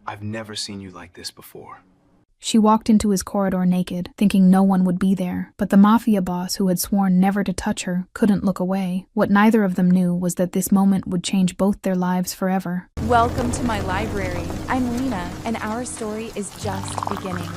I've never seen you like this before. She walked into his corridor naked, thinking no one would be there, but the Mafia boss who had sworn never to touch her couldn't look away. What neither of them knew was that this moment would change both their lives forever. Welcome to my library. I'm Lena, and our story is just beginning.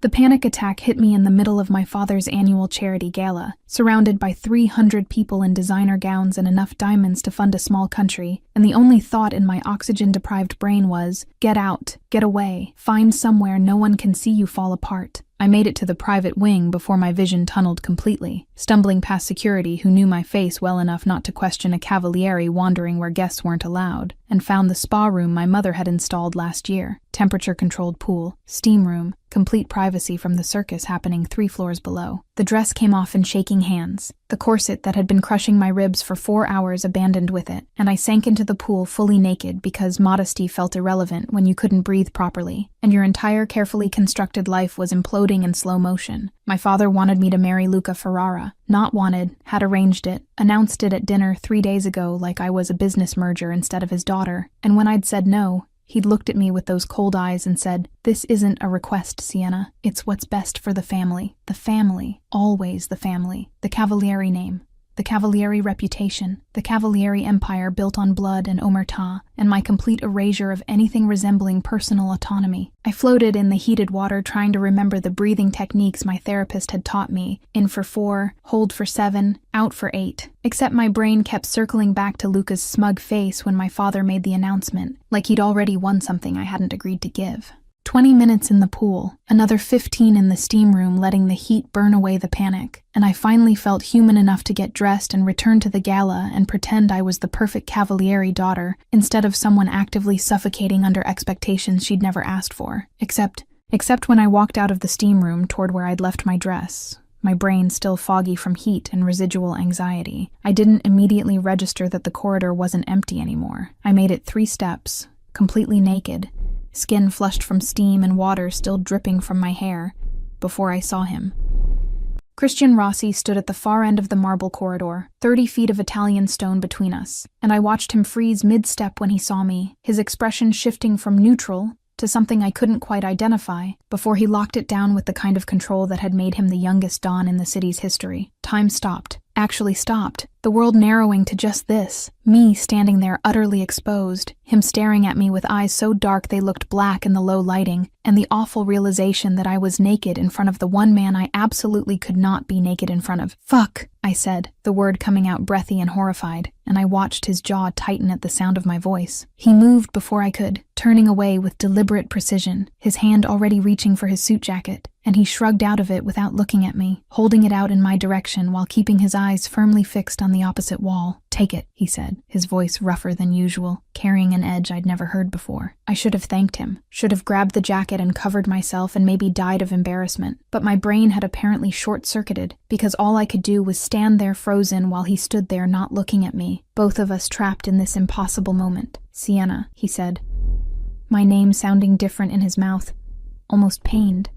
The panic attack hit me in the middle of my father's annual charity gala, surrounded by 300 people in designer gowns and enough diamonds to fund a small country, and the only thought in my oxygen-deprived brain was, get out, get away, find somewhere no one can see you fall apart. I made it to the private wing before my vision tunneled completely, stumbling past security who knew my face well enough not to question a cavaliere wandering where guests weren't allowed, and found the spa room my mother had installed last year. Temperature-controlled pool, steam room, complete privacy from the circus happening 3 floors below. The dress came off in shaking hands. The corset that had been crushing my ribs for 4 hours abandoned with it, and I sank into the pool fully naked because modesty felt irrelevant when you couldn't breathe properly, and your entire carefully constructed life was imploding in slow motion. My father wanted me to marry Luca Ferrara. Not wanted, had arranged it, announced it at dinner 3 days ago like I was a business merger instead of his daughter, and when I'd said no, he'd looked at me with those cold eyes and said, "This isn't a request, Sienna. It's what's best for the family. The family. Always the family. The Cavalieri name. The Cavalieri reputation. The Cavalieri empire built on blood and omerta, and my complete erasure of anything resembling personal autonomy." I floated in the heated water trying to remember the breathing techniques my therapist had taught me. In for 4, hold for 7, out for 8. Except my brain kept circling back to Luca's smug face when my father made the announcement, like he'd already won something I hadn't agreed to give. 20 minutes in the pool, another 15 in the steam room letting the heat burn away the panic, and I finally felt human enough to get dressed and return to the gala and pretend I was the perfect Cavalieri daughter instead of someone actively suffocating under expectations she'd never asked for. Except when I walked out of the steam room toward where I'd left my dress, my brain still foggy from heat and residual anxiety. I didn't immediately register that the corridor wasn't empty anymore. I made it 3 steps, completely naked, skin flushed from steam and water still dripping from my hair, before I saw him. Christian Rossi stood at the far end of the marble corridor, 30 feet of Italian stone between us, and I watched him freeze mid-step when he saw me, his expression shifting from neutral to something I couldn't quite identify, before he locked it down with the kind of control that had made him the youngest Don in the city's history. Time stopped. Actually stopped. The world narrowing to just this. Me standing there utterly exposed, him staring at me with eyes so dark they looked black in the low lighting, and the awful realization that I was naked in front of the one man I absolutely could not be naked in front of. "Fuck," I said, the word coming out breathy and horrified, and I watched his jaw tighten at the sound of my voice. He moved before I could, turning away with deliberate precision, his hand already reaching for his suit jacket, and he shrugged out of it without looking at me, holding it out in my direction while keeping his eyes firmly fixed on the opposite wall. "Take it," he said, his voice rougher than usual, carrying an edge I'd never heard before. I should have thanked him, should have grabbed the jacket and covered myself and maybe died of embarrassment, but my brain had apparently short-circuited, because all I could do was stand there frozen while he stood there not looking at me, both of us trapped in this impossible moment. "Sienna," he said, my name sounding different in his mouth, almost pained.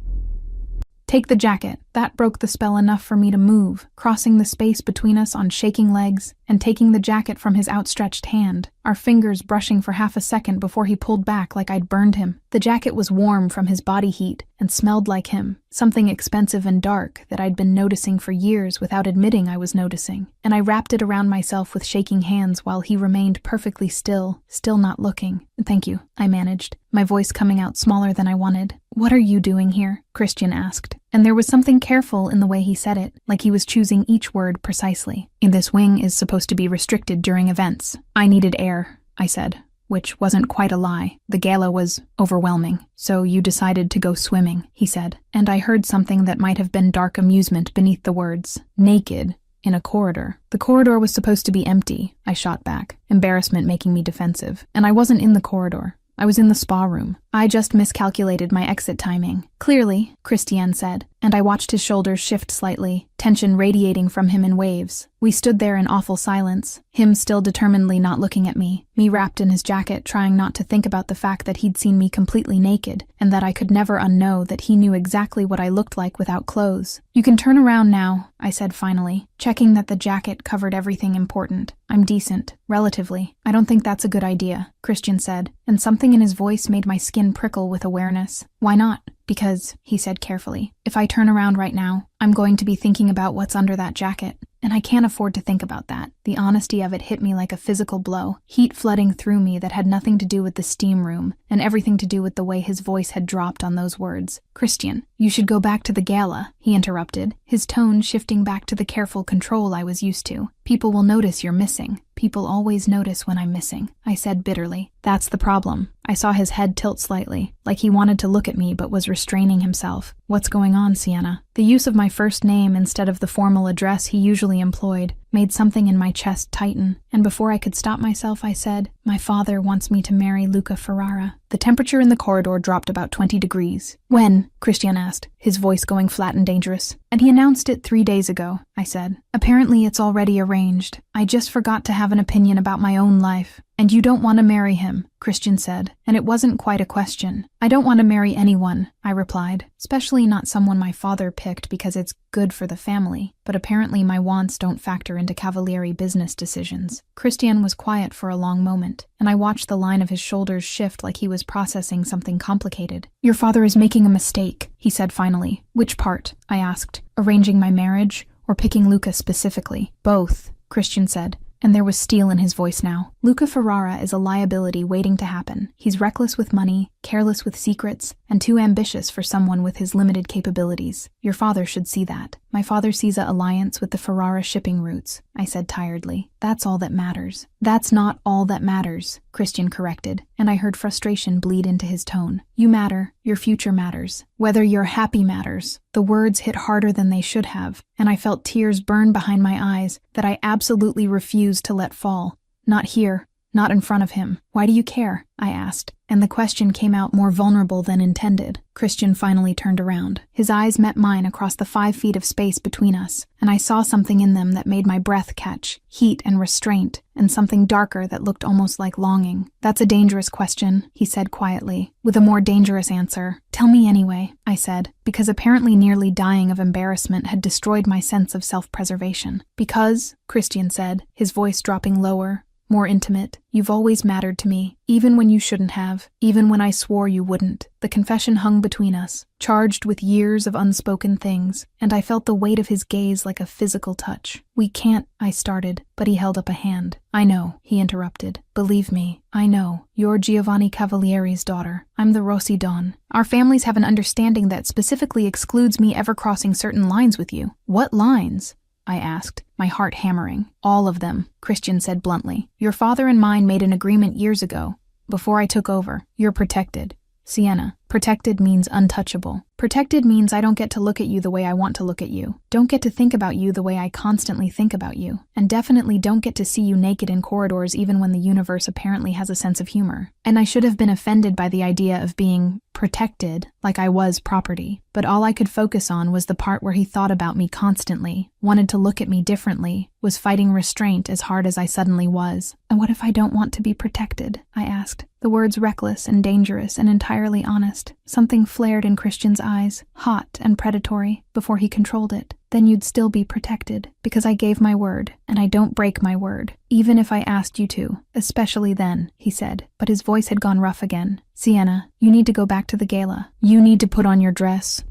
"Take the jacket." That broke the spell enough for me to move, crossing the space between us on shaking legs, and taking the jacket from his outstretched hand, our fingers brushing for half a second before he pulled back like I'd burned him. The jacket was warm from his body heat, and smelled like him, something expensive and dark that I'd been noticing for years without admitting I was noticing, and I wrapped it around myself with shaking hands while he remained perfectly still not looking. "Thank you," I managed, my voice coming out smaller than I wanted. "What are you doing here?" Christian asked, and there was something careful in the way he said it, like he was choosing each word precisely. "This wing is supposed to be restricted during events. I needed air," I said, which wasn't quite a lie. "The gala was overwhelming. So you decided to go swimming," he said, and I heard something that might have been dark amusement beneath the words. "Naked. In a corridor." "The corridor was supposed to be empty," I shot back, embarrassment making me defensive. "And I wasn't in the corridor. I was in the spa room. I just miscalculated my exit timing. Clearly, Christian said, and I watched his shoulders shift slightly, tension radiating from him in waves. We stood there in awful silence, him still determinedly not looking at me wrapped in his jacket, trying not to think about the fact that he'd seen me completely naked, and that I could never unknow that he knew exactly what I looked like without clothes. You can turn around now, I said finally, checking that the jacket covered everything important. I'm decent, relatively. I don't think that's a good idea, Christian said, and something in his voice made my skin prickle with awareness. Why not? Because, he said carefully, if I turn around right now, I'm going to be thinking about what's under that jacket, and I can't afford to think about that. The honesty of it hit me like a physical blow, heat flooding through me that had nothing to do with the steam room, and everything to do with the way his voice had dropped on those words. Christian, you should go back to the gala, he interrupted, his tone shifting back to the careful control I was used to. People will notice you're missing. People always notice when I'm missing, I said bitterly. That's the problem. I saw his head tilt slightly, like he wanted to look at me but was restraining himself. What's going on, Sienna? The use of my first name instead of the formal address he usually employed made something in my chest tighten, and before I could stop myself, I said, my father wants me to marry Luca Ferrara. The temperature in the corridor dropped about 20 degrees. When? Christian asked, his voice going flat and dangerous. And he announced it 3 days ago, I said. Apparently it's already arranged. I just forgot to have an opinion about my own life. And you don't want to marry him, Christian said, and it wasn't quite a question. I don't want to marry anyone, I replied, especially not someone my father picked because it's good for the family, but apparently my wants don't factor into Cavalieri business decisions. Christian was quiet for a long moment, and I watched the line of his shoulders shift like he was processing something complicated. Your father is making a mistake, he said finally. Which part? I asked. Arranging my marriage, or picking Luca specifically? Both, Christian said. And there was steel in his voice now. Luca Ferrara is a liability waiting to happen. He's reckless with money, careless with secrets, and too ambitious for someone with his limited capabilities. Your father should see that. My father sees an alliance with the Ferrara shipping routes, I said tiredly. That's all that matters. That's not all that matters, Christian corrected, and I heard frustration bleed into his tone. You matter. Your future matters. Whether you're happy matters. The words hit harder than they should have, and I felt tears burn behind my eyes that I absolutely refused to let fall. Not here. Not in front of him. Why do you care? I asked, and the question came out more vulnerable than intended. Christian finally turned around. His eyes met mine across the 5 feet of space between us, and I saw something in them that made my breath catch, heat and restraint, and something darker that looked almost like longing. That's a dangerous question, he said quietly, with a more dangerous answer. Tell me anyway, I said, because apparently nearly dying of embarrassment had destroyed my sense of self-preservation. Because, Christian said, his voice dropping lower, more intimate, you've always mattered to me, even when you shouldn't have, even when I swore you wouldn't. The confession hung between us, charged with years of unspoken things, and I felt the weight of his gaze like a physical touch. We can't, I started, but he held up a hand. I know, he interrupted. Believe me, I know. You're Giovanni Cavalieri's daughter. I'm the Rossi Don. Our families have an understanding that specifically excludes me ever crossing certain lines with you. What lines? I asked, my heart hammering. All of them, Christian said bluntly. Your father and mine made an agreement years ago, before I took over. You're protected. Sienna, protected means untouchable. Protected means I don't get to look at you the way I want to look at you. Don't get to think about you the way I constantly think about you. And definitely don't get to see you naked in corridors even when the universe apparently has a sense of humor. And I should have been offended by the idea of being protected, like I was property. But all I could focus on was the part where he thought about me constantly, wanted to look at me differently, was fighting restraint as hard as I suddenly was. And what if I don't want to be protected? I asked. The words reckless and dangerous and entirely honest. Something flared in Christian's eyes, hot and predatory, before he controlled it. Then you'd still be protected, because I gave my word, and I don't break my word, even if I asked you to, especially then, he said, but his voice had gone rough again. Sienna, you need to go back to the gala. You need to put on your dress,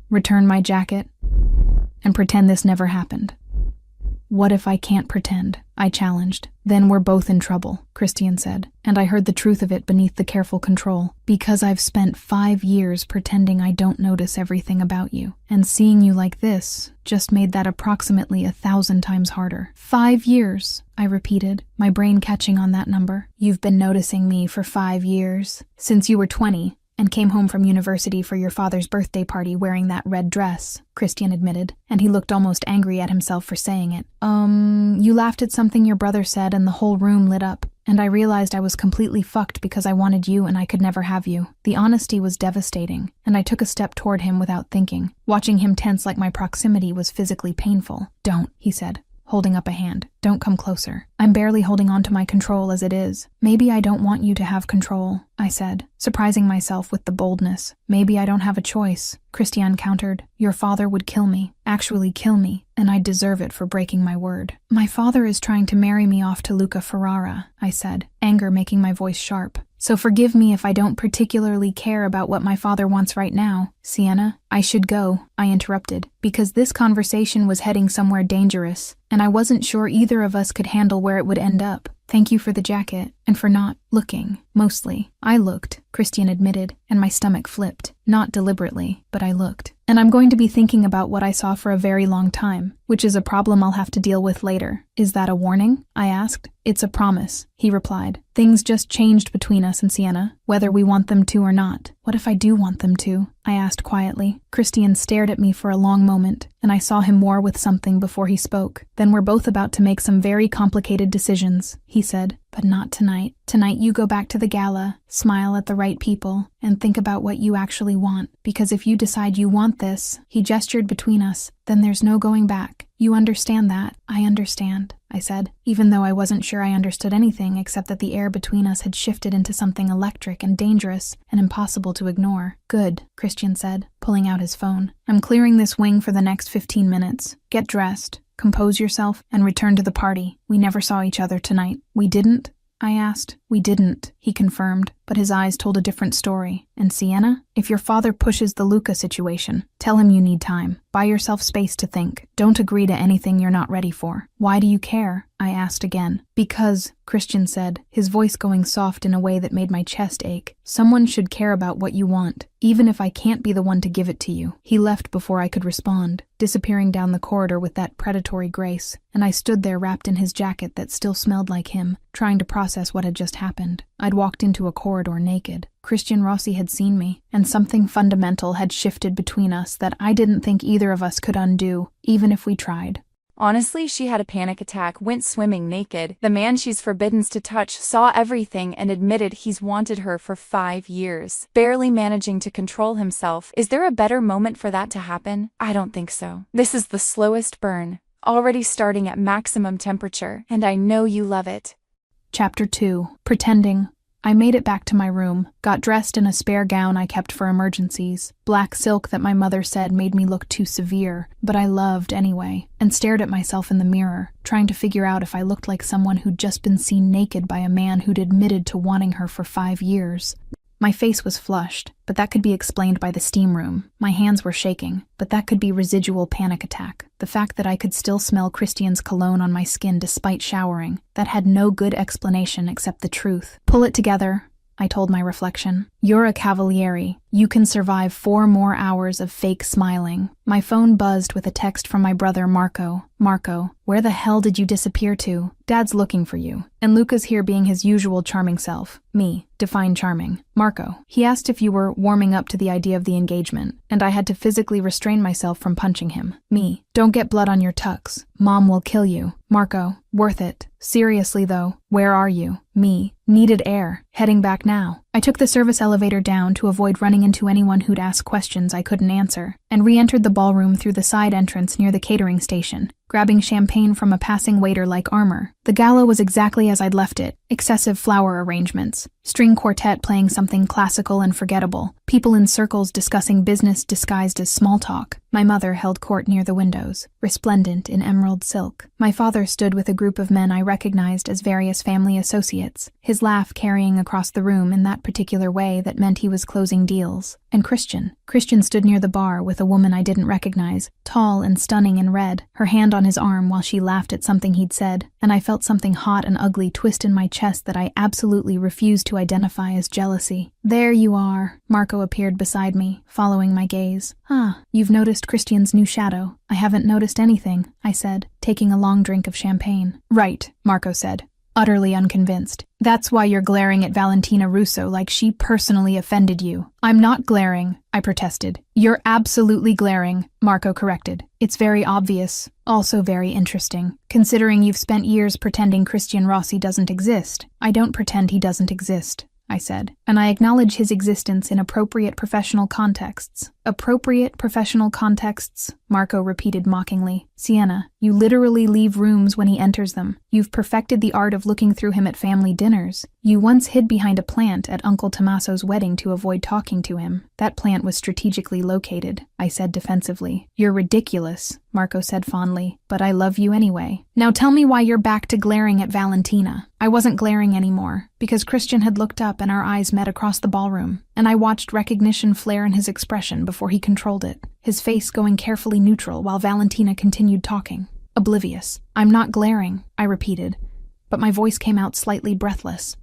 return my jacket, and pretend this never happened. What if I can't pretend? I challenged. Then we're both in trouble, Christian said, and I heard the truth of it beneath the careful control. Because I've spent 5 years pretending I don't notice everything about you, and seeing you like this just made that approximately 1,000 times harder. 5 years, I repeated, my brain catching on that number. You've been noticing me for 5 years. Since you were 20, and came home from university for your father's birthday party wearing that red dress, Christian admitted, and he looked almost angry at himself for saying it. You laughed at something your brother said and the whole room lit up, and I realized I was completely fucked because I wanted you and I could never have you. The honesty was devastating, and I took a step toward him without thinking. Watching him tense like my proximity was physically painful. Don't, he said, holding up a hand. Don't come closer. I'm barely holding on to my control as it is. Maybe I don't want you to have control, I said, surprising myself with the boldness. Maybe I don't have a choice, Christian countered. Your father would kill me, actually kill me, and I deserve it for breaking my word. My father is trying to marry me off to Luca Ferrara, I said, anger making my voice sharp. So forgive me if I don't particularly care about what my father wants right now. Sienna, I should go, I interrupted, because this conversation was heading somewhere dangerous, and I wasn't sure either of us could handle where it would end up. Thank you for the jacket, and for not looking. Mostly. I looked, Christian admitted, and my stomach flipped. Not deliberately, but I looked. And I'm going to be thinking about what I saw for a very long time, which is a problem I'll have to deal with later. Is that a warning? I asked. It's a promise, he replied. Things just changed between us and Sienna, whether we want them to or not. What if I do want them to? I asked quietly. Christian stared at me for a long moment, and I saw him war with something before he spoke. Then we're both about to make some very complicated decisions, he said. But not tonight. Tonight you go back to the gala, smile at the right people, and think about what you actually want. Because if you decide you want this, he gestured between us, then there's no going back. You understand that? I understand, I said, even though I wasn't sure I understood anything except that the air between us had shifted into something electric and dangerous and impossible to ignore. Good, Christian said, pulling out his phone. I'm clearing this wing for the next 15 minutes. Get dressed. Compose yourself, and return to the party. We never saw each other tonight. We didn't? I asked. We didn't, he confirmed, but his eyes told a different story. And Sienna, if your father pushes the Luca situation, tell him you need time. Buy yourself space to think. Don't agree to anything you're not ready for. Why do you care? I asked again. Because, Christian said, his voice going soft in a way that made my chest ache. Someone should care about what you want, even if I can't be the one to give it to you. He left before I could respond, disappearing down the corridor with that predatory grace, and I stood there wrapped in his jacket that still smelled like him, trying to process what had just happened. I'd walked into a corridor naked. Christian Rossi had seen me, and something fundamental had shifted between us that I didn't think either of us could undo, even if we tried. Honestly, she had a panic attack, went swimming naked. The man she's forbidden to touch saw everything and admitted he's wanted her for 5 years, barely managing to control himself. Is there a better moment for that to happen? I don't think so. This is the slowest burn, already starting at maximum temperature, and I know you love it. Chapter 2. Pretending. I made it back to my room, got dressed in a spare gown I kept for emergencies, black silk that my mother said made me look too severe, but I loved anyway, and stared at myself in the mirror, trying to figure out if I looked like someone who'd just been seen naked by a man who'd admitted to wanting her for 5 years. My face was flushed, but that could be explained by the steam room. My hands were shaking, but that could be residual panic attack. The fact that I could still smell Christian's cologne on my skin despite showering, that had no good explanation except the truth. Pull it together, I told my reflection. You're a cavaliere. You can survive 4 more hours of fake smiling. My phone buzzed with a text from my brother Marco. Marco, where the hell did you disappear to? Dad's looking for you. And Luca's here being his usual charming self. Me. Define charming. Marco. He asked if you were warming up to the idea of the engagement, and I had to physically restrain myself from punching him. Me. Don't get blood on your tux. Mom will kill you. Marco. Worth it. Seriously though, where are you? Me. Needed air. Heading back now. I took the service elevator down to avoid running into anyone who'd ask questions I couldn't answer, and re-entered the ballroom through the side entrance near the catering station, grabbing champagne from a passing waiter like armor. The gala was exactly as I'd left it, excessive flower arrangements, string quartet playing something classical and forgettable, people in circles discussing business disguised as small talk. My mother held court near the windows, resplendent in emerald silk. My father stood with a group of men I recognized as various family associates, his laugh carrying across the room in that particular way that meant he was closing deals. And Christian stood near the bar with a woman I didn't recognize, tall and stunning in red, her hand on his arm while she laughed at something he'd said, and I felt something hot and ugly twist in my chest that I absolutely refused to identify as jealousy. There you are. Marco appeared beside me, following my gaze. Ah, you've noticed Christian's new shadow. I haven't noticed anything, I said, taking a long drink of champagne. Right, Marco said. utterly unconvinced. That's why you're glaring at Valentina Russo like she personally offended you. I'm not glaring, I protested. You're absolutely glaring, Marco corrected. It's very obvious, also very interesting. Considering you've spent years pretending Christian Rossi doesn't exist. I don't pretend he doesn't exist, I said, and I acknowledge his existence in appropriate professional contexts. Appropriate professional contexts, Marco repeated mockingly. Sienna, you literally leave rooms when he enters them. You've perfected the art of looking through him at family dinners. You once hid behind a plant at Uncle Tommaso's wedding to avoid talking to him. That plant was strategically located, I said defensively. You're ridiculous, Marco said fondly, but I love you anyway. Now tell me why you're back to glaring at Valentina. I wasn't glaring anymore, because Christian had looked up and our eyes met across the ballroom, and I watched recognition flare in his expression before he controlled it, his face going carefully neutral while Valentina continued talking. Oblivious. I'm not glaring, I repeated, but my voice came out slightly breathless.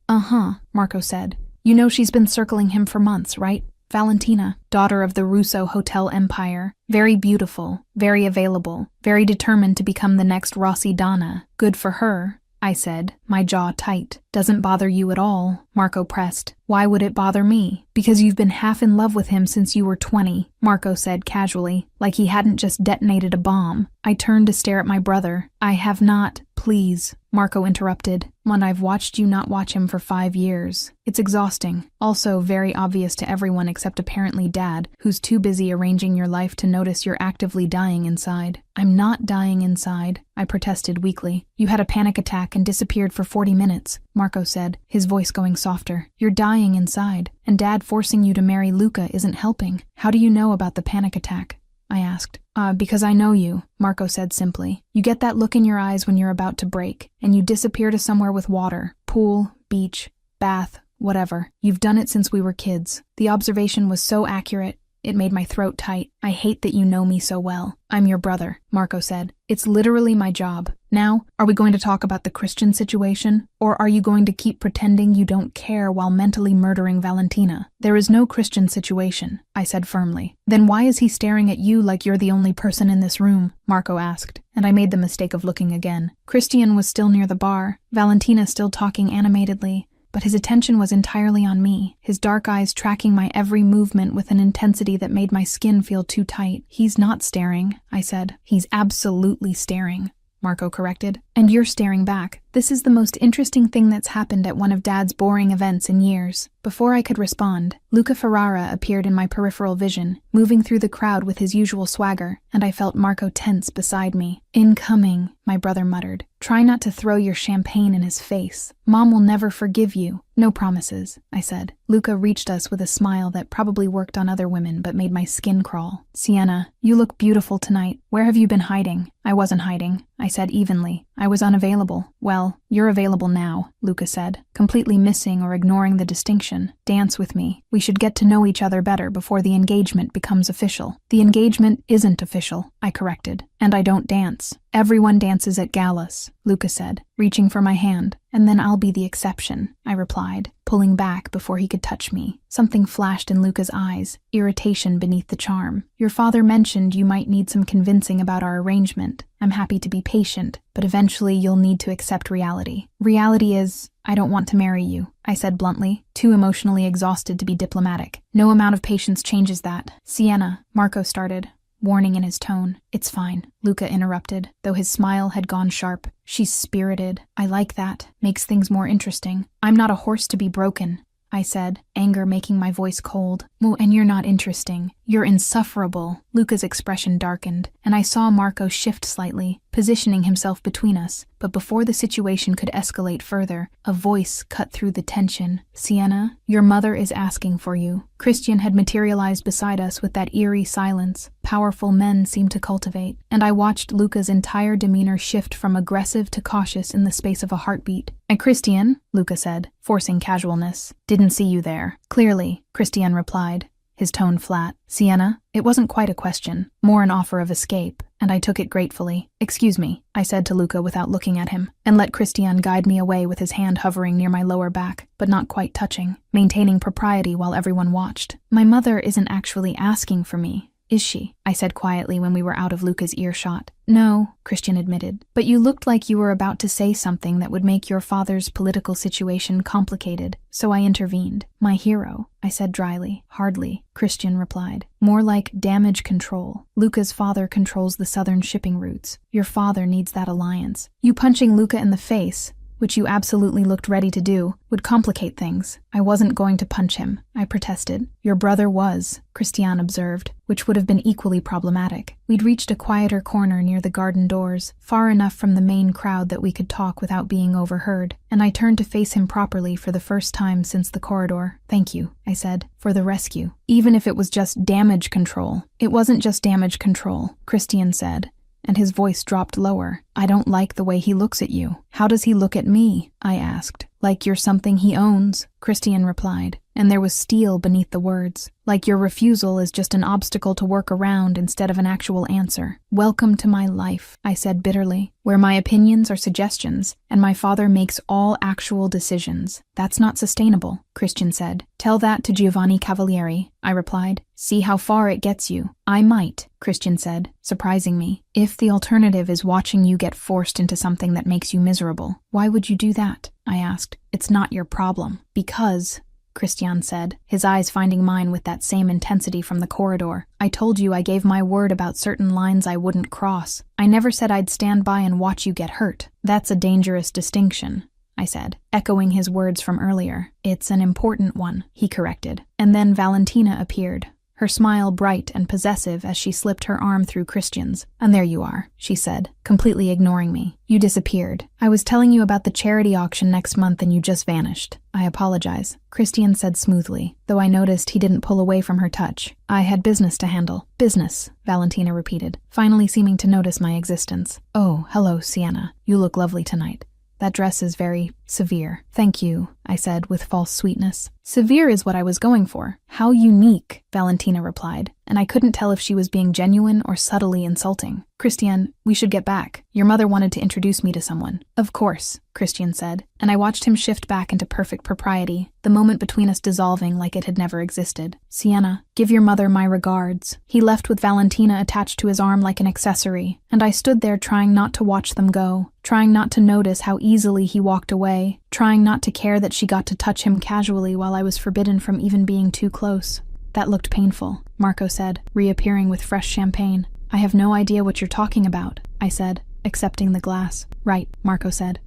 Marco said. You know she's been circling him for months, right? Valentina, daughter of the Russo hotel empire. Very beautiful, very available, very determined to become the next Rossi Donna. Good for her, I said, my jaw tight. Doesn't bother you at all, Marco pressed. Why would it bother me? Because you've been half in love with him since you were 20, Marco said casually, like he hadn't just detonated a bomb. I turned to stare at my brother. I have not, please, Marco interrupted. When I've watched you not watch him for 5 years. It's exhausting. Also very obvious to everyone except apparently Dad, who's too busy arranging your life to notice you're actively dying inside. I'm not dying inside, I protested weakly. You had a panic attack and disappeared for 40 minutes, Marco said, his voice going softer. You're dying inside, and Dad forcing you to marry Luca isn't helping. How do you know about the panic attack? I asked. Because I know you, Marco said simply. You get that look in your eyes when you're about to break, and you disappear to somewhere with water, pool, beach, bath, whatever. You've done it since we were kids. The observation was so accurate, it made my throat tight. I hate that you know me so well. I'm your brother, Marco said. It's literally my job. Now, are we going to talk about the Christian situation? Or are you going to keep pretending you don't care while mentally murdering Valentina? There is no Christian situation, I said firmly. Then why is he staring at you like you're the only person in this room? Marco asked, and I made the mistake of looking again. Christian was still near the bar, Valentina still talking animatedly, but his attention was entirely on me, his dark eyes tracking my every movement with an intensity that made my skin feel too tight. He's not staring, I said. He's absolutely staring, Marco corrected. And you're staring back. This is the most interesting thing that's happened at one of Dad's boring events in years. Before I could respond, Luca Ferrara appeared in my peripheral vision, moving through the crowd with his usual swagger, and I felt Marco tense beside me. Incoming, my brother muttered. Try not to throw your champagne in his face. Mom will never forgive you. No promises, I said. Luca reached us with a smile that probably worked on other women but made my skin crawl. Sienna, you look beautiful tonight. Where have you been hiding? I wasn't hiding, I said evenly. I was unavailable. Well, you're available now, Luca said, completely missing or ignoring the distinction. Dance with me. We should get to know each other better before the engagement becomes official. The engagement isn't official, I corrected. And I don't dance. Everyone dances at galas, Luca said, reaching for my hand. And then I'll be the exception, I replied, pulling back before he could touch me. Something flashed in Luca's eyes, irritation beneath the charm. Your father mentioned you might need some convincing about our arrangement. I'm happy to be patient, but eventually you'll need to accept reality. Reality is, I don't want to marry you, I said bluntly, too emotionally exhausted to be diplomatic. No amount of patience changes that. Sienna, Marco started, warning in his tone. It's fine, Luca interrupted, though his smile had gone sharp. She's spirited. I like that. Makes things more interesting. I'm not a horse to be broken, I said, anger making my voice cold. Oh, and you're not interesting. You're insufferable. Luca's expression darkened, and I saw Marco shift slightly, positioning himself between us. But before the situation could escalate further, a voice cut through the tension. Sienna, your mother is asking for you. Christian had materialized beside us with that eerie silence powerful men seem to cultivate, and I watched Luca's entire demeanor shift from aggressive to cautious in the space of a heartbeat. And Christian, Luca said, forcing casualness. Didn't see you there. Clearly, Christian replied, his tone flat. Sienna, it wasn't quite a question, more an offer of escape, and I took it gratefully. Excuse me, I said to Luca without looking at him, and let Christian guide me away with his hand hovering near my lower back, but not quite touching, maintaining propriety while everyone watched. My mother isn't actually asking for me. Is she? I said quietly when we were out of Luca's earshot. No, Christian admitted, but you looked like you were about to say something that would make your father's political situation complicated, so I intervened. My hero, I said dryly. Hardly, Christian replied. More like damage control. Luca's father controls the southern shipping routes. Your father needs that alliance. You punching Luca in the face, which you absolutely looked ready to do, would complicate things. I wasn't going to punch him, I protested. Your brother was, Christian observed, which would have been equally problematic. We'd reached a quieter corner near the garden doors, far enough from the main crowd that we could talk without being overheard, and I turned to face him properly for the first time since the corridor. Thank you, I said, for the rescue. Even if it was just damage control. It wasn't just damage control, Christian said, and his voice dropped lower. I don't like the way he looks at you. How does he look at me? I asked. Like you're something he owns, Christian replied, and there was steel beneath the words. Like your refusal is just an obstacle to work around instead of an actual answer. Welcome to my life, I said bitterly, where my opinions are suggestions, and my father makes all actual decisions. That's not sustainable, Christian said. Tell that to Giovanni Cavalieri, I replied. See how far it gets you. I might, Christian said, surprising me. If the alternative is watching you get forced into something that makes you miserable, why would you do that? I asked. It's not your problem. Because, Christian said, his eyes finding mine with that same intensity from the corridor, I told you I gave my word about certain lines I wouldn't cross. I never said I'd stand by and watch you get hurt. That's a dangerous distinction, I said, echoing his words from earlier. It's an important one, he corrected. And then Valentina appeared, her smile bright and possessive as she slipped her arm through Christian's. And there you are, she said, completely ignoring me. You disappeared. I was telling you about the charity auction next month and you just vanished. I apologize, Christian said smoothly, though I noticed he didn't pull away from her touch. I had business to handle. Business, Valentina repeated, finally seeming to notice my existence. Oh, hello, Sienna. You look lovely tonight. That dress is very severe. Thank you, I said with false sweetness. Severe is what I was going for. How unique, Valentina replied, and I couldn't tell if she was being genuine or subtly insulting. Christian, we should get back. Your mother wanted to introduce me to someone. Of course, Christian said, and I watched him shift back into perfect propriety, the moment between us dissolving like it had never existed. Sienna, give your mother my regards. He left with Valentina attached to his arm like an accessory, and I stood there trying not to watch them go, trying not to notice how easily he walked away, trying not to care that she got to touch him casually while I was forbidden from even being too close. That looked painful, Marco said, reappearing with fresh champagne. I have no idea what you're talking about, I said, accepting the glass. Right, Marco said.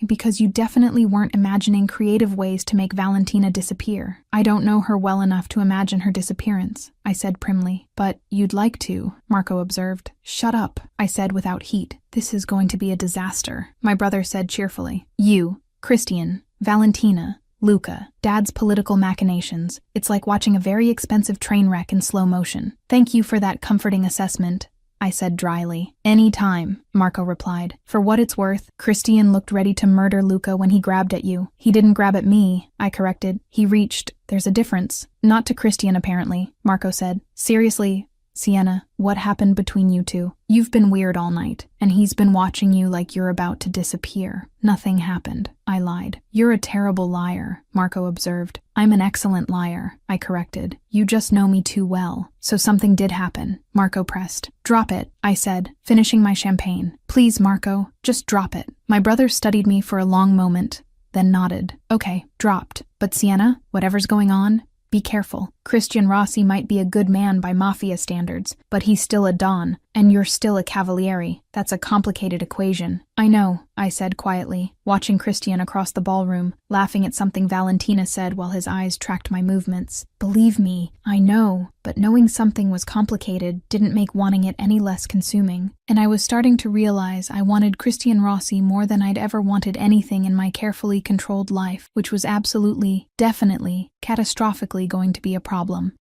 Because you definitely weren't imagining creative ways to make Valentina disappear. I don't know her well enough to imagine her disappearance, I said primly. But you'd like to, Marco observed. Shut up, I said without heat. This is going to be a disaster, my brother said cheerfully. You, Christian, Valentina, Luca, Dad's political machinations. It's like watching a very expensive train wreck in slow motion. Thank you for that comforting assessment, I said dryly. Any time, Marco replied. For what it's worth, Christian looked ready to murder Luca when he grabbed at you. He didn't grab at me, I corrected. He reached. There's a difference. Not to Christian, apparently, Marco said. Seriously, Sienna, what happened between you two? You've been weird all night, and he's been watching you like you're about to disappear. Nothing happened, I lied. You're a terrible liar, Marco observed. I'm an excellent liar, I corrected. You just know me too well. So something did happen, Marco pressed. Drop it, I said, finishing my champagne. Please, Marco, just drop it. My brother studied me for a long moment, then nodded. Okay, dropped. But Sienna, whatever's going on, be careful. Christian Rossi might be a good man by Mafia standards, but he's still a Don, and you're still a Cavalieri. That's a complicated equation. I know, I said quietly, watching Christian across the ballroom, laughing at something Valentina said while his eyes tracked my movements. Believe me, I know, but knowing something was complicated didn't make wanting it any less consuming, and I was starting to realize I wanted Christian Rossi more than I'd ever wanted anything in my carefully controlled life, which was absolutely, definitely, catastrophically going to be a problem.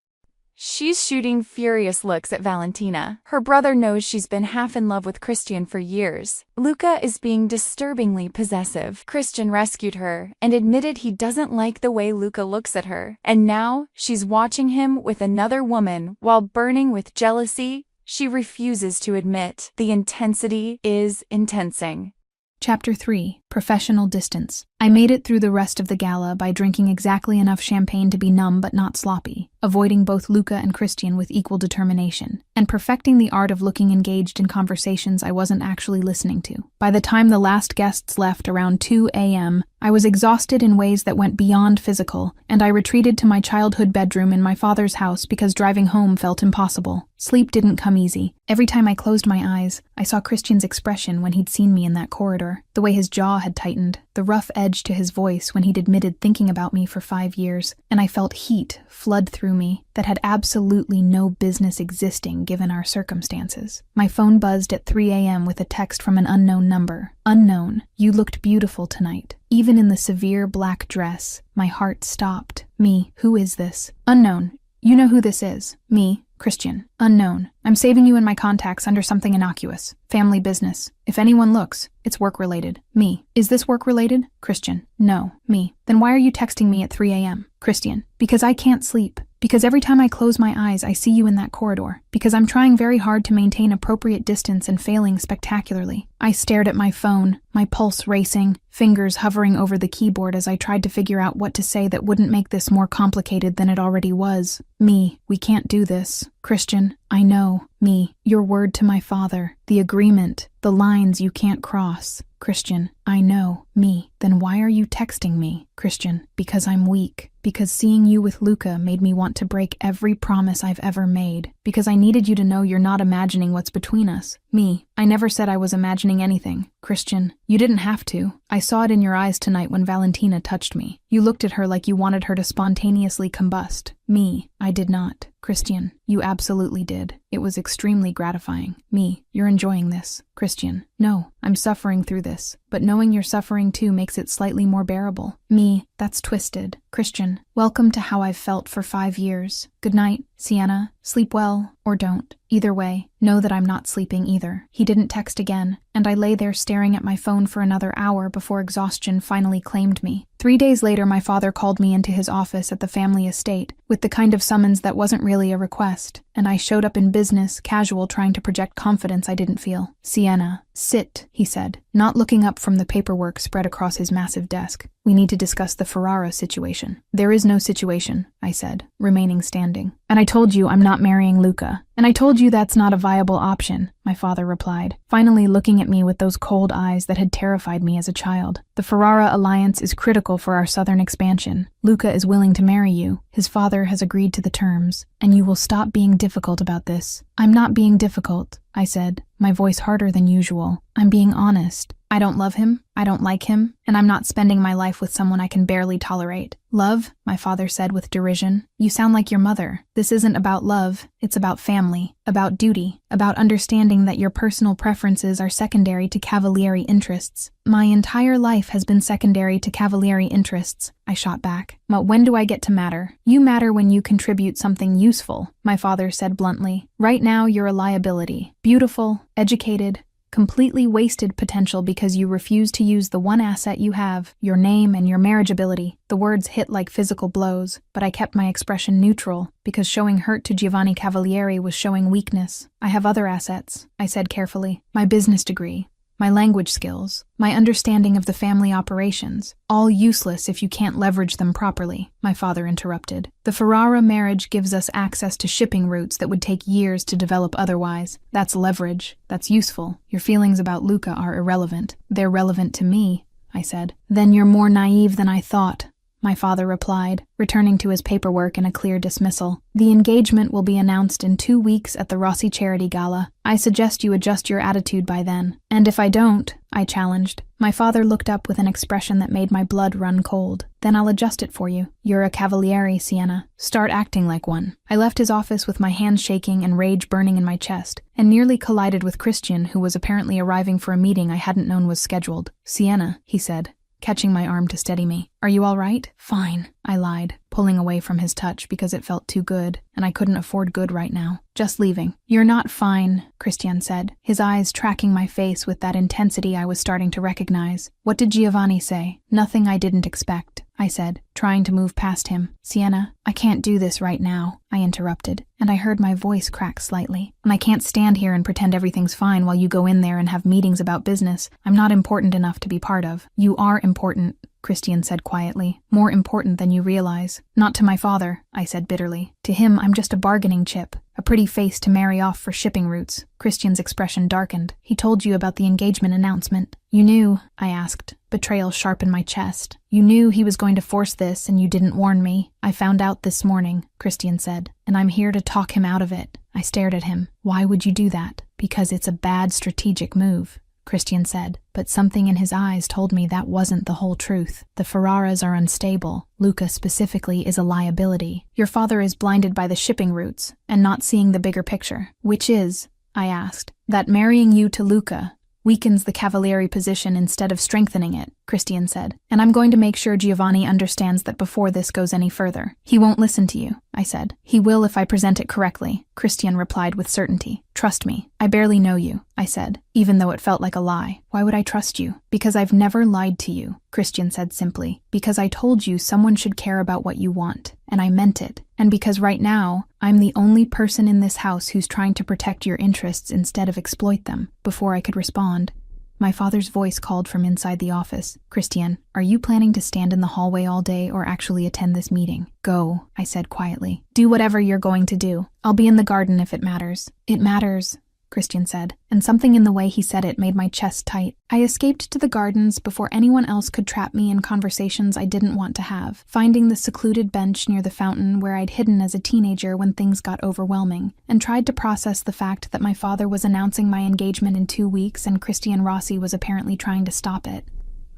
She's shooting furious looks at Valentina. Her brother knows she's been half in love with Christian for years. Luca is being disturbingly possessive. Christian rescued her and admitted he doesn't like the way Luca looks at her. And now she's watching him with another woman while burning with jealousy. She refuses to admit the intensity is intensing. Chapter 3. Professional Distance. I made it through the rest of the gala by drinking exactly enough champagne to be numb but not sloppy. avoiding both Luca and Christian with equal determination, and perfecting the art of looking engaged in conversations I wasn't actually listening to. By the time the last guests left around 2 a.m., I was exhausted in ways that went beyond physical, and I retreated to my childhood bedroom in my father's house because driving home felt impossible. Sleep didn't come easy. Every time I closed my eyes, I saw Christian's expression when he'd seen me in that corridor, the way his jaw had tightened, the rough edge to his voice when he'd admitted thinking about me for 5 years, and I felt heat flood through me that had absolutely no business existing given our circumstances. My phone buzzed at 3 a.m. with a text from an unknown number. Unknown, you looked beautiful tonight. Even in the severe black dress, my heart stopped. Me, who is this? Unknown, you know who this is. Me, Christian. Unknown, I'm saving you in my contacts under something innocuous. Family business. If anyone looks, it's work-related. Me, is this work-related? Christian, no. Me, then why are you texting me at 3 a.m.? Christian, because I can't sleep. Because every time I close my eyes, I see you in that corridor. Because I'm trying very hard to maintain appropriate distance and failing spectacularly. I stared at my phone, my pulse racing, fingers hovering over the keyboard as I tried to figure out what to say that wouldn't make this more complicated than it already was. Me, we can't do this. Christian, I know. Me, your word to my father, the agreement, the lines you can't cross. Christian, I know. Me, then why are you texting me? Christian, because I'm weak. Because seeing you with Luca made me want to break every promise I've ever made. Because I needed you to know you're not imagining what's between us. Me, I never said I was imagining anything. Christian, you didn't have to. I saw it in your eyes tonight when Valentina touched me. You looked at her like you wanted her to spontaneously combust. Me, I did not. Christian, you absolutely did. It was extremely gratifying. Me, you're enjoying this. Christian, no, I'm suffering through this, but knowing you're suffering too makes it slightly more bearable. Me, that's twisted. Christian, welcome to how I've felt for 5 years. Good night, Sienna. Sleep well, or don't. Either way, know that I'm not sleeping either. He didn't text again, and I lay there staring at my phone for another hour before exhaustion finally claimed me. 3 days later, my father called me into his office at the family estate, with the kind of summons that wasn't really a request, and I showed up in business, casual, trying to project confidence I didn't feel. Sienna, sit, he said, not looking up from the paperwork spread across his massive desk. We need to discuss the Ferrara situation. There is no situation, I said, remaining standing. And I told you I'm not marrying Luca. And I told you that's not a viable option, my father replied, finally looking at me with those cold eyes that had terrified me as a child. The Ferrara alliance is critical for our southern expansion. Luca is willing to marry you. His father has agreed to the terms, and you will stop being difficult about this. I'm not being difficult, I said, my voice harder than usual. I'm being honest. I don't love him, I don't like him, and I'm not spending my life with someone I can barely tolerate. Love, my father said with derision. You sound like your mother. This isn't about love, it's about family, about duty, about understanding that your personal preferences are secondary to cavalieri interests. My entire life has been secondary to cavalieri interests, I shot back. But when do I get to matter? You matter when you contribute something useful, my father said bluntly. Right now you're a liability. Beautiful, educated, completely wasted potential because you refuse to use the one asset you have, your name and your marriageability. The words hit like physical blows, but I kept my expression neutral because showing hurt to Giovanni Cavalieri was showing weakness. I have other assets, I said carefully. My business degree, my language skills, my understanding of the family operations, all useless if you can't leverage them properly, my father interrupted. The Ferrara marriage gives us access to shipping routes that would take years to develop otherwise. That's leverage. That's useful. Your feelings about Luca are irrelevant. They're relevant to me, I said. Then you're more naive than I thought, my father replied, returning to his paperwork in a clear dismissal. The engagement will be announced in 2 weeks at the Rossi Charity Gala. I suggest you adjust your attitude by then. And if I don't, I challenged. My father looked up with an expression that made my blood run cold. Then I'll adjust it for you. You're a cavaliere, Sienna. Start acting like one. I left his office with my hands shaking and rage burning in my chest, and nearly collided with Christian, who was apparently arriving for a meeting I hadn't known was scheduled. Sienna, he said, catching my arm to steady me. Are you all right? Fine, I lied, pulling away from his touch because it felt too good, and I couldn't afford good right now. Just leaving. You're not fine, Christian said, his eyes tracking my face with that intensity I was starting to recognize. What did Giovanni say? Nothing I didn't expect, I said, trying to move past him. Sienna, I can't do this right now, I interrupted, and I heard my voice crack slightly. And I can't stand here and pretend everything's fine while you go in there and have meetings about business I'm not important enough to be part of. You are important, Christian said quietly. More important than you realize. Not to my father, I said bitterly. To him, I'm just a bargaining chip. A pretty face to marry off for shipping routes. Christian's expression darkened. He told you about the engagement announcement. You knew, I asked, betrayal sharp in my chest. You knew he was going to force this and you didn't warn me. I found out this morning, Christian said, and I'm here to talk him out of it. I stared at him. Why would you do that? Because it's a bad strategic move, Christian said, but something in his eyes told me that wasn't the whole truth. The Ferraras are unstable. Luca specifically is a liability. Your father is blinded by the shipping routes and not seeing the bigger picture. Which is, I asked, that marrying you to Luca weakens the Cavalieri position instead of strengthening it, Christian said. And I'm going to make sure Giovanni understands that before this goes any further. He won't listen to you, I said. He will if I present it correctly, Christian replied with certainty. Trust me. I barely know you, I said, even though it felt like a lie. Why would I trust you? Because I've never lied to you, Christian said simply. Because I told you someone should care about what you want, and I meant it. And because right now, I'm the only person in this house who's trying to protect your interests instead of exploit them. Before I could respond, my father's voice called from inside the office. Christian, are you planning to stand in the hallway all day or actually attend this meeting? Go, I said quietly. Do whatever you're going to do. I'll be in the garden if it matters. It matters, Christian said, and something in the way he said it made my chest tight. I escaped to the gardens before anyone else could trap me in conversations I didn't want to have, finding the secluded bench near the fountain where I'd hidden as a teenager when things got overwhelming, and tried to process the fact that my father was announcing my engagement in 2 weeks and Christian Rossi was apparently trying to stop it.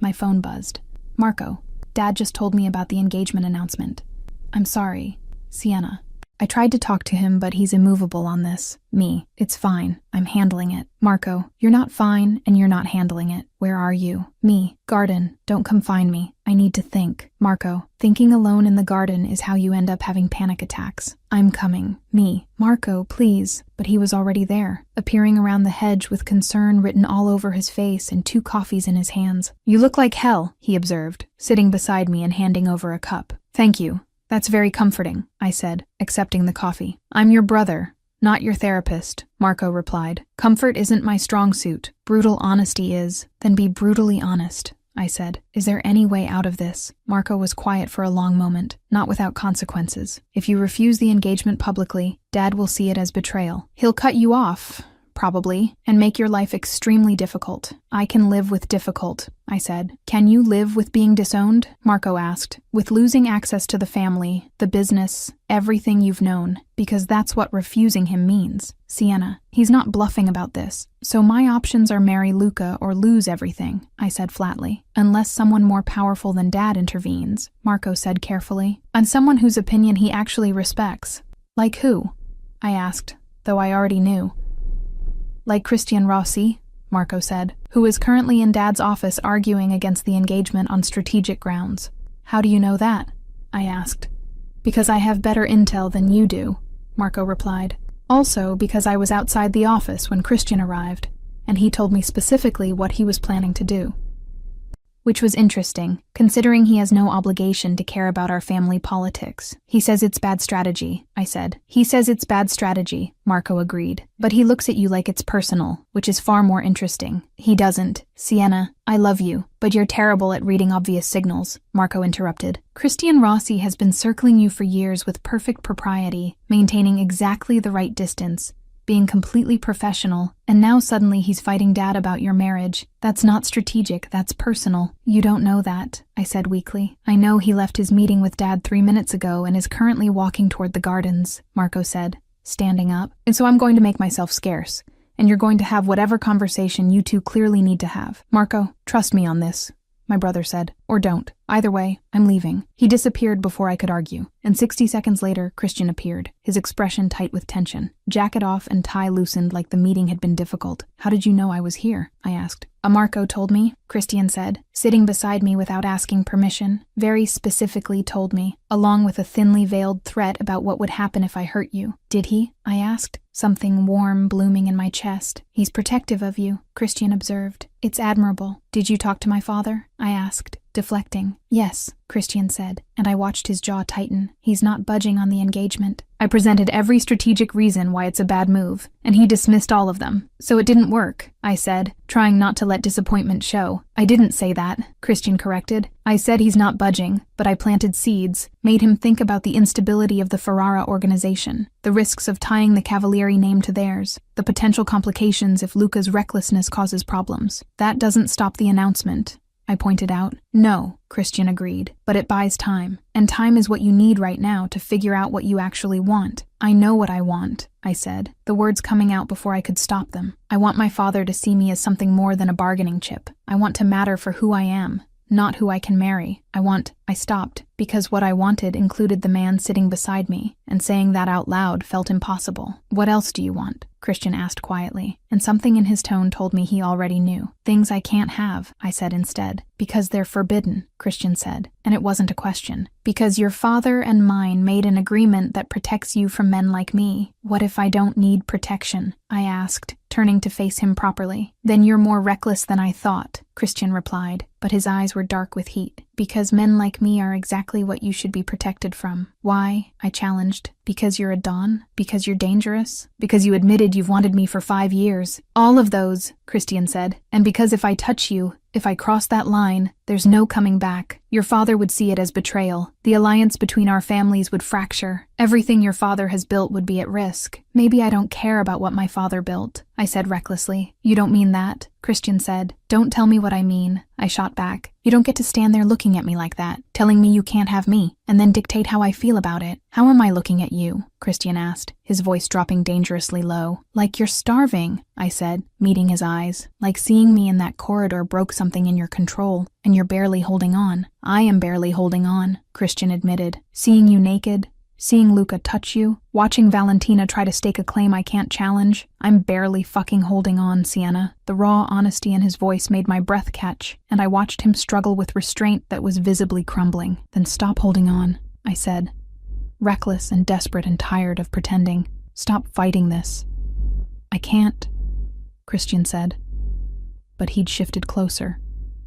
My phone buzzed. Marco, Dad just told me about the engagement announcement. I'm sorry. Sienna. I tried to talk to him, but he's immovable on this. Me. It's fine. I'm handling it. Marco, you're not fine, and you're not handling it. Where are you? Me. Garden. Don't come find me. I need to think. Marco. Thinking alone in the garden is how you end up having panic attacks. I'm coming. Me. Marco, please. But he was already there, appearing around the hedge with concern written all over his face and 2 coffees in his hands. You look like hell, he observed, sitting beside me and handing over a cup. Thank you. That's very comforting, I said, accepting the coffee. I'm your brother, not your therapist, Marco replied. Comfort isn't my strong suit. Brutal honesty is. Then be brutally honest, I said. Is there any way out of this? Marco was quiet for a long moment, not without consequences. If you refuse the engagement publicly, Dad will see it as betrayal. He'll cut you off, probably, and make your life extremely difficult. I can live with difficult, I said. Can you live with being disowned? Marco asked. With losing access to the family, the business, everything you've known, because that's what refusing him means. Sienna, he's not bluffing about this. So my options are marry Luca or lose everything, I said flatly. Unless someone more powerful than Dad intervenes, Marco said carefully. And someone whose opinion he actually respects. Like who? I asked, though I already knew. Like Christian Rossi, Marco said, who is currently in Dad's office arguing against the engagement on strategic grounds. How do you know that? I asked. Because I have better intel than you do, Marco replied. Also because I was outside the office when Christian arrived, and he told me specifically what he was planning to do. Which was interesting, considering he has no obligation to care about our family politics. He says it's bad strategy, I said. He says it's bad strategy, Marco agreed. But he looks at you like it's personal, which is far more interesting. He doesn't. Sienna, I love you, but you're terrible at reading obvious signals, Marco interrupted. Christian Rossi has been circling you for years with perfect propriety, maintaining exactly the right distance, being completely professional, and now suddenly he's fighting Dad about your marriage. That's not strategic, that's personal. You don't know that, I said weakly. I know he left his meeting with Dad 3 minutes ago and is currently walking toward the gardens, Marco said, standing up. And so I'm going to make myself scarce, and you're going to have whatever conversation you two clearly need to have. Marco, trust me on this, my brother said. Or don't. Either way, I'm leaving. He disappeared before I could argue, and 60 seconds later, Christian appeared, his expression tight with tension. Jacket off and tie loosened like the meeting had been difficult. How did you know I was here? I asked. Marco told me, Christian said, sitting beside me without asking permission. Very specifically told me, along with a thinly veiled threat about what would happen if I hurt you. Did he? I asked, something warm blooming in my chest. He's protective of you, Christian observed. It's admirable. Did you talk to my father? I asked. deflecting. Yes, Christian said, and I watched his jaw tighten. He's not budging on the engagement. I presented every strategic reason why it's a bad move, and he dismissed all of them. So it didn't work, I said, trying not to let disappointment show. I didn't say that, Christian corrected. I said he's not budging, but I planted seeds, made him think about the instability of the Ferrara organization, the risks of tying the Cavalieri name to theirs, the potential complications if Luca's recklessness causes problems. That doesn't stop the announcement, I pointed out. No, Christian agreed, but it buys time. And time is what you need right now to figure out what you actually want. I know what I want, I said, the words coming out before I could stop them. I want my father to see me as something more than a bargaining chip. I want to matter for who I am, not who I can marry. I stopped, because what I wanted included the man sitting beside me, and saying that out loud felt impossible. What else do you want? Christian asked quietly, and something in his tone told me he already knew. Things I can't have, I said instead. Because they're forbidden, Christian said, and it wasn't a question. Because your father and mine made an agreement that protects you from men like me. What if I don't need protection? I asked, turning to face him properly. Then you're more reckless than I thought, Christian replied, but his eyes were dark with heat. Because men like me are exactly what you should be protected from. Why? I challenged. Because you're a Don? Because you're dangerous? Because you admitted you've wanted me for 5 years? All of those, Christian said. And because if I touch you, if I cross that line, there's no coming back. Your father would see it as betrayal. The alliance between our families would fracture. Everything your father has built would be at risk. Maybe I don't care about what my father built, I said recklessly. You don't mean that, Christian said. Don't tell me what I mean, I shot back. You don't get to stand there looking at me like that, telling me you can't have me, and then dictate how I feel about it. How am I looking at you? Christian asked, his voice dropping dangerously low. Like you're starving, I said, meeting his eyes. Like seeing me in that corridor broke something in your control, and you're barely holding on. I am barely holding on, Christian admitted. Seeing you naked, seeing Luca touch you, watching Valentina try to stake a claim I can't challenge. I'm barely fucking holding on, Sienna. The raw honesty in his voice made my breath catch, and I watched him struggle with restraint that was visibly crumbling. Then stop holding on, I said, reckless and desperate and tired of pretending. Stop fighting this. I can't, Christian said. But he'd shifted closer,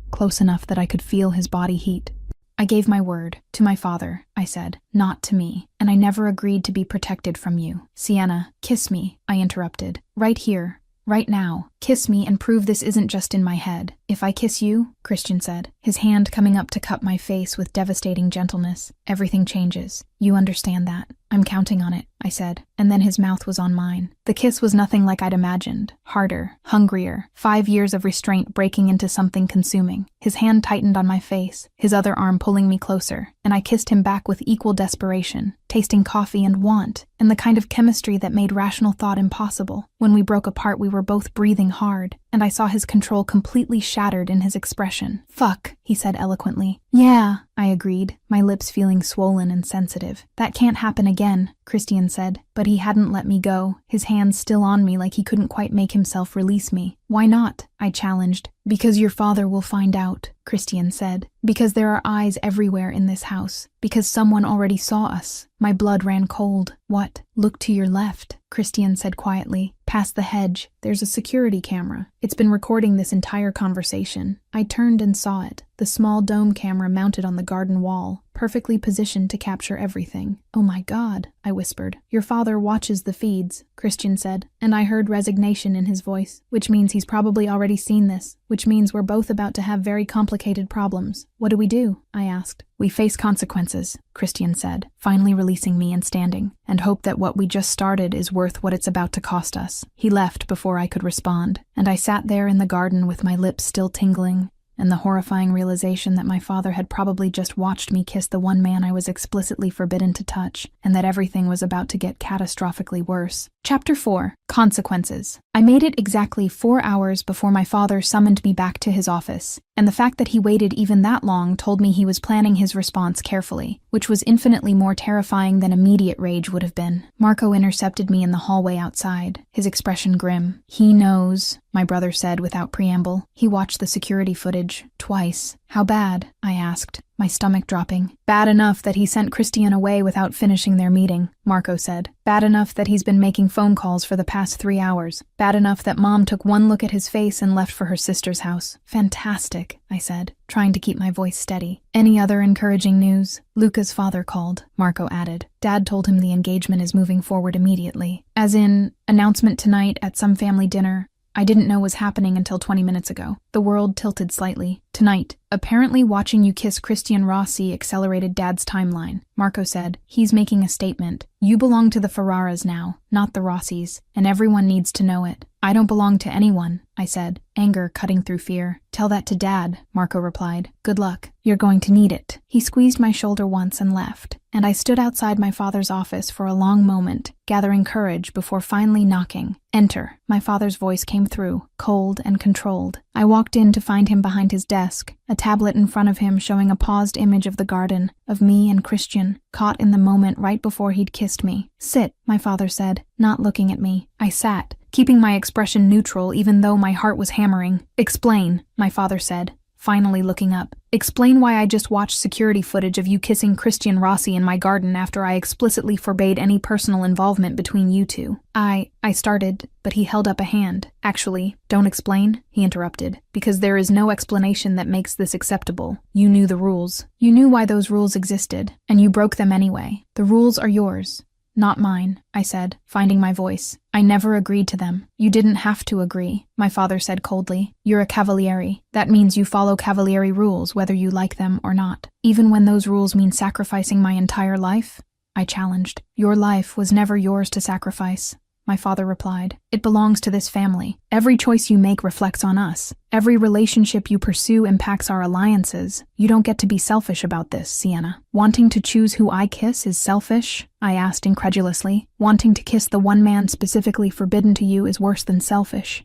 close enough that I could feel his body heat. I gave my word, to my father, I said, not to me, and I never agreed to be protected from you. Sienna, kiss me, I interrupted. Right here, right now. Kiss me and prove this isn't just in my head. If I kiss you, Christian said, his hand coming up to cup my face with devastating gentleness, everything changes. You understand that. I'm counting on it, I said, and then his mouth was on mine. The kiss was nothing like I'd imagined. Harder, hungrier, 5 years of restraint breaking into something consuming. His hand tightened on my face, his other arm pulling me closer, and I kissed him back with equal desperation, tasting coffee and want, and the kind of chemistry that made rational thought impossible. When we broke apart, we were both breathing hard, and I saw his control completely shattered in his expression. Fuck, he said eloquently. Yeah, I agreed, my lips feeling swollen and sensitive. That can't happen again, Christian said, but he hadn't let me go, his hands still on me like he couldn't quite make himself release me. Why not? I challenged. Because your father will find out, Christian said. Because there are eyes everywhere in this house. Because someone already saw us. My blood ran cold. What? Look to your left, Christian said quietly. Past the hedge, there's a security camera. It's been recording this entire conversation. I turned and saw it. The small dome camera mounted on the garden wall, perfectly positioned to capture everything. Oh my God, I whispered. Your father watches the feeds, Christian said, and I heard resignation in his voice, which means he's probably already seen this, which means we're both about to have very complicated problems. What do we do? I asked. We face consequences, Christian said, finally releasing me and standing, and hope that what we just started is worth what it's about to cost us. He left before I could respond, and I sat there in the garden with my lips still tingling, and the horrifying realization that my father had probably just watched me kiss the one man I was explicitly forbidden to touch, and that everything was about to get catastrophically worse. Chapter 4. Consequences. I made it exactly 4 hours before my father summoned me back to his office, and the fact that he waited even that long told me he was planning his response carefully, which was infinitely more terrifying than immediate rage would have been. Marco intercepted me in the hallway outside, his expression grim. He knows, my brother said without preamble. He watched the security footage twice. How bad? I asked, my stomach dropping. Bad enough that he sent Christian away without finishing their meeting, Marco said. Bad enough that he's been making phone calls for the past 3 hours. Bad enough that Mom took one look at his face and left for her sister's house. Fantastic, I said, trying to keep my voice steady. Any other encouraging news? Luca's father called, Marco added. Dad told him the engagement is moving forward immediately. As in, announcement tonight at some family dinner. I didn't know was happening until 20 minutes ago. The world tilted slightly. Tonight, apparently watching you kiss Christian Rossi accelerated Dad's timeline. Marco said, he's making a statement. You belong to the Ferraras now, not the Rossis, and everyone needs to know it. I don't belong to anyone, I said, anger cutting through fear. Tell that to Dad, Marco replied. Good luck. You're going to need it. He squeezed my shoulder once and left, and I stood outside my father's office for a long moment, gathering courage before finally knocking. Enter. My father's voice came through, cold and controlled. I walked in to find him behind his desk, a tablet in front of him showing a paused image of the garden, of me and Christian, caught in the moment right before he'd kissed me. Sit, my father said, not looking at me. I sat, keeping my expression neutral even though my heart was hammering. Explain, my father said, finally looking up. Explain why I just watched security footage of you kissing Christian Rossi in my garden after I explicitly forbade any personal involvement between you two. I started, but he held up a hand. Actually, don't explain, he interrupted, because there is no explanation that makes this acceptable. You knew the rules. You knew why those rules existed, and you broke them anyway. The rules are yours. Not mine, I said, finding my voice. I never agreed to them. You didn't have to agree, my father said coldly. You're a cavaliere. That means you follow cavaliere rules whether you like them or not. Even when those rules mean sacrificing my entire life? I challenged. Your life was never yours to sacrifice, my father replied. It belongs to this family. Every choice you make reflects on us. Every relationship you pursue impacts our alliances. You don't get to be selfish about this, Sienna. Wanting to choose who I kiss is selfish? I asked incredulously. Wanting to kiss the one man specifically forbidden to you is worse than selfish,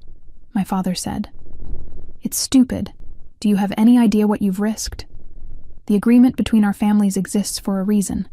my father said. It's stupid. Do you have any idea what you've risked? The agreement between our families exists for a reason.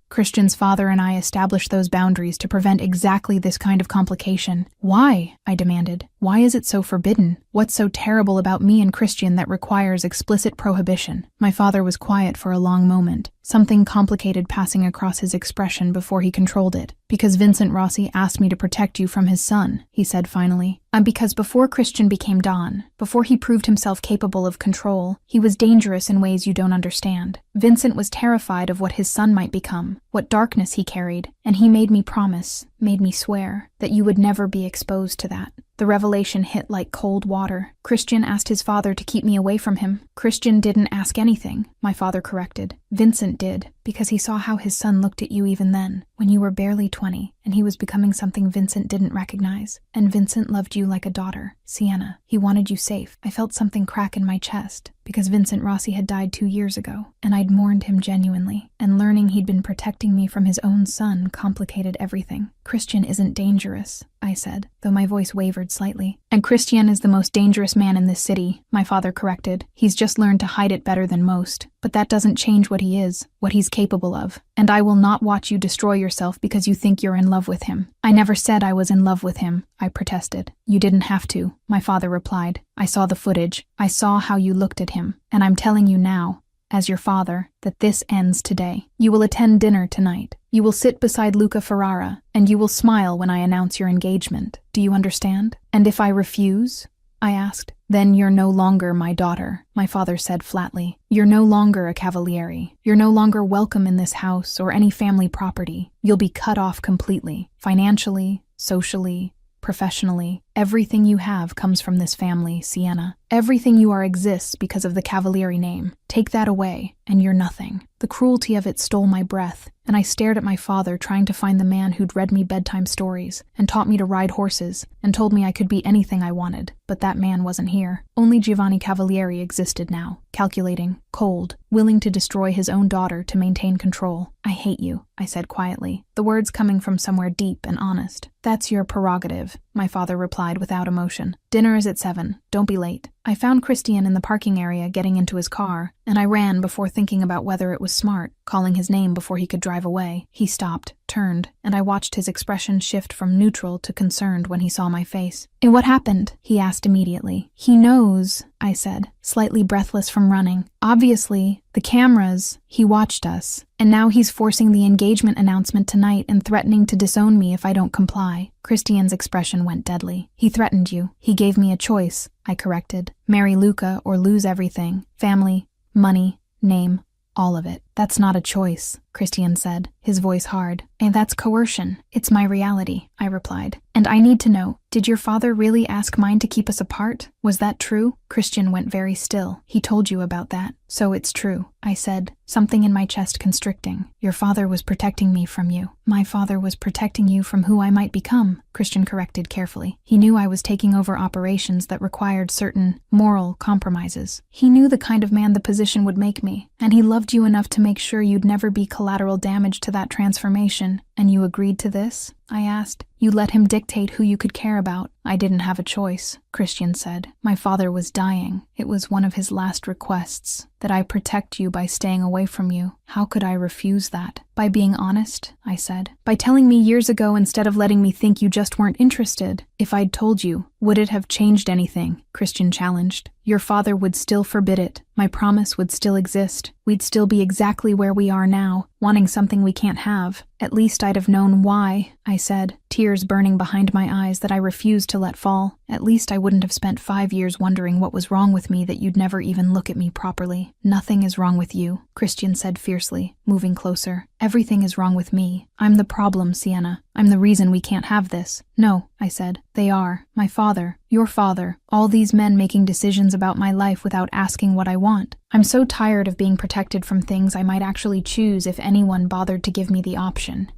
Christian's father and I established those boundaries to prevent exactly this kind of complication. Why? I demanded. Why is it so forbidden? What's so terrible about me and Christian that requires explicit prohibition? My father was quiet for a long moment, something complicated passing across his expression before he controlled it. Because Vincent Rossi asked me to protect you from his son, he said finally. Because before Christian became Don, before he proved himself capable of control, he was dangerous in ways you don't understand. Vincent was terrified of what his son might become, what darkness he carried, and he made me promise, made me swear, that you would never be exposed to that. The revelation hit like cold water. Christian asked his father to keep me away from him. Christian didn't ask anything, my father corrected. Vincent did, because he saw how his son looked at you even then, when you were barely 20, and he was becoming something Vincent didn't recognize. And Vincent loved you like a daughter, Sienna. He wanted you safe. I felt something crack in my chest, because Vincent Rossi had died 2 years ago, and I'd mourned him genuinely, and learning he'd been protecting me from his own son complicated everything. Christian isn't dangerous, I said, though my voice wavered slightly. And Christian is the most dangerous man in this city, my father corrected. He's just learned to hide it better than most. But that doesn't change what he is, what he's capable of. And I will not watch you destroy yourself because you think you're in love with him. I never said I was in love with him, I protested. You didn't have to, my father replied. I saw the footage. I saw how you looked at him. And I'm telling you now, as your father, that this ends today. You will attend dinner tonight. You will sit beside Luca Ferrara, and you will smile when I announce your engagement. Do you understand? And if I refuse? I asked. Then you're no longer my daughter, my father said flatly. You're no longer a cavaliere. You're no longer welcome in this house or any family property. You'll be cut off completely, financially, socially, professionally. Everything you have comes from this family, Sienna. Everything you are exists because of the Cavaliere name. Take that away, and you're nothing. The cruelty of it stole my breath, and I stared at my father trying to find the man who'd read me bedtime stories, and taught me to ride horses, and told me I could be anything I wanted. But that man wasn't here. Only Giovanni Cavaliere existed now, calculating, cold, willing to destroy his own daughter to maintain control. I hate you, I said quietly, the words coming from somewhere deep and honest. That's your prerogative, my father replied without emotion. Dinner is at 7. Don't be late. I found Christian in the parking area getting into his car, and I ran before thinking about whether it was smart, calling his name before he could drive away. He stopped, turned, and I watched his expression shift from neutral to concerned when he saw my face. "And what happened?" he asked immediately. "He knows," I said, slightly breathless from running. "Obviously, the cameras, he watched us. And now he's forcing the engagement announcement tonight and threatening to disown me if I don't comply." Christian's expression went deadly. "He threatened you. He gave me a choice," I corrected. "Marry Luca or lose everything. Family, money, name, all of it." "That's not a choice," Christian said, his voice hard. "And that's coercion. It's my reality," I replied. "And I need to know, did your father really ask mine to keep us apart? Was that true?" Christian went very still. "He told you about that." "So it's true," I said, something in my chest constricting. "Your father was protecting me from you." "My father was protecting you from who I might become," Christian corrected carefully. "He knew I was taking over operations that required certain moral compromises. He knew the kind of man the position would make me, and he loved you enough to make sure you'd never be collateral damage to that transformation." "And you agreed to this?" I asked. "You let him dictate who you could care about." "I didn't have a choice," Christian said. "My father was dying. It was one of his last requests, that I protect you by staying away from you. How could I refuse that?" "By being honest," I said. "By telling me years ago instead of letting me think you just weren't interested." "If I'd told you, would it have changed anything?" Christian challenged. "Your father would still forbid it. My promise would still exist. We'd still be exactly where we are now, wanting something we can't have. At least I'd have known why," I said, tears burning behind my eyes that I refused to let fall. "At least I wouldn't have spent 5 years wondering what was wrong with me that you'd never even look at me properly." "Nothing is wrong with you," Christian said fiercely, moving closer. "Everything is wrong with me. I'm the problem, Sienna. I'm the reason we can't have this." "No," I said. "They are. My father, your father, all these men making decisions about my life without asking what I want. I'm so tired of being protected from things I might actually choose if anyone bothered to give me the option."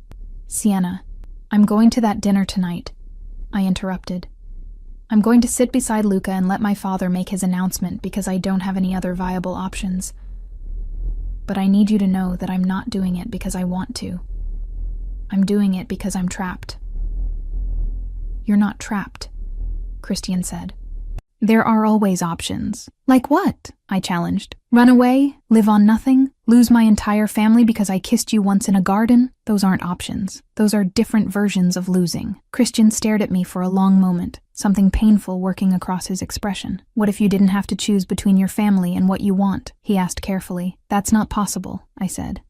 "Sienna, I'm going to that dinner tonight," I interrupted. "I'm going to sit beside Luca and let my father make his announcement because I don't have any other viable options. But I need you to know that I'm not doing it because I want to. I'm doing it because I'm trapped." "You're not trapped," Christian said. "There are always options." "Like what?" I challenged. "Run away? Live on nothing? Lose my entire family because I kissed you once in a garden? Those aren't options. Those are different versions of losing." Christian stared at me for a long moment, something painful working across his expression. "What if you didn't have to choose between your family and what you want?" he asked carefully. "That's not possible," I said.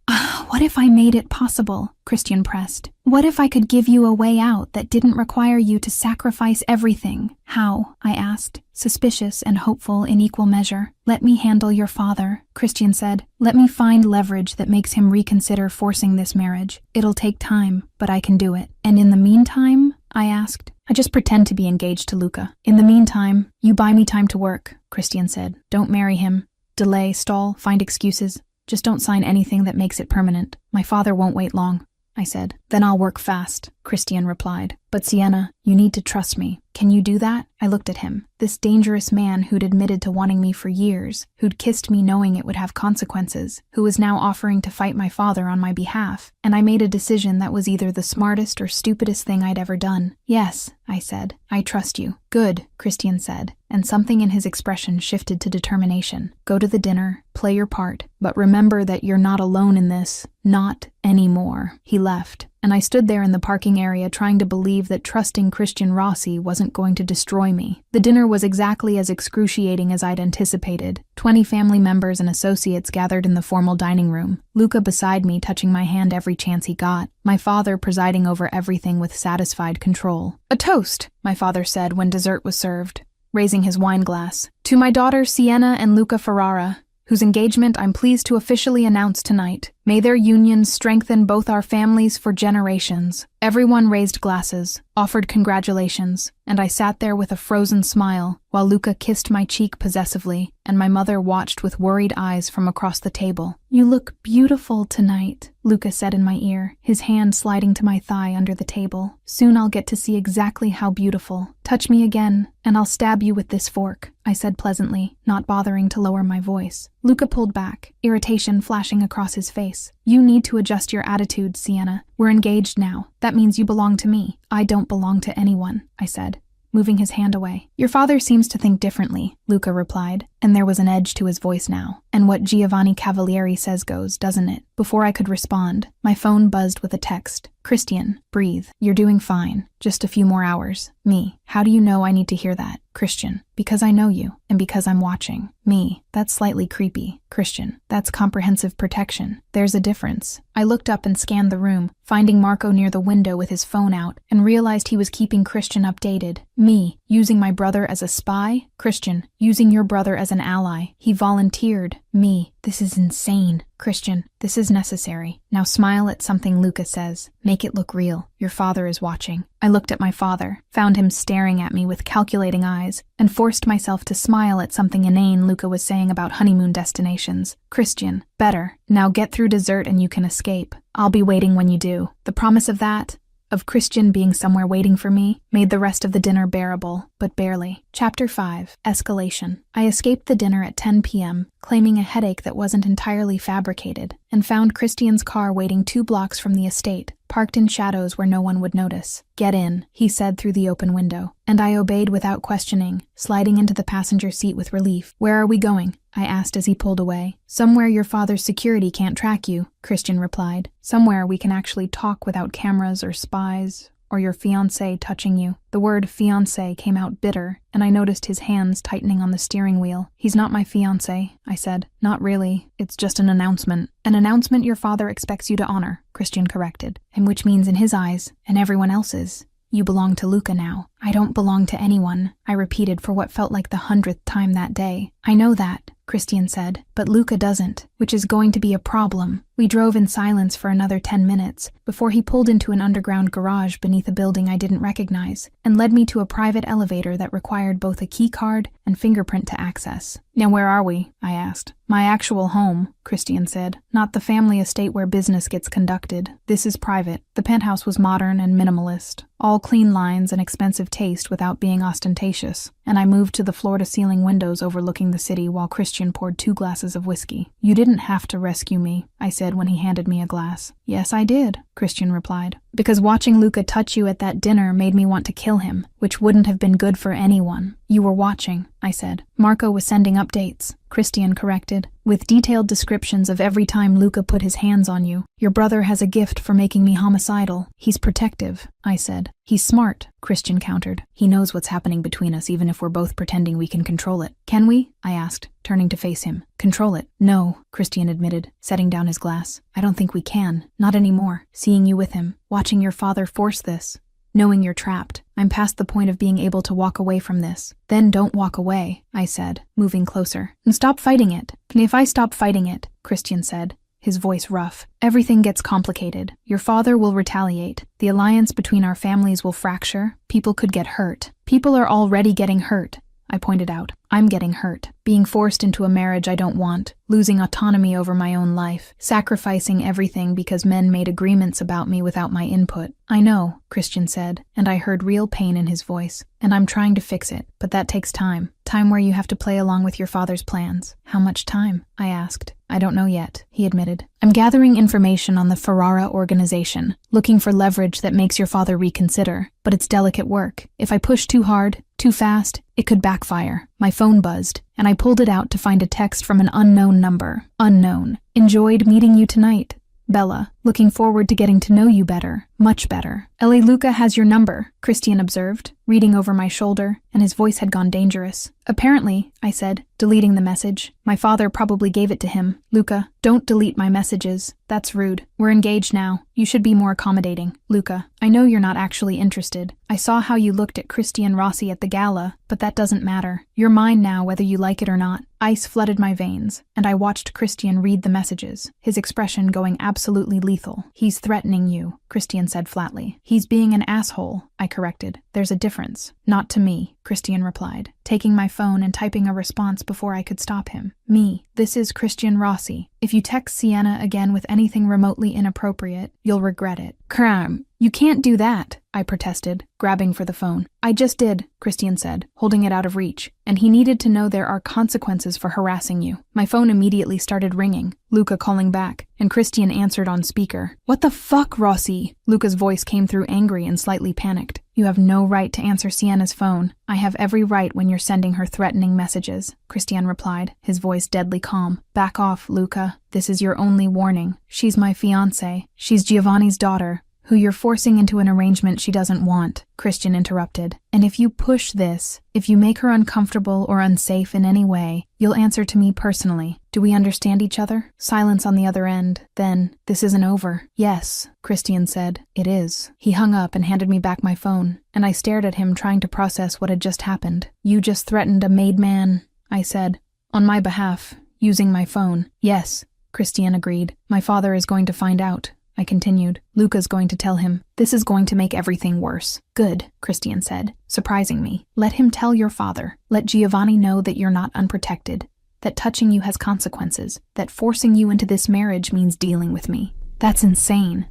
"What if I made it possible?" Christian pressed. "What if I could give you a way out that didn't require you to sacrifice everything?" "How?" I asked, suspicious and hopeful in equal measure. "Let me handle your father," Christian said. "Let me find leverage that makes him reconsider forcing this marriage. It'll take time, but I can do it." "And in the meantime?" I asked. "I just pretend to be engaged to Luca. In the meantime, you buy me time to work," Christian said. "Don't marry him. Delay, stall, find excuses. Just don't sign anything that makes it permanent. My father won't wait long," I said. "Then I'll work fast," Christian replied. "But Sienna, you need to trust me. Can you do that?" I looked at him. This dangerous man who'd admitted to wanting me for years, who'd kissed me knowing it would have consequences, who was now offering to fight my father on my behalf. And I made a decision that was either the smartest or stupidest thing I'd ever done. "Yes," I said. "I trust you." "Good," Christian said, and something in his expression shifted to determination. "Go to the dinner, play your part, but remember that you're not alone in this. Not anymore." He left, and I stood there in the parking area trying to believe that trusting Christian Rossi wasn't going to destroy me. The dinner was exactly as excruciating as I'd anticipated. 20 family members and associates gathered in the formal dining room, Luca beside me touching my hand every chance he got, my father presiding over everything with satisfied control. "A toast," my father said when dessert was served, raising his wine glass. "To my daughters Sienna and Luca Ferrara, whose engagement I'm pleased to officially announce tonight. May their union strengthen both our families for generations." Everyone raised glasses, offered congratulations, and I sat there with a frozen smile while Luca kissed my cheek possessively and my mother watched with worried eyes from across the table. "You look beautiful tonight," Luca said in my ear, his hand sliding to my thigh under the table. "Soon I'll get to see exactly how beautiful. Touch me again, and I'll stab you with this fork," I said pleasantly, not bothering to lower my voice. Luca pulled back, irritation flashing across his face. "You need to adjust your attitude, Sienna. We're engaged now. That means you belong to me." "I don't belong to anyone," I said, moving his hand away. "Your father seems to think differently," Luca replied. and there was an edge to his voice now. And what Giovanni Cavalieri says goes, doesn't it? Before I could respond, my phone buzzed with a text. Christian, breathe. You're doing fine. Just a few more hours. Me, how do you know I need to hear that? Christian, because I know you, and because I'm watching. Me, that's slightly creepy. Christian, that's comprehensive protection. There's a difference. I looked up and scanned the room, finding Marco near the window with his phone out, and realized he was keeping Christian updated. Me, using my brother as a spy? Christian, using your brother as an ally. He volunteered. Me, this is insane. Christian, this is necessary. Now smile at something Luca says. Make it look real. Your father is watching. I looked at my father, found him staring at me with calculating eyes, and forced myself to smile at something inane Luca was saying about honeymoon destinations. Christian, better. Now get through dessert and you can escape. I'll be waiting when you do. The promise of that, of Christian being somewhere waiting for me, made the rest of the dinner bearable, but barely. Chapter 5. Escalation. I escaped the dinner at 10 p.m., claiming a headache that wasn't entirely fabricated, and found Christian's car waiting 2 blocks from the estate, parked in shadows where no one would notice. Get in, he said through the open window, and I obeyed without questioning, sliding into the passenger seat with relief. Where are we going? I asked as he pulled away. Somewhere your father's security can't track you, Christian replied. Somewhere we can actually talk without cameras or spies, or your fiancé touching you. The word fiancé came out bitter, and I noticed his hands tightening on the steering wheel. He's not my fiancé, I said. Not really. It's just an announcement. An announcement your father expects you to honor, Christian corrected. And which means in his eyes, and everyone else's, you belong to Luca now. I don't belong to anyone, I repeated for what felt like the 100th time that day. I know that, Christian said, but Luca doesn't, which is going to be a problem. We drove in silence for another 10 minutes, before he pulled into an underground garage beneath a building I didn't recognize, and led me to a private elevator that required both a key card and fingerprint to access. Now where are we? I asked. My actual home, Christian said, not the family estate where business gets conducted. This is private. The penthouse was modern and minimalist, all clean lines and expensive taste without being ostentatious, and I moved to the floor-to-ceiling windows overlooking the city while Christian poured 2 glasses of whiskey. You didn't have to rescue me, I said when he handed me a glass. Yes, I did, Christian replied, because watching Luca touch you at that dinner made me want to kill him, which wouldn't have been good for anyone. You were watching, I said. Marco was sending updates, Christian corrected, with detailed descriptions of every time Luca put his hands on you. Your brother has a gift for making me homicidal. He's protective, I said. He's smart, Christian countered. He knows what's happening between us even if we're both pretending we can control it. Can we? I asked, turning to face him. Control it? No, Christian admitted, setting down his glass. I don't think we can. Not anymore. Seeing you with him, watching your father force this, knowing you're trapped. I'm past the point of being able to walk away from this. Then don't walk away, I said, moving closer. And stop fighting it. If I stop fighting it, Christian said, his voice rough, everything gets complicated. Your father will retaliate. The alliance between our families will fracture. People could get hurt. People are already getting hurt, I pointed out. I'm getting hurt. Being forced into a marriage I don't want. Losing autonomy over my own life. Sacrificing everything because men made agreements about me without my input. I know, Christian said, and I heard real pain in his voice. And I'm trying to fix it, but that takes time. Time where you have to play along with your father's plans. How much time? I asked. I don't know yet, he admitted. I'm gathering information on the Ferrara organization, looking for leverage that makes your father reconsider, but it's delicate work. If I push too hard, too fast, it could backfire. My phone buzzed, and I pulled it out to find a text from an unknown number. Unknown. Enjoyed meeting you tonight. Bella, looking forward to getting to know you better. Much better. L.A. Luca has your number, Christian observed, reading over my shoulder, and his voice had gone dangerous. Apparently, I said, deleting the message. My father probably gave it to him. Luca, don't delete my messages. That's rude. We're engaged now. You should be more accommodating. Luca, I know you're not actually interested. I saw how you looked at Christian Rossi at the gala, but that doesn't matter. You're mine now whether you like it or not. Ice flooded my veins, and I watched Christian read the messages, his expression going absolutely lethal. He's threatening you, Christian said flatly. He's being an asshole, I corrected. There's a difference. Not to me, Christian replied, taking my phone and typing a response before I could stop him. Me, this is Christian Rossi. If you text Sienna again with anything remotely inappropriate, you'll regret it. Cram. You can't do that, I protested, grabbing for the phone. I just did, Christian said, holding it out of reach, and he needed to know there are consequences for harassing you. My phone immediately started ringing, Luca calling back, and Christian answered on speaker. What the fuck, Rossi? Luca's voice came through angry and slightly panicked. You have no right to answer Sienna's phone. I have every right when you're sending her threatening messages, Christian replied, his voice deadly calm. Back off, Luca. This is your only warning. She's my fiancée. She's Giovanni's daughter, who you're forcing into an arrangement she doesn't want, Christian interrupted. And if you push this, if you make her uncomfortable or unsafe in any way, you'll answer to me personally. Do we understand each other? Silence on the other end. Then, this isn't over. Yes, Christian said. It is. He hung up and handed me back my phone, and I stared at him trying to process what had just happened. You just threatened a made man, I said, on my behalf, using my phone. Yes, Christian agreed. My father is going to find out, I continued. Luca's going to tell him. This is going to make everything worse. Good, Christian said, surprising me. Let him tell your father. Let Giovanni know that you're not unprotected, that touching you has consequences, that forcing you into this marriage means dealing with me. That's insane,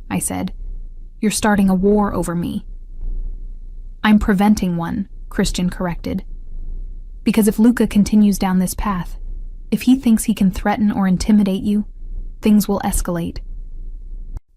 I said. You're starting a war over me. I'm preventing one, Christian corrected. Because if Luca continues down this path, if he thinks he can threaten or intimidate you, things will escalate.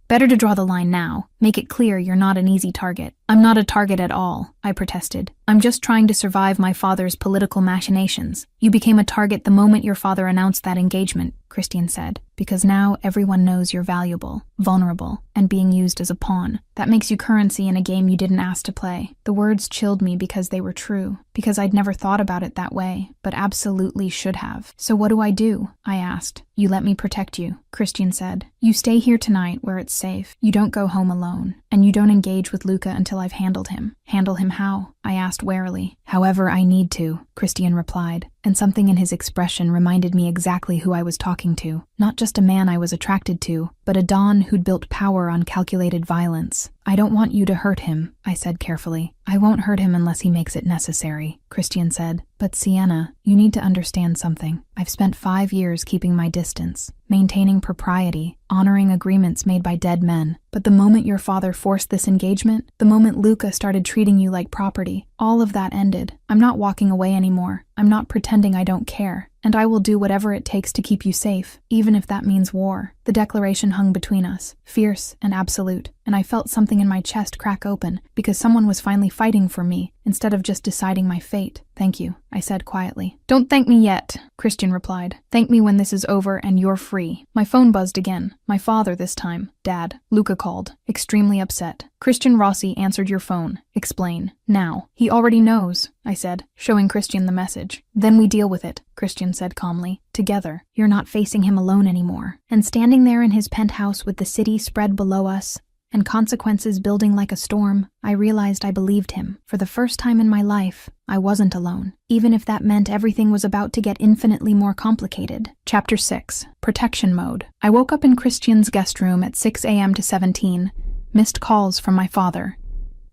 Better to draw the line now. Make it clear you're not an easy target. I'm not a target at all, I protested. I'm just trying to survive my father's political machinations. You became a target the moment your father announced that engagement, Christian said, because now everyone knows you're valuable, vulnerable, and being used as a pawn. That makes you currency in a game you didn't ask to play. The words chilled me because they were true, because I'd never thought about it that way, but absolutely should have. So what do? I asked. You let me protect you, Christian said. You stay here tonight where it's safe. You don't go home alone, and you don't engage with Luca until I've handled him. Handle him how? I asked warily. However I need to, Christian replied, and something in his expression reminded me exactly who I was talking to. Not just a man I was attracted to, but a Don who'd built power on calculated violence. I don't want you to hurt him, I said carefully. I won't hurt him unless he makes it necessary, Christian said. But Sienna, you need to understand something. I've spent 5 years keeping my distance, maintaining propriety, honoring agreements made by dead men. But the moment your father forced this engagement, the moment Luca started treating you like property, all of that ended. I'm not walking away anymore. I'm not pretending I don't care. And I will do whatever it takes to keep you safe, even if that means war. The declaration hung between us, fierce and absolute, and I felt something in my chest crack open, because someone was finally fighting for me, instead of just deciding my fate. Thank you, I said quietly. Don't thank me yet, Christian replied. Thank me when this is over and you're free. My phone buzzed again. My father this time. Dad, Luca called, extremely upset. Christian Rossi answered your phone. Explain. Now. He already knows, I said, showing Christian the message. Then we deal with it, Christian said calmly. Together. You're not facing him alone anymore. And standing there in his penthouse with the city spread below us, and consequences building like a storm, I realized I believed him. For the first time in my life, I wasn't alone, even if that meant everything was about to get infinitely more complicated. Chapter 6. Protection Mode. I woke up in Christian's guest room at 6 a.m. to 17. Missed calls from my father.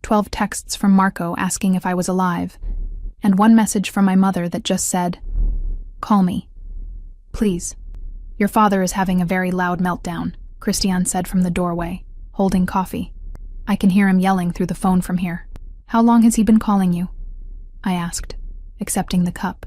12 texts from Marco asking if I was alive. And 1 message from my mother that just said, "Call me. Please. Your father is having a very loud meltdown," Christian said from the doorway, holding coffee. I can hear him yelling through the phone from here. How long has he been calling you? I asked, accepting the cup.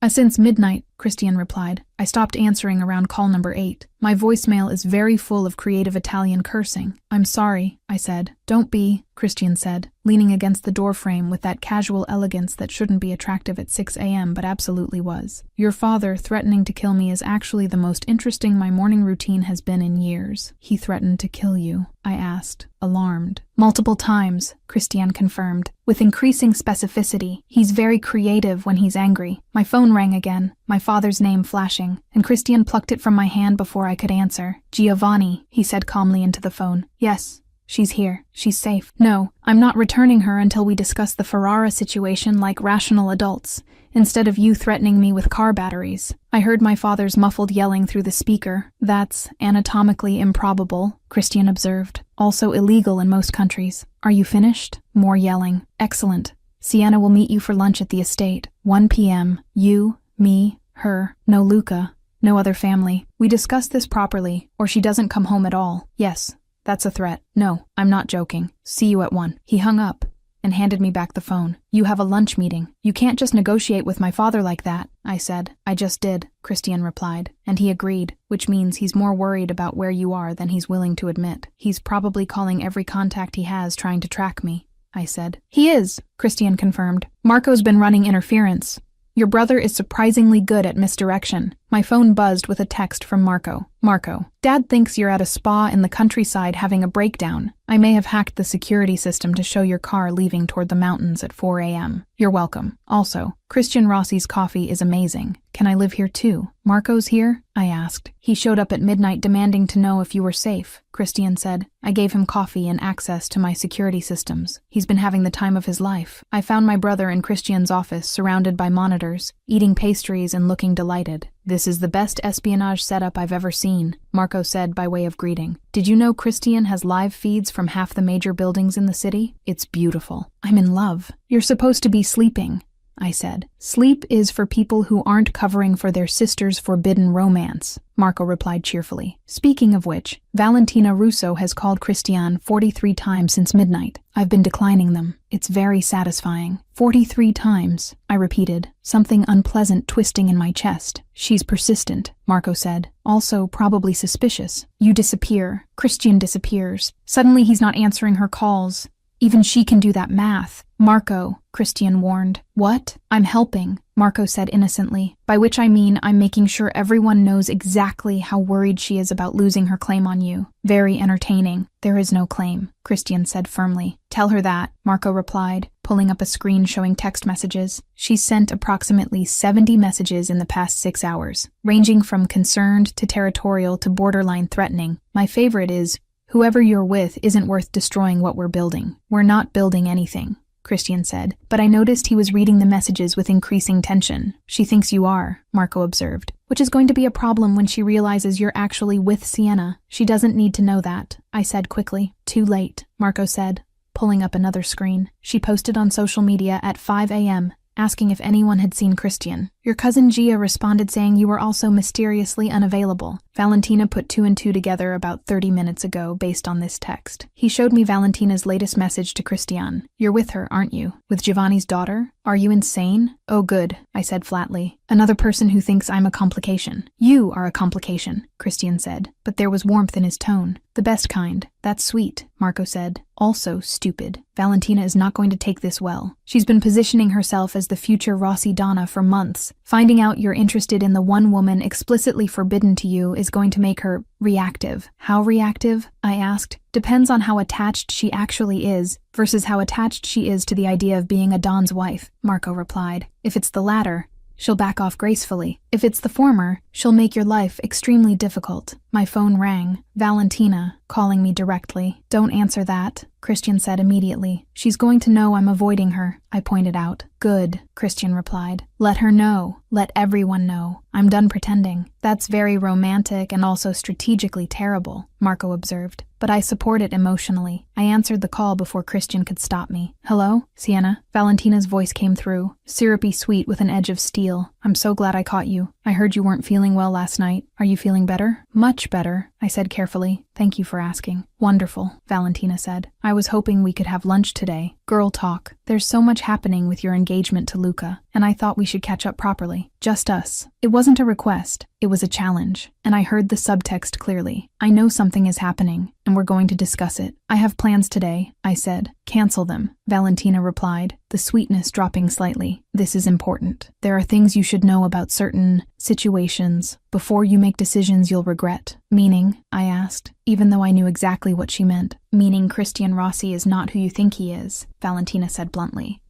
Since midnight, Christian replied. I stopped answering around call number 8. My voicemail is very full of creative Italian cursing. I'm sorry, I said. Don't be, Christian said, leaning against the doorframe with that casual elegance that shouldn't be attractive at 6 a.m. but absolutely was. Your father threatening to kill me is actually the most interesting my morning routine has been in years. He threatened to kill you, I asked, alarmed. Multiple times, Christian confirmed, with increasing specificity. He's very creative when he's angry. My phone rang again, my father's name flashing, and Christian plucked it from my hand before I could answer. Giovanni, he said calmly into the phone. Yes, she's here. She's safe. No, I'm not returning her until we discuss the Ferrara situation like rational adults, instead of you threatening me with car batteries. I heard my father's muffled yelling through the speaker. That's anatomically improbable, Christian observed. Also illegal in most countries. Are you finished? More yelling. Excellent. Sienna will meet you for lunch at the estate. 1 p.m. You, me, her, no Luca, no other family. We discuss this properly, or she doesn't come home at all. Yes, that's a threat. No, I'm not joking. See you at 1. He hung up and handed me back the phone. You have a lunch meeting. You can't just negotiate with my father like that, I said. I just did, Christian replied, and he agreed, which means he's more worried about where you are than he's willing to admit. He's probably calling every contact he has trying to track me. I said. He is, Christian confirmed. Marco's been running interference. Your brother is surprisingly good at misdirection. My phone buzzed with a text from Marco. Marco, Dad thinks you're at a spa in the countryside having a breakdown. I may have hacked the security system to show your car leaving toward the mountains at 4 a.m. You're welcome. Also, Christian Rossi's coffee is amazing. Can I live here too? Marco's here? I asked. He showed up at midnight demanding to know if you were safe, Christian said. I gave him coffee and access to my security systems. He's been having the time of his life. I found my brother in Christian's office surrounded by monitors, eating pastries and looking delighted. This is the best espionage setup I've ever seen, Marco said by way of greeting. Did you know Christian has live feeds from half the major buildings in the city? It's beautiful. I'm in love. You're supposed to be sleeping, I said. Sleep is for people who aren't covering for their sister's forbidden romance, Marco replied cheerfully. Speaking of which, Valentina Russo has called Christian 43 times since midnight. I've been declining them. It's very satisfying. 43 times, I repeated, something unpleasant twisting in my chest. She's persistent, Marco said. Also probably suspicious. You disappear. Christian disappears. Suddenly he's not answering her calls. Even she can do that math. Marco, Christian warned. What? I'm helping, Marco said innocently, by which I mean I'm making sure everyone knows exactly how worried she is about losing her claim on you. Very entertaining. There is no claim, Christian said firmly. Tell her that, Marco replied, pulling up a screen showing text messages. She's sent approximately 70 messages in the past 6 hours, ranging from concerned to territorial to borderline threatening. My favorite is, whoever you're with isn't worth destroying what we're building. We're not building anything, Christian said, but I noticed he was reading the messages with increasing tension. She thinks you are, Marco observed, which is going to be a problem when she realizes you're actually with Sienna. She doesn't need to know that, I said quickly. Too late, Marco said, pulling up another screen. She posted on social media at 5 a.m., asking if anyone had seen Christian. Your cousin Gia responded saying you were also mysteriously unavailable. Valentina put 2 and 2 together about 30 minutes ago based on this text. He showed me Valentina's latest message to Christian. You're with her, aren't you? With Giovanni's daughter? Are you insane? Oh good, I said flatly. Another person who thinks I'm a complication. You are a complication, Christian said, but there was warmth in his tone. The best kind. That's sweet, Marco said. Also stupid. Valentina is not going to take this well. She's been positioning herself as the future Rossi Donna for months. Finding out you're interested in the one woman explicitly forbidden to you is going to make her reactive. How reactive? I asked. Depends on how attached she actually is versus how attached she is to the idea of being a Don's wife, Marco replied. If it's the latter, she'll back off gracefully. If it's the former, she'll make your life extremely difficult. My phone rang. Valentina, calling me directly. Don't answer that, Christian said immediately. She's going to know I'm avoiding her, I pointed out. Good, Christian replied. Let her know. Let everyone know. I'm done pretending. That's very romantic and also strategically terrible, Marco observed. But I support it emotionally. I answered the call before Christian could stop me. Hello, Sienna? Valentina's voice came through, syrupy sweet with an edge of steel. I'm so glad I caught you. I heard you weren't feeling well last night. Are you feeling better? Much better, I said carefully. Thank you for asking. Wonderful, Valentina said. I was hoping we could have lunch today. Girl talk. There's so much happening with your engagement to Luca, and I thought we should catch up properly. Just us. It wasn't a request. It was a challenge, and I heard the subtext clearly. I know something is happening, and we're going to discuss it. I have plans today, I said. Cancel them, Valentina replied, the sweetness dropping slightly. This is important. There are things you should know about certain situations before you make decisions you'll regret. Meaning? I asked, even though I knew exactly what she meant. Meaning Christian Rossi is not who you think he is, Valentina said bluntly.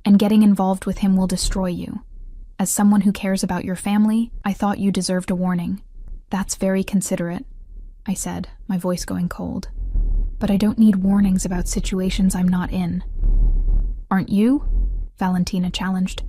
And getting involved with him will destroy you. As someone who cares about your family, I thought you deserved a warning. That's very considerate, I said, my voice going cold. But I don't need warnings about situations I'm not in. Aren't you? Valentina challenged.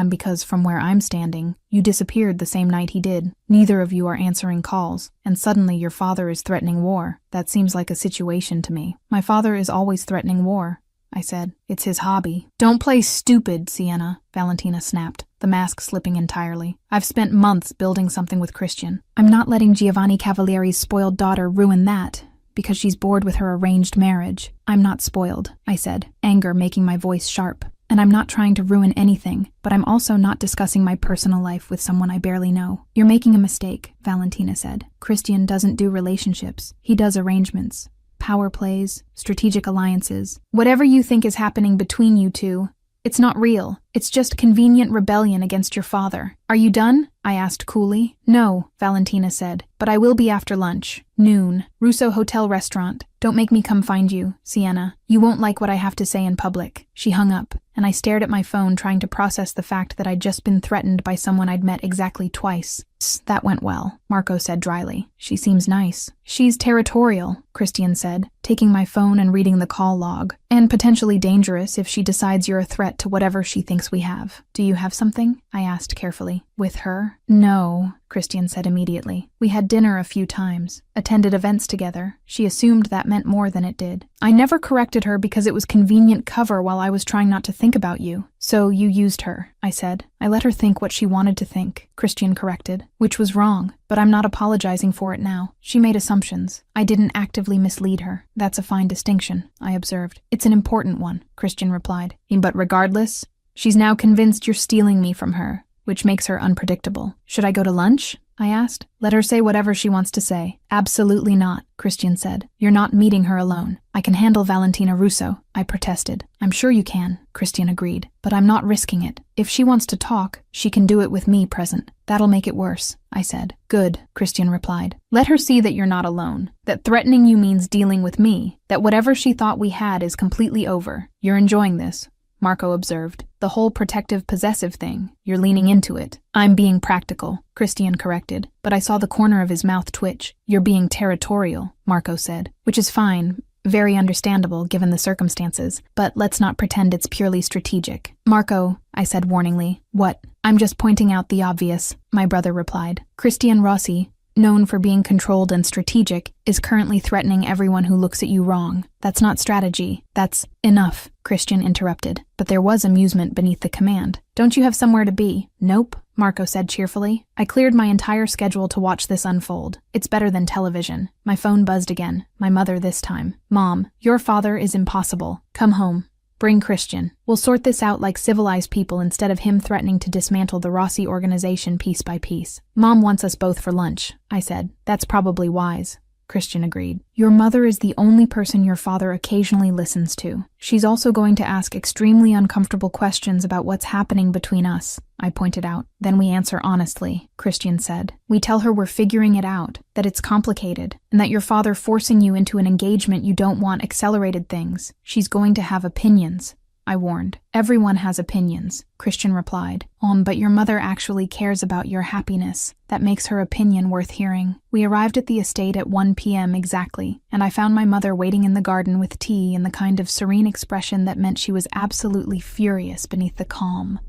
Because from where I'm standing, you disappeared the same night he did. Neither of you are answering calls, and suddenly your father is threatening war. That seems like a situation to me. My father is always threatening war, I said. It's his hobby. Don't play stupid, Sienna, Valentina snapped, the mask slipping entirely. I've spent months building something with Christian. I'm not letting Giovanni Cavalieri's spoiled daughter ruin that, because she's bored with her arranged marriage. I'm not spoiled, I said, anger making my voice sharp. And I'm not trying to ruin anything, but I'm also not discussing my personal life with someone I barely know. You're making a mistake, Valentina said. Christian doesn't do relationships. He does arrangements. power plays, strategic alliances. Whatever you think is happening between you two, it's not real. It's just convenient rebellion against your father. Are you done? I asked coolly. No, Valentina said, but I will be after lunch. Noon. Russo Hotel Restaurant. Don't make me come find you, Sienna. You won't like what I have to say in public. She hung up, and I stared at my phone trying to process the fact that I'd just been threatened by someone I'd met exactly twice. That went well, Marco said dryly. She seems nice. She's territorial, Christian said, taking my phone and reading the call log. And potentially dangerous if she decides you're a threat to whatever she thinks we have. Do you have something? I asked carefully. With her? No, Christian said immediately. We had dinner a few times, attended events together. She assumed that meant more than it did. I never corrected her because it was convenient cover while I was trying not to think about you. So you used her, I said. I let her think what she wanted to think, Christian corrected, which was wrong, but I'm not apologizing for it now. She made assumptions. I didn't actively mislead her. That's a fine distinction, I observed. It's an important one, Christian replied. But regardless, she's now convinced you're stealing me from her, which makes her unpredictable. Should I go to lunch? I asked. Let her say whatever she wants to say. Absolutely not, Christian said. You're not meeting her alone. I can handle Valentina Russo, I protested. I'm sure you can, Christian agreed, but I'm not risking it. If she wants to talk, she can do it with me present. That'll make it worse, I said. Good, Christian replied. Let her see that you're not alone, that threatening you means dealing with me, that whatever she thought we had is completely over. You're enjoying this, Marco observed. The whole protective possessive thing. You're leaning into it. I'm being practical, Christian corrected, but I saw the corner of his mouth twitch. You're being territorial, Marco said, which is fine. Very understandable given the circumstances, but let's not pretend it's purely strategic. Marco, I said warningly. What? I'm just pointing out the obvious, my brother replied. Christian Rossi, known for being controlled and strategic, is currently threatening everyone who looks at you wrong. That's not strategy. That's enough, Christian interrupted. But there was amusement beneath the command. Don't you have somewhere to be? Nope, Marco said cheerfully. I cleared my entire schedule to watch this unfold. It's better than television. My phone buzzed again. My mother this time. Mom, your father is impossible. Come home. Bring Christian. We'll sort this out like civilized people instead of him threatening to dismantle the Rossi organization piece by piece. Mom wants us both for lunch, I said. That's probably wise, Christian agreed. Your mother is the only person your father occasionally listens to. She's also going to ask extremely uncomfortable questions about what's happening between us, I pointed out. Then we answer honestly, Christian said. We tell her we're figuring it out, that it's complicated, and that your father forcing you into an engagement you don't want accelerated things. She's going to have opinions, I warned. Everyone has opinions, Christian replied. But your mother actually cares about your happiness. That makes her opinion worth hearing. We arrived at the estate at 1 p.m. exactly, and I found my mother waiting in the garden with tea and the kind of serene expression that meant she was absolutely furious beneath the calm.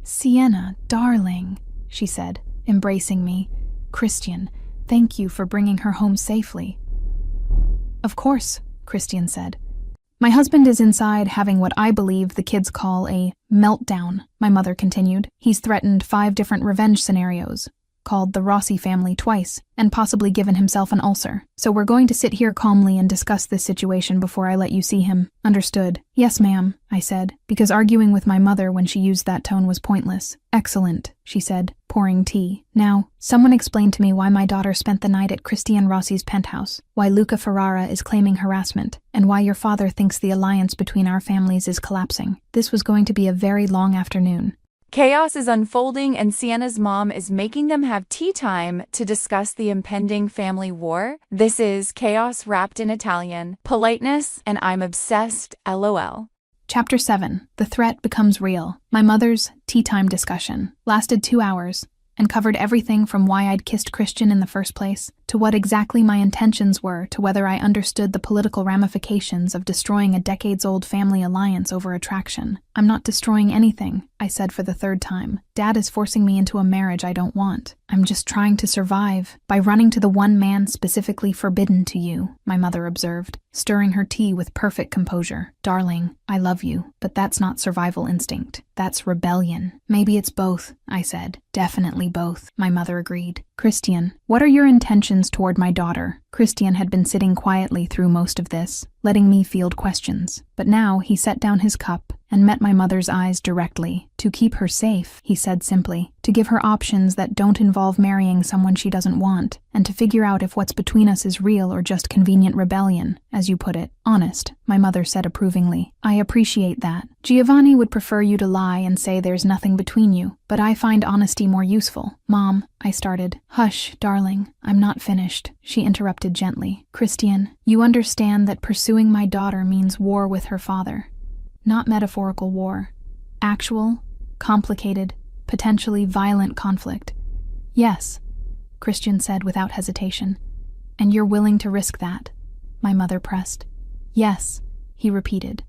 Sienna, darling, she said, embracing me. Christian, thank you for bringing her home safely. Of course, Christian said. My husband is inside having what I believe the kids call a meltdown, my mother continued. He's threatened 5 different revenge scenarios, called the Rossi family twice, and possibly given himself an ulcer. So we're going to sit here calmly and discuss this situation before I let you see him. Understood? Yes, ma'am, I said, because arguing with my mother when she used that tone was pointless. Excellent, she said, pouring tea. Now, someone explain to me why my daughter spent the night at Christian Rossi's penthouse, why Luca Ferrara is claiming harassment, and why your father thinks the alliance between our families is collapsing. This was going to be a very long afternoon. Chaos is unfolding and Sienna's mom is making them have tea time to discuss the impending family war. This is chaos wrapped in Italian, politeness, and I'm obsessed, LOL. Chapter 7. The threat becomes real. My mother's tea time discussion lasted 2 hours and covered everything from why I'd kissed Christian in the first place, to what exactly my intentions were, to whether I understood the political ramifications of destroying a decades-old family alliance over attraction. I'm not destroying anything, I said for the 3rd time. Dad is forcing me into a marriage I don't want. I'm just trying to survive by running to the one man specifically forbidden to you, my mother observed, stirring her tea with perfect composure. Darling, I love you, but that's not survival instinct. That's rebellion. Maybe it's both, I said. Definitely both, my mother agreed. Christian, what are your intentions toward my daughter? Christian had been sitting quietly through most of this, letting me field questions. But now he set down his cup and met my mother's eyes directly. To keep her safe, he said simply. To give her options that don't involve marrying someone she doesn't want, and to figure out if what's between us is real or just convenient rebellion, as you put it. Honest, my mother said approvingly. I appreciate that. Giovanni would prefer you to lie and say there's nothing between you, but I find honesty more useful. Mom, I started. Hush, darling, I'm not finished, she interrupted gently. Christian, you understand that pursuing my daughter means war with her father. Not metaphorical war. Actual, complicated, potentially violent conflict. Yes, Christian said without hesitation. And you're willing to risk that? My mother pressed. Yes, he repeated.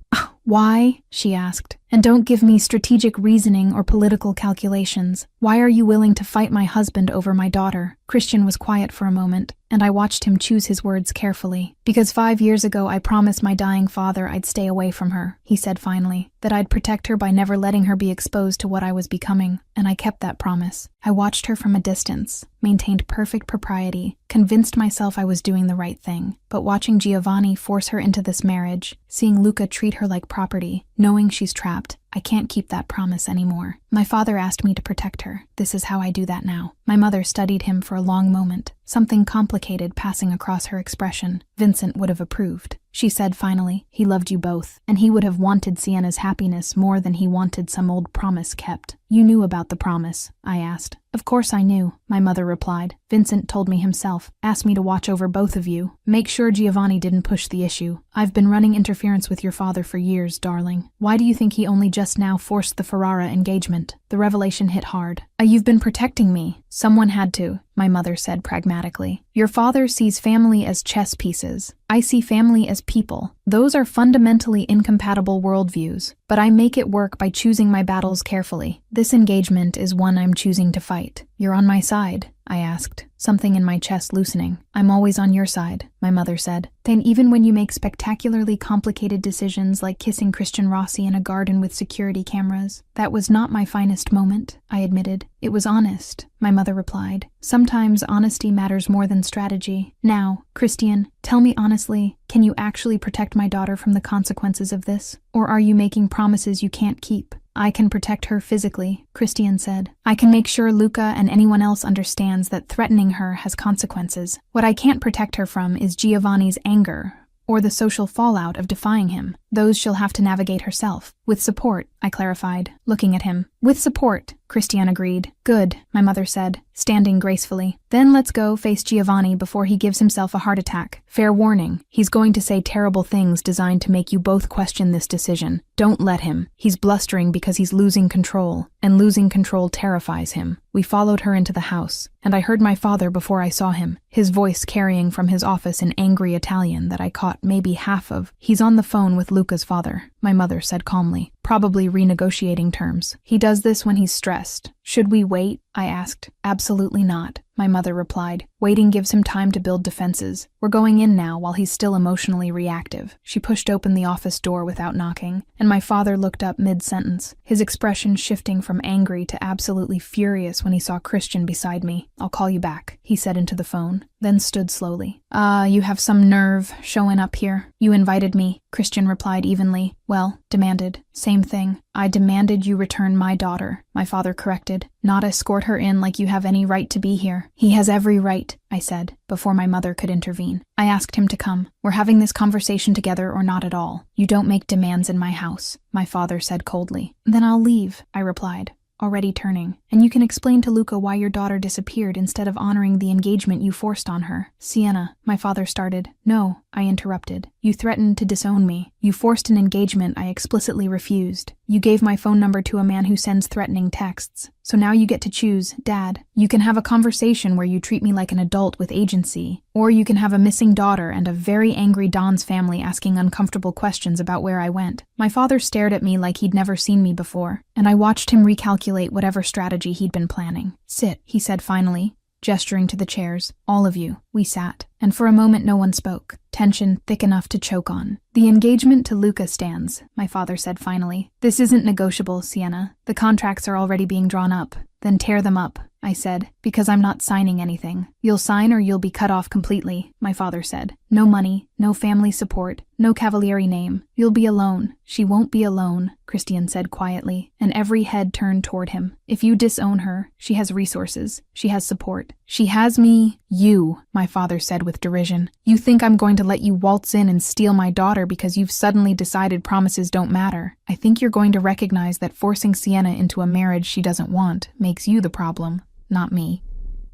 Why? She asked. And don't give me strategic reasoning or political calculations. Why are you willing to fight my husband over my daughter? Christian was quiet for a moment, and I watched him choose his words carefully. Because 5 years ago I promised my dying father I'd stay away from her, he said finally, that I'd protect her by never letting her be exposed to what I was becoming, and I kept that promise. I watched her from a distance, maintained perfect propriety, convinced myself I was doing the right thing. But watching Giovanni force her into this marriage, seeing Luca treat her like property, knowing she's trapped, I can't keep that promise anymore. My father asked me to protect her. This is how I do that now. My mother studied him for a long moment, something complicated passing across her expression. Vincent would have approved. She said finally, he loved you both, and he would have wanted Sienna's happiness more than he wanted some old promise kept. You knew about the promise, I asked. Of course I knew, my mother replied. Vincent told me himself, asked me to watch over both of you. Make sure Giovanni didn't push the issue. I've been running interference with your father for years, darling. Why do you think he only just now forced the Ferrara engagement? The revelation hit hard. You've been protecting me. Someone had to, my mother said pragmatically. Your father sees family as chess pieces. I see family as people. Those are fundamentally incompatible worldviews, but I make it work by choosing my battles carefully. This engagement is one I'm choosing to fight. You're on my side, I asked, something in my chest loosening. I'm always on your side, my mother said. Then even when you make spectacularly complicated decisions like kissing Christian Rossi in a garden with security cameras. That was not my finest moment, I admitted. It was honest, my mother replied. Sometimes honesty matters more than strategy. Now, Christian, tell me honestly, can you actually protect my daughter from the consequences of this? Or are you making promises you can't keep? I can protect her physically, Christian said. I can make sure Luca and anyone else understands that threatening her has consequences. What I can't protect her from is Giovanni's anger, or the social fallout of defying him. Those she'll have to navigate herself. With support, I clarified, looking at him. With support, Christian agreed. Good, my mother said, standing gracefully. Then let's go face Giovanni before he gives himself a heart attack. Fair warning, he's going to say terrible things designed to make you both question this decision. Don't let him. He's blustering because he's losing control, and losing control terrifies him. We followed her into the house, and I heard my father before I saw him, his voice carrying from his office in angry Italian that I caught maybe half of. He's on the phone with Luca's father, my mother said calmly, probably renegotiating terms. He does this when he's stressed. Should we wait? I asked. Absolutely not, my mother replied. Waiting gives him time to build defenses. We're going in now while he's still emotionally reactive. She pushed open the office door without knocking, and my father looked up mid-sentence, his expression shifting from angry to absolutely furious when he saw Christian beside me. I'll call you back, he said into the phone, then stood slowly. You have some nerve showing up here. You invited me, Christian replied evenly. Well, demanded. Same thing. I demanded you return my daughter, my father corrected. Not escort her in like you have any right to be here. He has every right, I said, before my mother could intervene. I asked him to come. We're having this conversation together or not at all. You don't make demands in my house, my father said coldly. Then I'll leave, I replied, already turning. And you can explain to Luca why your daughter disappeared instead of honoring the engagement you forced on her. Sienna, my father started. No, I interrupted. You threatened to disown me. You forced an engagement I explicitly refused. You gave my phone number to a man who sends threatening texts. So now you get to choose, Dad. You can have a conversation where you treat me like an adult with agency, or you can have a missing daughter and a very angry Don's family asking uncomfortable questions about where I went. My father stared at me like he'd never seen me before, and I watched him recalculate whatever strategy he'd been planning. Sit, he said finally, gesturing to the chairs. All of you. We sat, and for a moment no one spoke. Tension thick enough to choke on. The engagement to Luca stands, my father said finally. This isn't negotiable, Sienna. The contracts are already being drawn up. Then tear them up, I said, because I'm not signing anything. You'll sign or you'll be cut off completely, my father said. No money, no family support, no Cavalieri name. You'll be alone. She won't be alone, Christian said quietly, and every head turned toward him. If you disown her, she has resources. She has support. She has me. You, my father said with derision. You think I'm going to let you waltz in and steal my daughter because you've suddenly decided promises don't matter. I think you're going to recognize that forcing Sienna into a marriage she doesn't want makes you the problem, not me,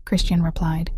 Christian replied.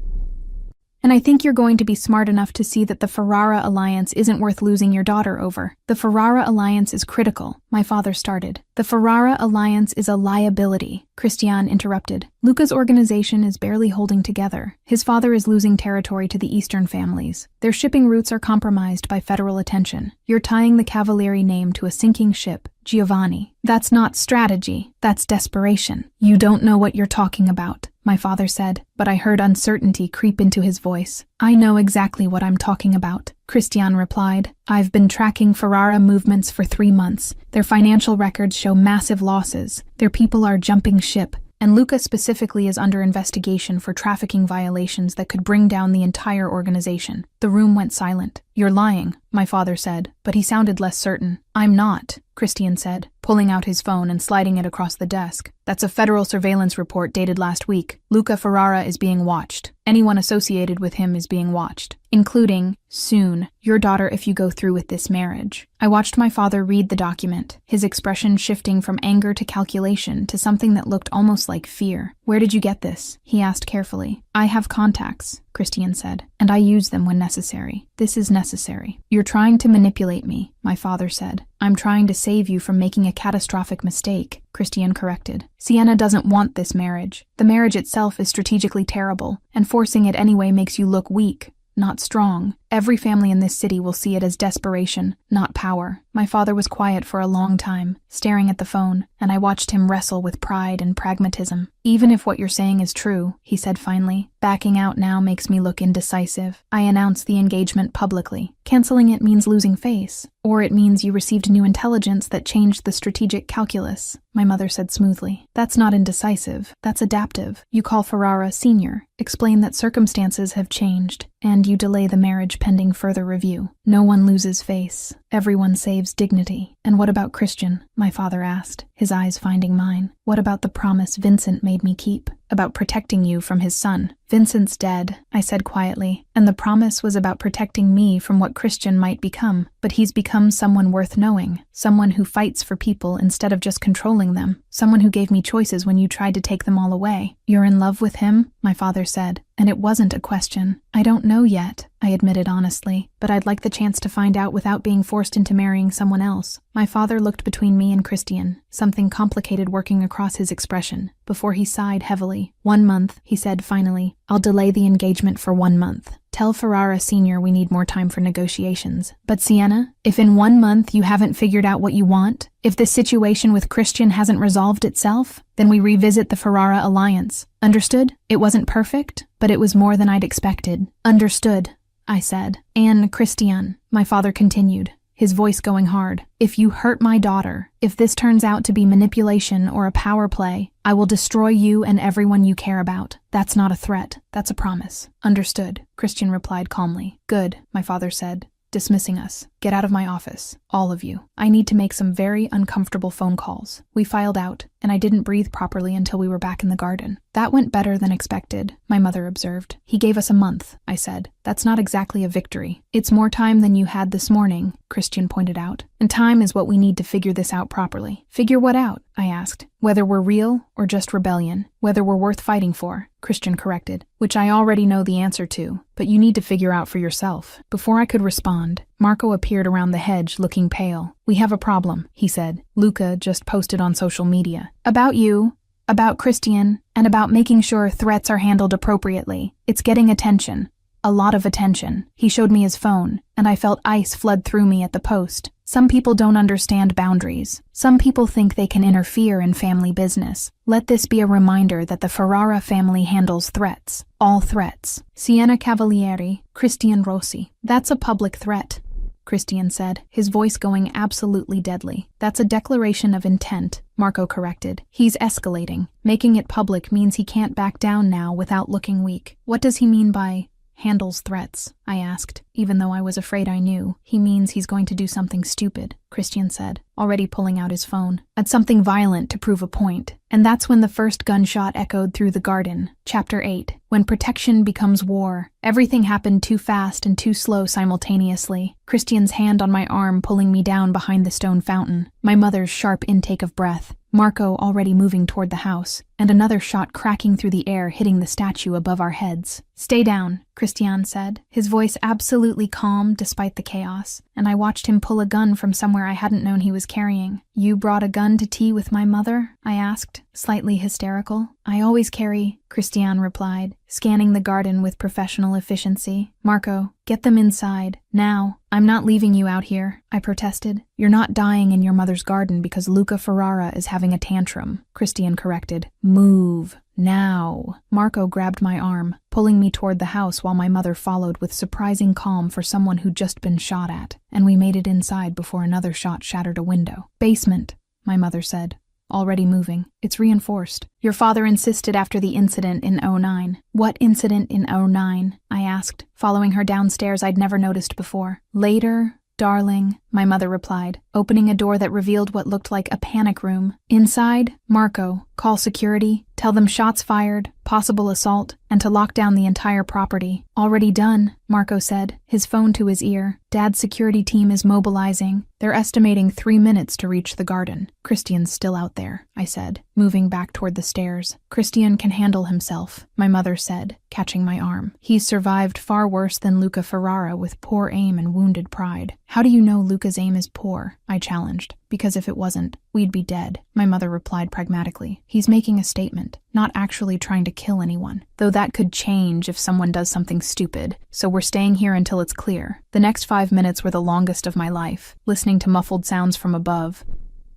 And I think you're going to be smart enough to see that the Ferrara alliance isn't worth losing your daughter over. The Ferrara alliance is critical, my father started. The Ferrara alliance is a liability, Christian interrupted. Luca's organization is barely holding together. His father is losing territory to the Eastern families. Their shipping routes are compromised by federal attention. You're tying the Cavalieri name to a sinking ship, Giovanni. That's not strategy. That's desperation. You don't know what you're talking about, my father said, but I heard uncertainty creep into his voice. I know exactly what I'm talking about, Christian replied. I've been tracking Ferrara movements for 3 months. Their financial records show massive losses. Their people are jumping ship. And Luca specifically is under investigation for trafficking violations that could bring down the entire organization. The room went silent. You're lying, my father said, but he sounded less certain. I'm not, Christian said, pulling out his phone and sliding it across the desk. That's a federal surveillance report dated last week. Luca Ferrara is being watched. Anyone associated with him is being watched, including, soon, your daughter if you go through with this marriage. I watched my father read the document, his expression shifting from anger to calculation to something that looked almost like fear. Where did you get this? He asked carefully. I have contacts, Christian said, and I use them when necessary. This is necessary. You're trying to manipulate me, my father said. I'm trying to save you from making a catastrophic mistake, Christian corrected. Sienna doesn't want this marriage. The marriage itself is strategically terrible, and forcing it anyway makes you look weak, not strong. Every family in this city will see it as desperation, not power. My father was quiet for a long time, staring at the phone, and I watched him wrestle with pride and pragmatism. Even if what you're saying is true, he said finally, backing out now makes me look indecisive. I announced the engagement publicly. Canceling it means losing face, or it means you received new intelligence that changed the strategic calculus, my mother said smoothly. That's not indecisive, that's adaptive. You call Ferrara senior, explain that circumstances have changed, and you delay the marriage pending further review. No one loses face. Everyone saves dignity. And what about Christian? My father asked, his eyes finding mine. What about the promise Vincent made me keep? About protecting you from his son. Vincent's dead, I said quietly, and the promise was about protecting me from what Christian might become. But he's become someone worth knowing, someone who fights for people instead of just controlling them, someone who gave me choices when you tried to take them all away. You're in love with him? My father said, and it wasn't a question. I don't know yet, I admitted honestly, but I'd like the chance to find out without being forced into marrying someone else. My father looked between me and Christian, something complicated working across his expression, before he sighed heavily. 1 month, he said finally. I'll delay the engagement for 1 month. Tell Ferrara Sr. we need more time for negotiations. But Sienna, if in 1 month you haven't figured out what you want, if the situation with Christian hasn't resolved itself, then we revisit the Ferrara alliance. Understood? It wasn't perfect, but it was more than I'd expected. Understood, I said. And Christian, my father continued, his voice going hard. If you hurt my daughter, if this turns out to be manipulation or a power play, I will destroy you and everyone you care about. That's not a threat. That's a promise. Understood, Christian replied calmly. Good, my father said, dismissing us. Get out of my office, all of you. I need to make some very uncomfortable phone calls. We filed out, and I didn't breathe properly until we were back in the garden. That went better than expected, my mother observed. He gave us a month, I said. That's not exactly a victory. It's more time than you had this morning, Christian pointed out. And time is what we need to figure this out properly. Figure what out? I asked. Whether we're real or just rebellion. Whether we're worth fighting for, Christian corrected. Which I already know the answer to, but you need to figure out for yourself. Before I could respond, Marco appeared around the hedge looking pale. We have a problem, he said. Luca just posted on social media. About you, about Christian, and about making sure threats are handled appropriately. It's getting attention. A lot of attention. He showed me his phone, and I felt ice flood through me at the post. Some people don't understand boundaries. Some people think they can interfere in family business. Let this be a reminder that the Ferrara family handles threats. All threats. Sienna Cavalieri, Christian Rossi. That's a public threat, Christian said, his voice going absolutely deadly. That's a declaration of intent, Marco corrected. He's escalating. Making it public means he can't back down now without looking weak. What does he mean by handles threats? I asked, even though I was afraid I knew. He means he's going to do something stupid, Christian said, already pulling out his phone. At something violent to prove a point. And that's when the first gunshot echoed through the garden. Chapter 8. When protection becomes war. Everything happened too fast and too slow simultaneously. Christian's hand on my arm pulling me down behind the stone fountain. My mother's sharp intake of breath. Marco already moving toward the house, and another shot cracking through the air hitting the statue above our heads. "Stay down," Christian said, his voice absolutely calm despite the chaos, and I watched him pull a gun from somewhere I hadn't known he was carrying. "You brought a gun to tea with my mother?" I asked, slightly hysterical. "I always carry," Christian replied, scanning the garden with professional efficiency. "Marco, get them inside, now." "I'm not leaving you out here," I protested. "You're not dying in your mother's garden because Luca Ferrara is having a tantrum," Christian corrected. "Move. Now." Marco grabbed my arm, pulling me toward the house while my mother followed with surprising calm for someone who'd just been shot at, and we made it inside before another shot shattered a window. "Basement," my mother said, already moving. "It's reinforced. Your father insisted after the incident in 09. "What incident in 09? I asked, following her downstairs I'd never noticed before. "Later, darling," my mother replied, opening a door that revealed what looked like a panic room. Inside, "Marco, call security, tell them shots fired, possible assault, and to lock down the entire property." "Already done," Marco said, his phone to his ear. "Dad's security team is mobilizing. They're estimating 3 minutes to reach the garden." "Christian's still out there," I said, moving back toward the stairs. "Christian can handle himself," my mother said, catching my arm. "He's survived far worse than Luca Ferrara with poor aim and wounded pride." "How do you know Luca's aim is poor?" I challenged. "Because if it wasn't, we'd be dead," my mother replied pragmatically. "He's making a statement, not actually trying to kill anyone. Though that could change if someone does something stupid, so we're staying here until it's clear." The next 5 minutes were the longest of my life, listening to muffled sounds from above.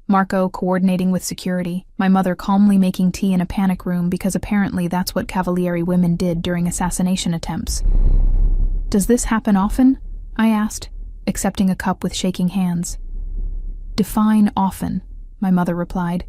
Marco coordinating with security, my mother calmly making tea in a panic room because apparently that's what Cavalieri women did during assassination attempts. "Does this happen often?" I asked, accepting a cup with shaking hands. "Define often," my mother replied.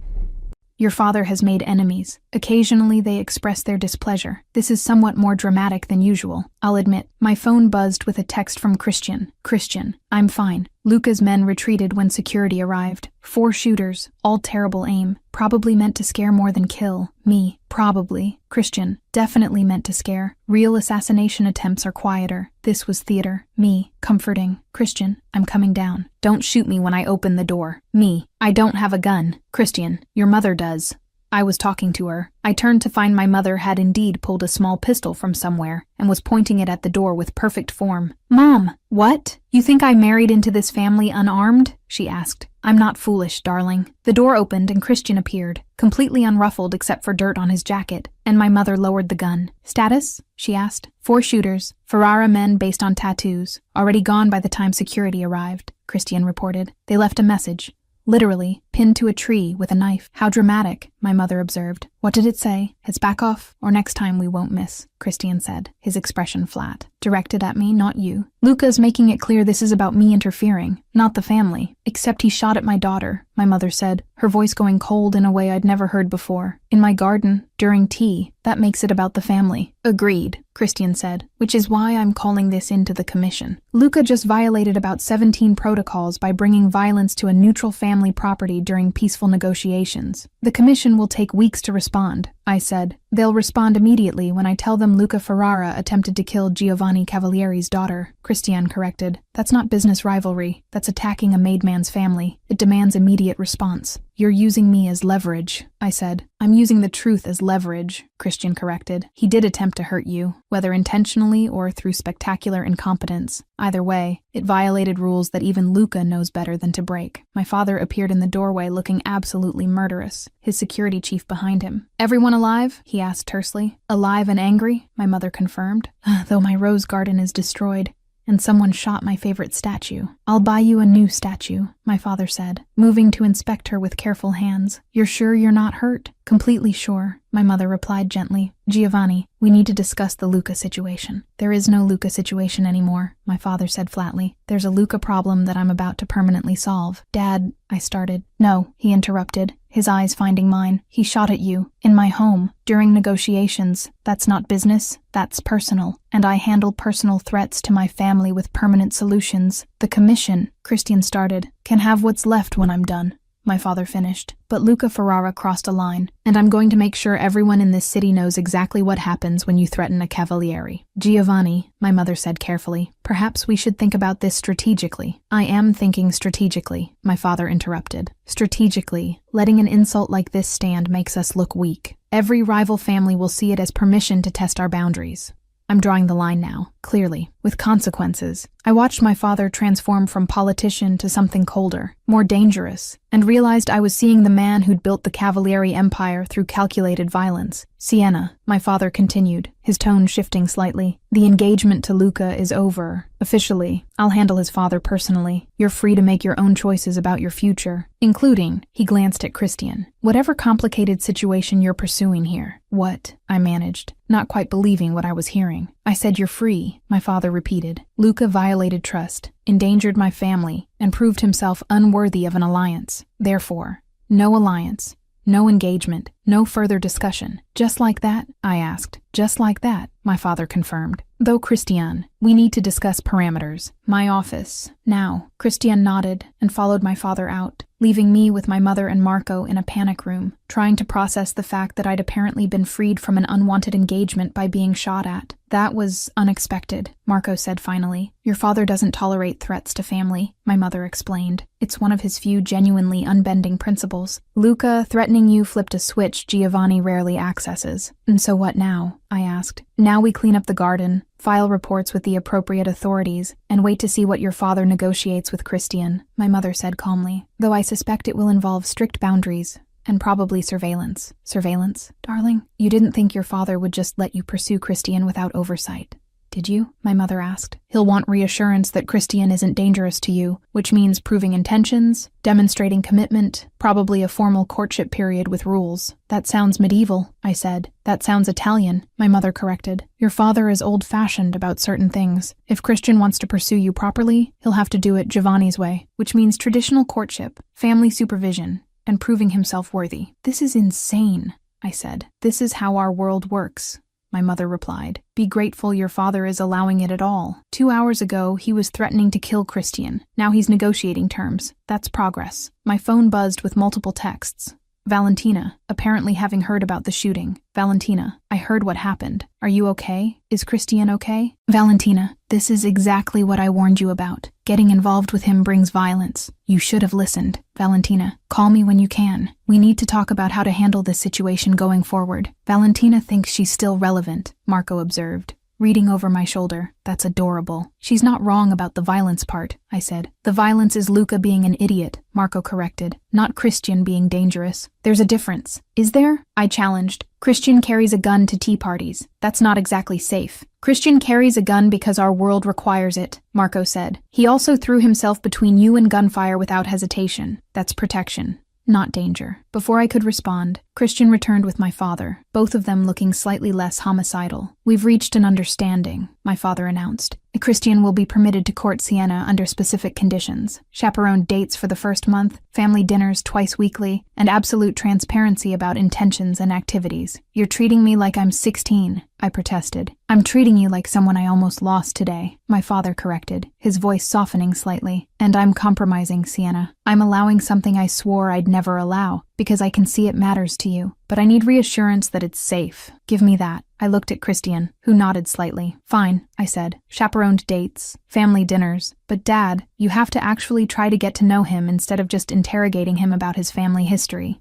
"Your father has made enemies. Occasionally they express their displeasure. This is somewhat more dramatic than usual, I'll admit." My phone buzzed with a text from Christian. "Christian, I'm fine. Luca's men retreated when security arrived. 4 shooters, all terrible aim. Probably meant to scare more than kill. Me. Probably. Christian, definitely meant to scare. Real assassination attempts are quieter. This was theater. Me. Comforting. Christian, I'm coming down. Don't shoot me when I open the door. Me. I don't have a gun. Christian, your mother does." I was talking to her. I turned to find my mother had indeed pulled a small pistol from somewhere and was pointing it at the door with perfect form. "Mom, what? You think I married into this family unarmed?" she asked. "I'm not foolish, darling." The door opened and Christian appeared, completely unruffled except for dirt on his jacket, and my mother lowered the gun. "Status?" she asked. 4 shooters, Ferrara men based on tattoos. Already gone by the time security arrived, Christian reported. They left a message. Literally, pinned to a tree with a knife. "How dramatic," my mother observed. "What did it say? Heads back off, or next time we won't miss," Christian said, his expression flat. "Directed at me, not you. Luca's making it clear this is about me interfering, not the family. Except he shot at my daughter," my mother said, her voice going cold in a way I'd never heard before. "In my garden, during tea. That makes it about the family." "Agreed," Christian said, "which is why I'm calling this into the commission. Luca just violated about 17 protocols by bringing violence to a neutral family property during peaceful negotiations. The commission will take weeks to respond," I said. "They'll respond immediately when I tell them Luca Ferrara attempted to kill Giovanni Cavalieri's daughter," Christian corrected. "That's not business rivalry. That's attacking a made man's family. It demands immediate response." "You're using me as leverage," I said. "I'm using the truth as leverage," Christian corrected. "He did attempt to hurt you, whether intentionally or through spectacular incompetence. Either way, it violated rules that even Luca knows better than to break." My father appeared in the doorway looking absolutely murderous, his security chief behind him. "Everyone alive?" he asked tersely. "Alive and angry," my mother confirmed. "Though my rose garden is destroyed, and someone shot my favorite statue. I'll buy you a new statue," my father said, moving to inspect her with careful hands. You're sure you're not hurt? Completely sure, my mother replied gently. Giovanni, we need to discuss the Luca situation. There is no Luca situation anymore, my father said flatly. There's a Luca problem that I'm about to permanently solve. Dad, I started. No, he interrupted, his eyes finding mine. He shot at you, in my home, during negotiations. That's not business, that's personal. And I handle personal threats to my family with permanent solutions. The commission, Christian started, can have what's left when I'm done, my father finished. But Luca Ferrara crossed a line, and I'm going to make sure everyone in this city knows exactly what happens when you threaten a cavaliere. Giovanni, my mother said carefully, perhaps we should think about this strategically. I am thinking strategically, my father interrupted. Strategically, letting an insult like this stand makes us look weak. Every rival family will see it as permission to test our boundaries. I'm drawing the line now, clearly, with consequences. I watched my father transform from politician to something colder, more dangerous, and realized I was seeing the man who'd built the Cavalieri Empire through calculated violence. Sienna, my father continued, his tone shifting slightly. The engagement to Luca is over. Officially, I'll handle his father personally. You're free to make your own choices about your future, including, he glanced at Christian, whatever complicated situation you're pursuing here. What? I managed, not quite believing what I was hearing. I said you're free, my father repeated. Luca violated trust, endangered my family, and proved himself unworthy of an alliance. Therefore, no alliance, no engagement, no further discussion. Just like that? I asked. Just like that, my father confirmed. Though Christian, we need to discuss parameters. My office. Now. Christian nodded and followed my father out, leaving me with my mother and Marco in a panic room, trying to process the fact that I'd apparently been freed from an unwanted engagement by being shot at. That was unexpected, Marco said finally. Your father doesn't tolerate threats to family, my mother explained. It's one of his few genuinely unbending principles. Luca threatening you flipped a switch Giovanni rarely accesses. And so what now? I asked. Now we clean up the garden, file reports with the appropriate authorities, and wait to see what your father negotiates with Christian, my mother said calmly, though I suspect it will involve strict boundaries and probably surveillance. Surveillance, darling? You didn't think your father would just let you pursue Christian without oversight, did you? My mother asked. He'll want reassurance that Christian isn't dangerous to you, which means proving intentions, demonstrating commitment, probably a formal courtship period with rules. That sounds medieval, I said. That sounds Italian, my mother corrected. Your father is old-fashioned about certain things. If Christian wants to pursue you properly, he'll have to do it Giovanni's way, which means traditional courtship, family supervision, and proving himself worthy. This is insane, I said. This is how our world works, my mother replied. Be grateful your father is allowing it at all. 2 hours ago, he was threatening to kill Christian. Now he's negotiating terms. That's progress. My phone buzzed with multiple texts. Valentina, apparently having heard about the shooting. Valentina, I heard what happened. Are you okay? Is Christian okay? Valentina, this is exactly what I warned you about. Getting involved with him brings violence. You should have listened. Valentina, call me when you can. We need to talk about how to handle this situation going forward. Valentina thinks she's still relevant, Marco observed, reading over my shoulder. That's adorable. She's not wrong about the violence part, I said. The violence is Luca being an idiot, Marco corrected, not Christian being dangerous. There's a difference. Is there? I challenged. Christian carries a gun to tea parties. That's not exactly safe. Christian carries a gun because our world requires it, Marco said. He also threw himself between you and gunfire without hesitation. That's protection, not danger. Before I could respond, Christian returned with my father, both of them looking slightly less homicidal. We've reached an understanding, my father announced. Christian will be permitted to court Sienna under specific conditions. Chaperoned dates for the first month, family dinners twice weekly, and absolute transparency about intentions and activities. You're treating me like I'm 16, I protested. I'm treating you like someone I almost lost today, my father corrected, his voice softening slightly. And I'm compromising, Sienna. I'm allowing something I swore I'd never allow, because I can see it matters to you. But I need reassurance that it's safe. Give me that. I looked at Christian, who nodded slightly. Fine, I said. Chaperoned dates, family dinners. But Dad, you have to actually try to get to know him instead of just interrogating him about his family history.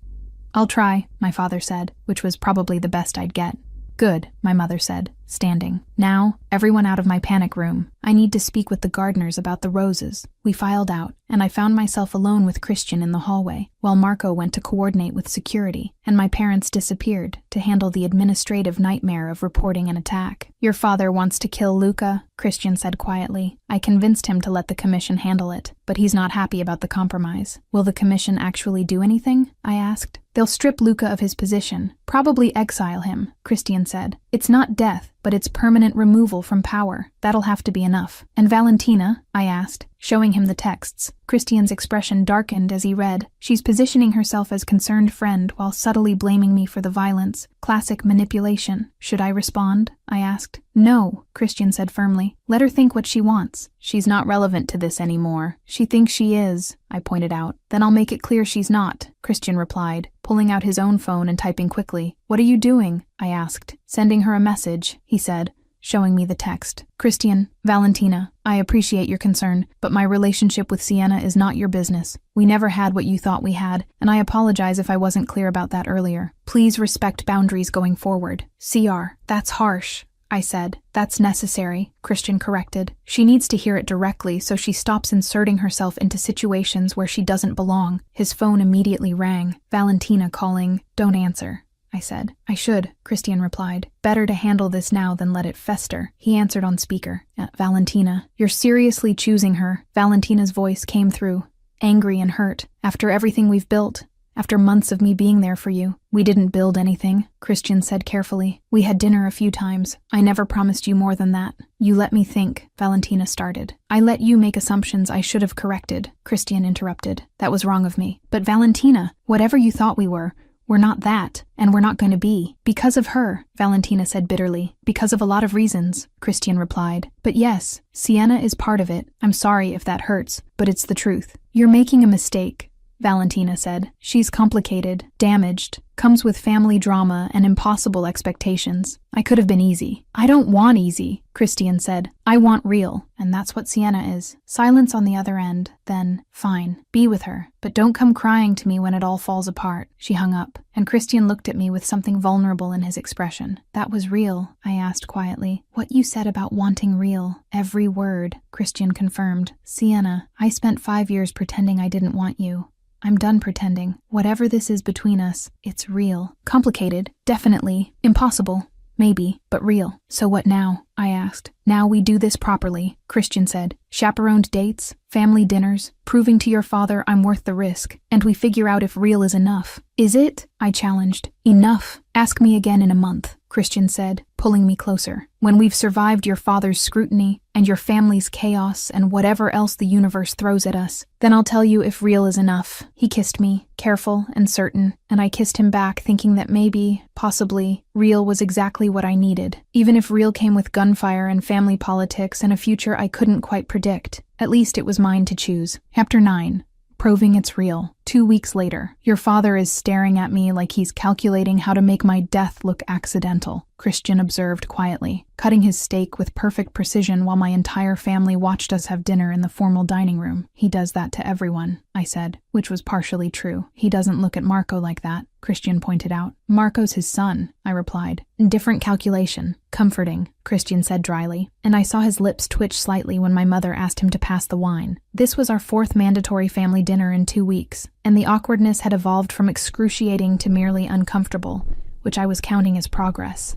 I'll try, my father said, which was probably the best I'd get. Good, my mother said. standing. Now, everyone out of my panic room. I need to speak with the gardeners about the roses. We filed out, and I found myself alone with Christian in the hallway, while Marco went to coordinate with security, and my parents disappeared to handle the administrative nightmare of reporting an attack. Your father wants to kill Luca, Christian said quietly. I convinced him to let the commission handle it, but he's not happy about the compromise. Will the commission actually do anything? I asked. They'll strip Luca of his position, probably exile him, Christian said. It's not death, but it's permanent removal from power. That'll have to be enough. And Valentina? I asked, showing him the texts. Christian's expression darkened as he read. She's positioning herself as concerned friend while subtly blaming me for the violence. Classic manipulation. Should I respond? I asked. No, Christian said firmly. Let her think what she wants. She's not relevant to this anymore. She thinks she is, I pointed out. Then I'll make it clear she's not, Christian replied, pulling out his own phone and typing quickly. What are you doing? I asked. Sending her a message, he said, showing me the text. Christian, Valentina, I appreciate your concern, but my relationship with Sienna is not your business. We never had what you thought we had, and I apologize if I wasn't clear about that earlier. Please respect boundaries going forward. CR, that's harsh, I said. That's necessary, Christian corrected. She needs to hear it directly so she stops inserting herself into situations where she doesn't belong. His phone immediately rang. Valentina calling. Don't answer, I said. I should, Christian replied. Better to handle this now than let it fester. He answered on speaker. Valentina, you're seriously choosing her. Valentina's voice came through, angry and hurt. After everything we've built, after months of me being there for you. We didn't build anything, Christian said carefully. We had dinner a few times. I never promised you more than that. You let me think, Valentina started. I let you make assumptions I should have corrected, Christian interrupted. That was wrong of me. But Valentina, whatever you thought we were, we're not that, and we're not going to be. Because of her, Valentina said bitterly. Because of a lot of reasons, Christian replied. But yes, Sienna is part of it. I'm sorry if that hurts, but it's the truth. You're making a mistake, Valentina said. She's complicated, damaged, comes with family drama and impossible expectations. I could have been easy. I don't want easy, Christian said. I want real, and that's what Sienna is. Silence on the other end. Then, fine, be with her, but don't come crying to me when it all falls apart. She hung up, and Christian looked at me with something vulnerable in his expression. That was real, I asked quietly. What you said about wanting real. Every word, Christian confirmed. Sienna, I spent 5 years pretending I didn't want you. I'm done pretending. Whatever this is between us, it's real. Complicated, definitely. Impossible, maybe, but real. So what now? I asked. Now we do this properly, Christian said. Chaperoned dates, family dinners, proving to your father I'm worth the risk, and we figure out if real is enough. Is it? I challenged. Enough. Ask me again in a month, Christian said, pulling me closer. When we've survived your father's scrutiny and your family's chaos and whatever else the universe throws at us, then I'll tell you if real is enough. He kissed me, careful and certain, and I kissed him back thinking that maybe, possibly, real was exactly what I needed. Even if real came with gunfire and family politics and a future I couldn't quite predict, at least it was mine to choose. Chapter 9. Proving it's real. 2 weeks later, your father is staring at me like he's calculating how to make my death look accidental, Christian observed quietly, cutting his steak with perfect precision while my entire family watched us have dinner in the formal dining room. He does that to everyone, I said, which was partially true. He doesn't look at Marco like that, Christian pointed out. Marco's his son, I replied. Different calculation. Comforting, Christian said dryly, and I saw his lips twitch slightly when my mother asked him to pass the wine. This was our 4th mandatory family dinner in 2 weeks, and the awkwardness had evolved from excruciating to merely uncomfortable, which I was counting as progress.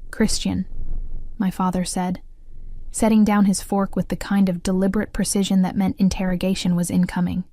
Christian, my father said, setting down his fork with the kind of deliberate precision that meant interrogation was incoming.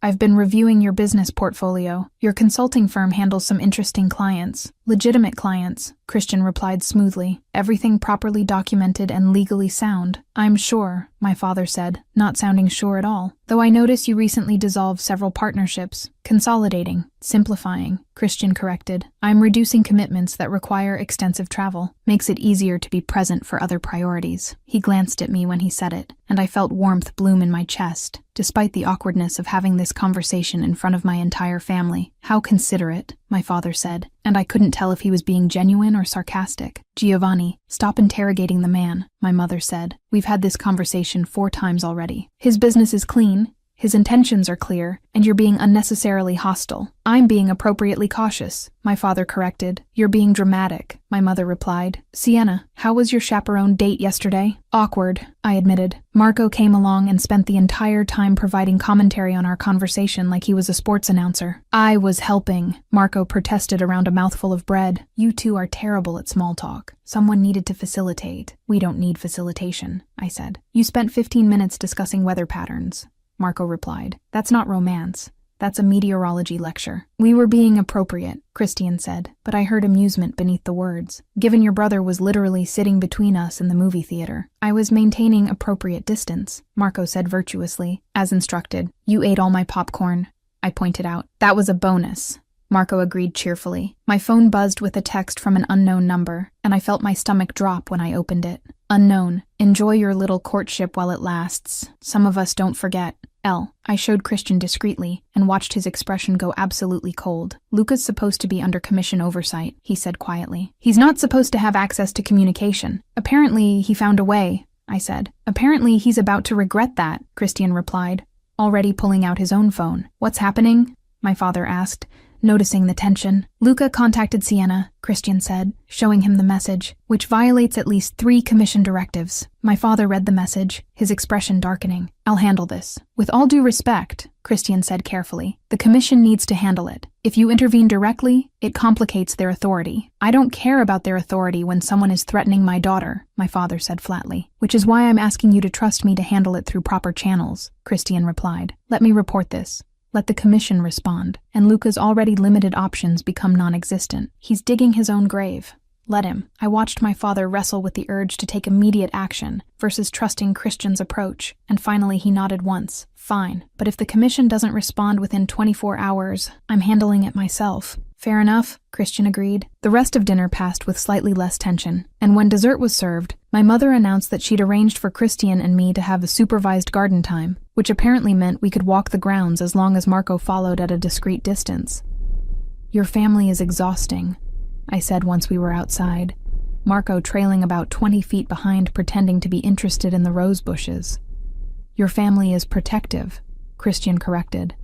I've been reviewing your business portfolio. Your consulting firm handles some interesting clients. Legitimate clients, Christian replied smoothly. Everything properly documented and legally sound. I'm sure, my father said, not sounding sure at all. Though I notice you recently dissolved several partnerships. Consolidating, simplifying, Christian corrected. I'm reducing commitments that require extensive travel. Makes it easier to be present for other priorities. He glanced at me when he said it, and I felt warmth bloom in my chest, despite the awkwardness of having this conversation in front of my entire family. How considerate, my father said, and I couldn't tell if he was being genuine or sarcastic. Giovanni, stop interrogating the man, my mother said. We've had this conversation 4 times already. His business is clean. His intentions are clear, and you're being unnecessarily hostile. I'm being appropriately cautious, my father corrected. You're being dramatic, my mother replied. Sienna, how was your chaperone date yesterday? Awkward, I admitted. Marco came along and spent the entire time providing commentary on our conversation like he was a sports announcer. I was helping, Marco protested around a mouthful of bread. You two are terrible at small talk. Someone needed to facilitate. We don't need facilitation, I said. You spent 15 minutes discussing weather patterns, Marco replied. That's not romance. That's a meteorology lecture. We were being appropriate, Christian said, but I heard amusement beneath the words. Given your brother was literally sitting between us in the movie theater. I was maintaining appropriate distance, Marco said virtuously, as instructed. You ate all my popcorn, I pointed out. That was a bonus, Marco agreed cheerfully. My phone buzzed with a text from an unknown number, and I felt my stomach drop when I opened it. Unknown. Enjoy your little courtship while it lasts. Some of us don't forget. I showed Christian discreetly and watched his expression go absolutely cold. Luca's supposed to be under commission oversight, he said quietly. He's not supposed to have access to communication. Apparently, he found a way, I said. Apparently, he's about to regret that, Christian replied, already pulling out his own phone. What's happening? My father asked, noticing the tension. Luca contacted Sienna, Christian said, showing him the message, which violates at least 3 commission directives. My father read the message, his expression darkening. I'll handle this. With all due respect, Christian said carefully, the commission needs to handle it. If you intervene directly, it complicates their authority. I don't care about their authority when someone is threatening my daughter, my father said flatly, which is why I'm asking you to trust me to handle it through proper channels, Christian replied. Let me report this. Let the commission respond, and Luca's already limited options become non-existent. He's digging his own grave. Let him. I watched my father wrestle with the urge to take immediate action versus trusting Christian's approach, and finally he nodded once. Fine, but if the commission doesn't respond within 24 hours, I'm handling it myself. Fair enough, Christian agreed. The rest of dinner passed with slightly less tension, and when dessert was served, my mother announced that she'd arranged for Christian and me to have a supervised garden time, which apparently meant we could walk the grounds as long as Marco followed at a discreet distance. Your family is exhausting, I said once we were outside, Marco trailing about 20 feet behind, pretending to be interested in the rose bushes. Your family is protective, Christian corrected.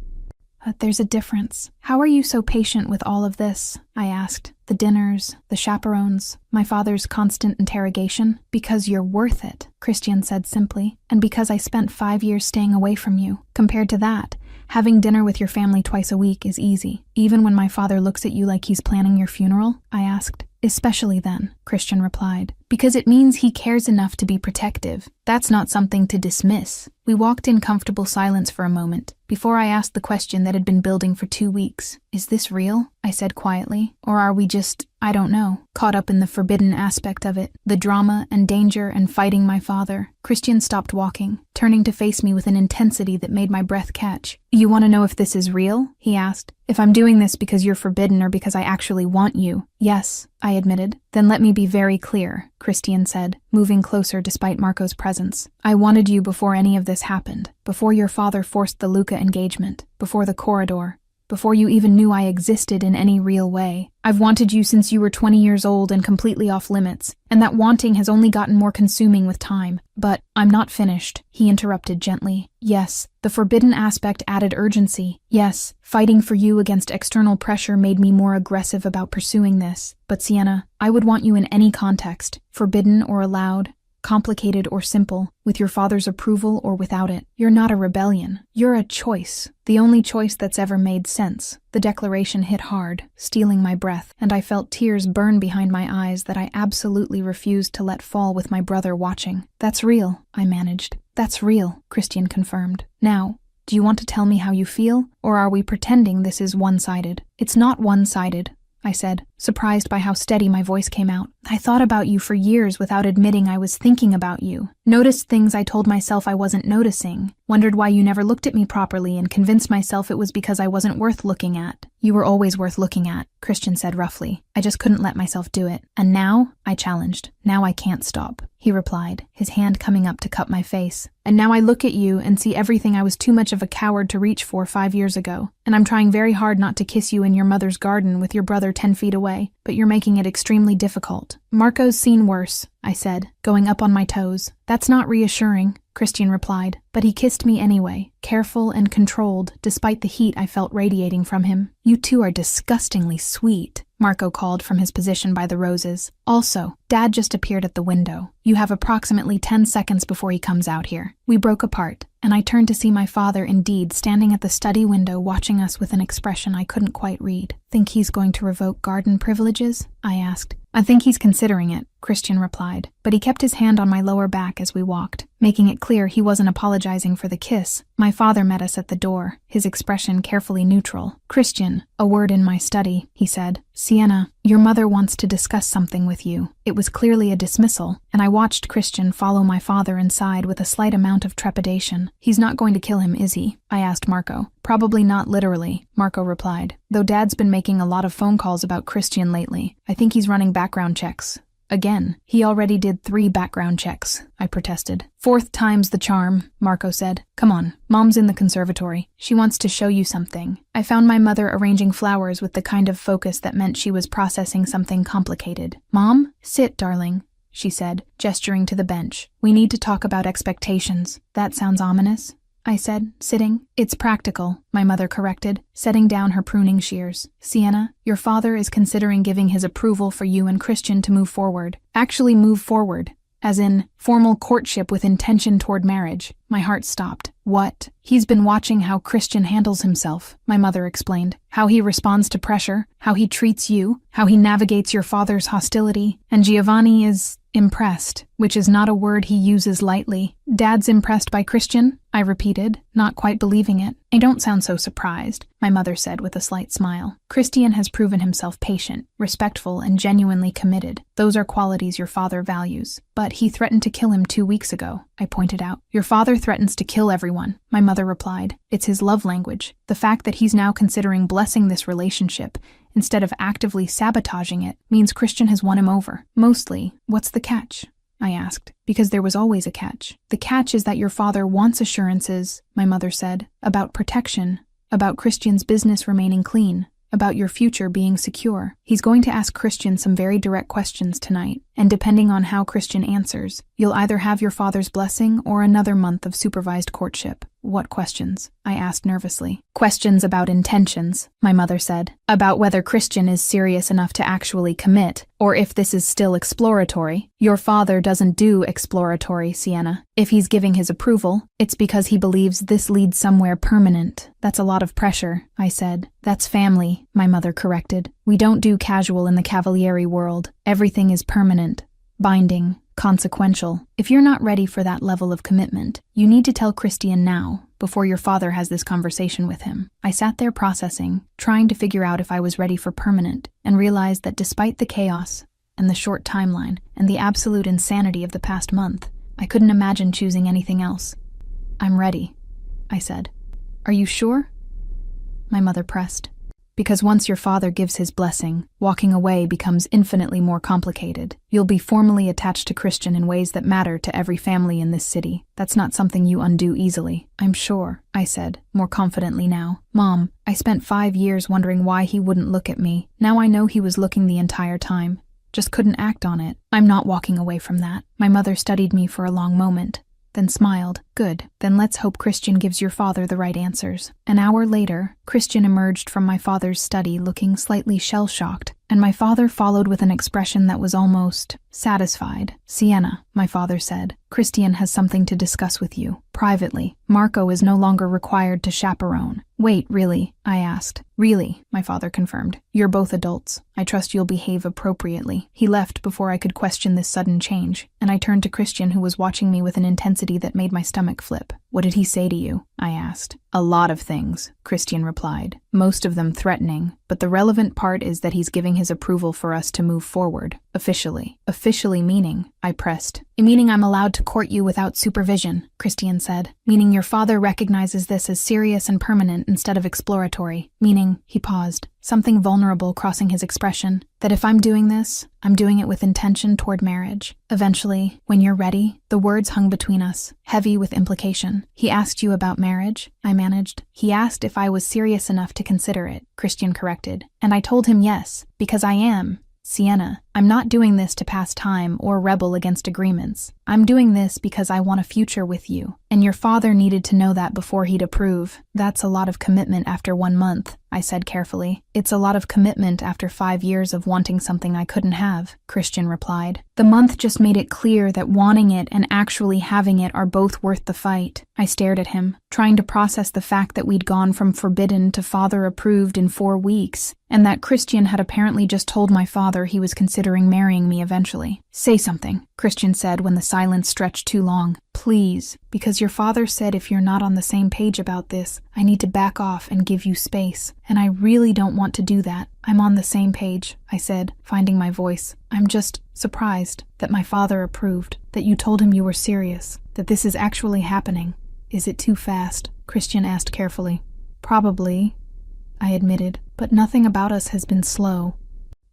There's a difference. How are you so patient with all of this? I asked. The dinners, the chaperones, my father's constant interrogation. Because you're worth it, Christian said simply, and because I spent 5 years staying away from you. Compared to that, having dinner with your family twice a week is easy. Even when my father looks at you like he's planning your funeral? I asked. Especially then, Christian replied, because it means he cares enough to be protective. That's not something to dismiss. We walked in comfortable silence for a moment, before I asked the question that had been building for 2 weeks. Is this real? I said quietly. Or are we just, I don't know, caught up in the forbidden aspect of it, the drama and danger and fighting my father? Christian stopped walking, turning to face me with an intensity that made my breath catch. You want to know if this is real? He asked. If I'm doing this because you're forbidden or because I actually want you? Yes, I admitted. Then let me be very clear, Christian said, moving closer despite Marco's presence. I wanted you before any of this happened, before your father forced the Luca engagement, before the corridor, before you even knew I existed in any real way. I've wanted you since you were 20 years old and completely off limits, and that wanting has only gotten more consuming with time. But I'm not finished, he interrupted gently. Yes, the forbidden aspect added urgency. Yes, fighting for you against external pressure made me more aggressive about pursuing this. But Sienna, I would want you in any context, forbidden or allowed, complicated or simple, with your father's approval or without it. You're not a rebellion. You're a choice. The only choice that's ever made sense. The declaration hit hard, stealing my breath, and I felt tears burn behind my eyes that I absolutely refused to let fall with my brother watching. That's real, I managed. That's real, Christian confirmed. Now, do you want to tell me how you feel, or are we pretending this is one-sided? It's not one-sided, I said, surprised by how steady my voice came out. I thought about you for years without admitting I was thinking about you. Noticed things I told myself I wasn't noticing. Wondered why you never looked at me properly and convinced myself it was because I wasn't worth looking at. You were always worth looking at, Christian said roughly. I just couldn't let myself do it. And now? I challenged. Now I can't stop, he replied, his hand coming up to cup my face. And now I look at you and see everything I was too much of a coward to reach for 5 years ago. And I'm trying very hard not to kiss you in your mother's garden with your brother 10 feet away. way, but you're making it extremely difficult. Marco's seen worse, I said, going up on my toes. That's not reassuring, Christian replied, but he kissed me anyway, careful and controlled, despite the heat I felt radiating from him. You two are disgustingly sweet, Marco called from his position by the roses. Also, Dad just appeared at the window. You have approximately 10 seconds before he comes out here. We broke apart, and I turned to see my father indeed standing at the study window watching us with an expression I couldn't quite read. Think he's going to revoke garden privileges? I asked. I think he's considering it, Christian replied, but he kept his hand on my lower back as we walked, making it clear he wasn't apologizing for the kiss. My father met us at the door, his expression carefully neutral. Christian, a word in my study, he said. Sienna, your mother wants to discuss something with you. It was clearly a dismissal, and I watched Christian follow my father inside with a slight amount of trepidation. He's not going to kill him, is he? I asked Marco. Probably not literally, Marco replied, though Dad's been making a lot of phone calls about Christian lately. I think he's running background checks. Again, he already did 3 background checks, I protested. 4th time's the charm, Marco said. Come on, Mom's in the conservatory. She wants to show you something. I found my mother arranging flowers with the kind of focus that meant she was processing something complicated. Mom, sit, darling, she said, gesturing to the bench. We need to talk about expectations. That sounds ominous, I said, sitting. It's practical, my mother corrected, setting down her pruning shears. Sienna, your father is considering giving his approval for you and Christian to move forward. Actually move forward, as in formal courtship with intention toward marriage. My heart stopped. What? He's been watching how Christian handles himself, my mother explained. How he responds to pressure, how he treats you, how he navigates your father's hostility, and Giovanni is impressed, which is not a word he uses lightly. Dad's impressed by Christian? I repeated, not quite believing it. I don't sound so surprised, my mother said with a slight smile. Christian has proven himself patient, respectful, and genuinely committed. Those are qualities your father values. But he threatened to kill him 2 weeks ago, I pointed out. Your father threatens to kill everyone, my mother replied. It's his love language. The fact that he's now considering blessing this relationship instead of actively sabotaging it means Christian has won him over. Mostly, what's the catch? I asked, because there was always a catch. The catch is that your father wants assurances, my mother said, about protection, about Christian's business remaining clean, about your future being secure. He's going to ask Christian some very direct questions tonight, and depending on how Christian answers, you'll either have your father's blessing or another month of supervised courtship. What questions? I asked nervously. Questions about intentions, my mother said. About whether Christian is serious enough to actually commit, or if this is still exploratory. Your father doesn't do exploratory, Sienna. If he's giving his approval, it's because he believes this leads somewhere permanent. That's a lot of pressure, I said. That's family, my mother corrected. We don't do casual in the Cavalieri world. Everything is permanent, binding, consequential. If you're not ready for that level of commitment, you need to tell Christian now, before your father has this conversation with him. I sat there processing, trying to figure out if I was ready for permanent, and realized that despite the chaos, and the short timeline, and the absolute insanity of the past month, I couldn't imagine choosing anything else. I'm ready, I said. Are you sure? My mother pressed. Because once your father gives his blessing, walking away becomes infinitely more complicated. You'll be formally attached to Christian in ways that matter to every family in this city. That's not something you undo easily. I'm sure, I said, more confidently now. Mom, I spent 5 years wondering why he wouldn't look at me. Now I know he was looking the entire time. Just couldn't act on it. I'm not walking away from that. My mother studied me for a long moment, then smiled. Good. Then let's hope Christian gives your father the right answers. An hour later, Christian emerged from my father's study looking slightly shell-shocked, and my father followed with an expression that was almost satisfied. Sienna, my father said, Christian has something to discuss with you, privately. Marco is no longer required to chaperone. Wait, really? I asked. Really, my father confirmed. You're both adults. I trust you'll behave appropriately. He left before I could question this sudden change, and I turned to Christian, who was watching me with an intensity that made my stomach flip. What did he say to you? I asked. A lot of things, Christian replied, most of them threatening, but the relevant part is that he's giving his approval for us to move forward, officially. Officially meaning, I pressed. Meaning I'm allowed to court you without supervision, Christian said. Meaning your father recognizes this as serious and permanent instead of exploratory. Meaning, he paused, something vulnerable crossing his expression, that if I'm doing this, I'm doing it with intention toward marriage. Eventually, when you're ready, the words hung between us, heavy with implication. Christian. He asked you about marriage, I managed. He asked if I was serious enough to consider it, Christian corrected. And I told him yes, because I am. Sienna, I'm not doing this to pass time or rebel against agreements. I'm doing this because I want a future with you. And your father needed to know that before he'd approve. That's a lot of commitment after 1 month, I said carefully. It's a lot of commitment after 5 years of wanting something I couldn't have, Christian replied. The month just made it clear that wanting it and actually having it are both worth the fight. I stared at him, trying to process the fact that we'd gone from forbidden to father approved in 4 weeks, and that Christian had apparently just told my father he was considering marrying me eventually. Say something, Christian said when the silence stretched too long. Please, because your father said if you're not on the same page about this, I need to back off and give you space. And I really don't want to do that. I'm on the same page, I said, finding my voice. I'm just surprised that my father approved, that you told him you were serious, that this is actually happening. Is it too fast? Christian asked carefully. Probably, I admitted, but nothing about us has been slow.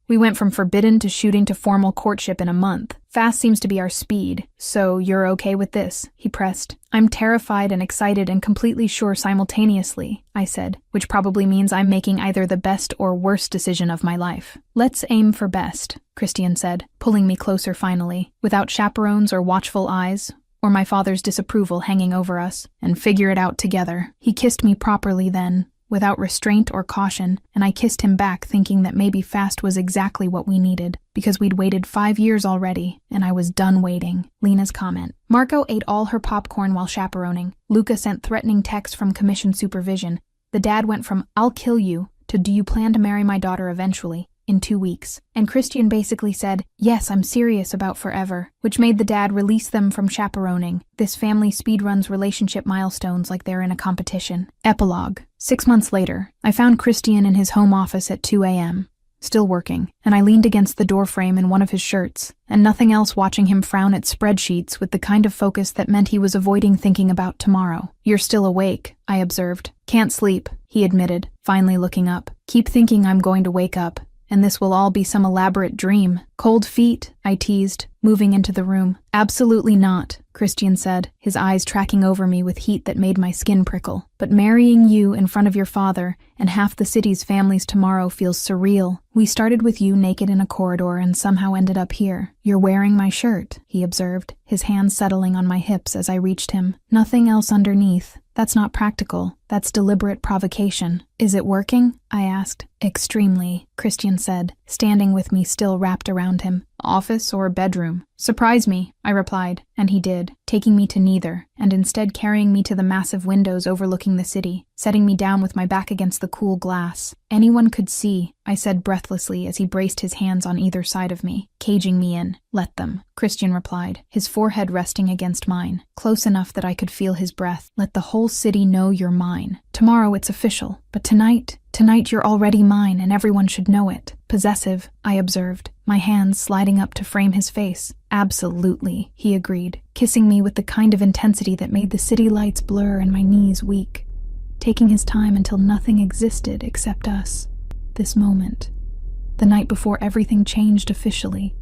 We went from forbidden to shooting to formal courtship in a month. Fast seems to be our speed. So you're okay with this? He pressed. I'm terrified and excited and completely sure simultaneously, I said, which probably means I'm making either the best or worst decision of my life. Let's aim for best, Christian said, pulling me closer finally, without chaperones or watchful eyes, or my father's disapproval hanging over us, and figure it out together. He kissed me properly then, without restraint or caution, and I kissed him back thinking that maybe fast was exactly what we needed, because we'd waited 5 years already, and I was done waiting. Lena's comment. Marco ate all her popcorn while chaperoning. Luca sent threatening texts from commission supervision. The dad went from, I'll kill you, to do you plan to marry my daughter eventually? In 2 weeks. And Christian basically said, yes, I'm serious about forever, which made the dad release them from chaperoning. This family speedruns relationship milestones like they're in a competition. Epilogue. 6 months later, I found Christian in his home office at 2 a.m., still working, and I leaned against the doorframe in one of his shirts, and nothing else watching him frown at spreadsheets with the kind of focus that meant he was avoiding thinking about tomorrow. You're still awake, I observed. Can't sleep, he admitted, finally looking up. Keep thinking I'm going to wake up, and this will all be some elaborate dream. Cold feet, I teased, moving into the room. Absolutely not, Christian said, his eyes tracking over me with heat that made my skin prickle. But marrying you in front of your father and half the city's families tomorrow feels surreal. We started with you naked in a corridor and somehow ended up here. You're wearing my shirt, he observed, his hands settling on my hips as I reached him. Nothing else underneath. That's not practical. That's deliberate provocation. Is it working? I asked. Extremely, Christian said, standing with me still wrapped around him. Office or bedroom? Surprise me, I replied, and he did, taking me to neither, and instead carrying me to the massive windows overlooking the city, setting me down with my back against the cool glass. Anyone could see, I said breathlessly as he braced his hands on either side of me, caging me in. Let them, Christian replied, his forehead resting against mine, close enough that I could feel his breath. Let the whole city know you're mine. Tomorrow it's official, but tonight you're already mine and everyone should know it. Possessive, I observed, my hands sliding up to frame his face. Absolutely, he agreed, kissing me with the kind of intensity that made the city lights blur and my knees weak, taking his time until nothing existed except us. This moment, the night before everything changed officially,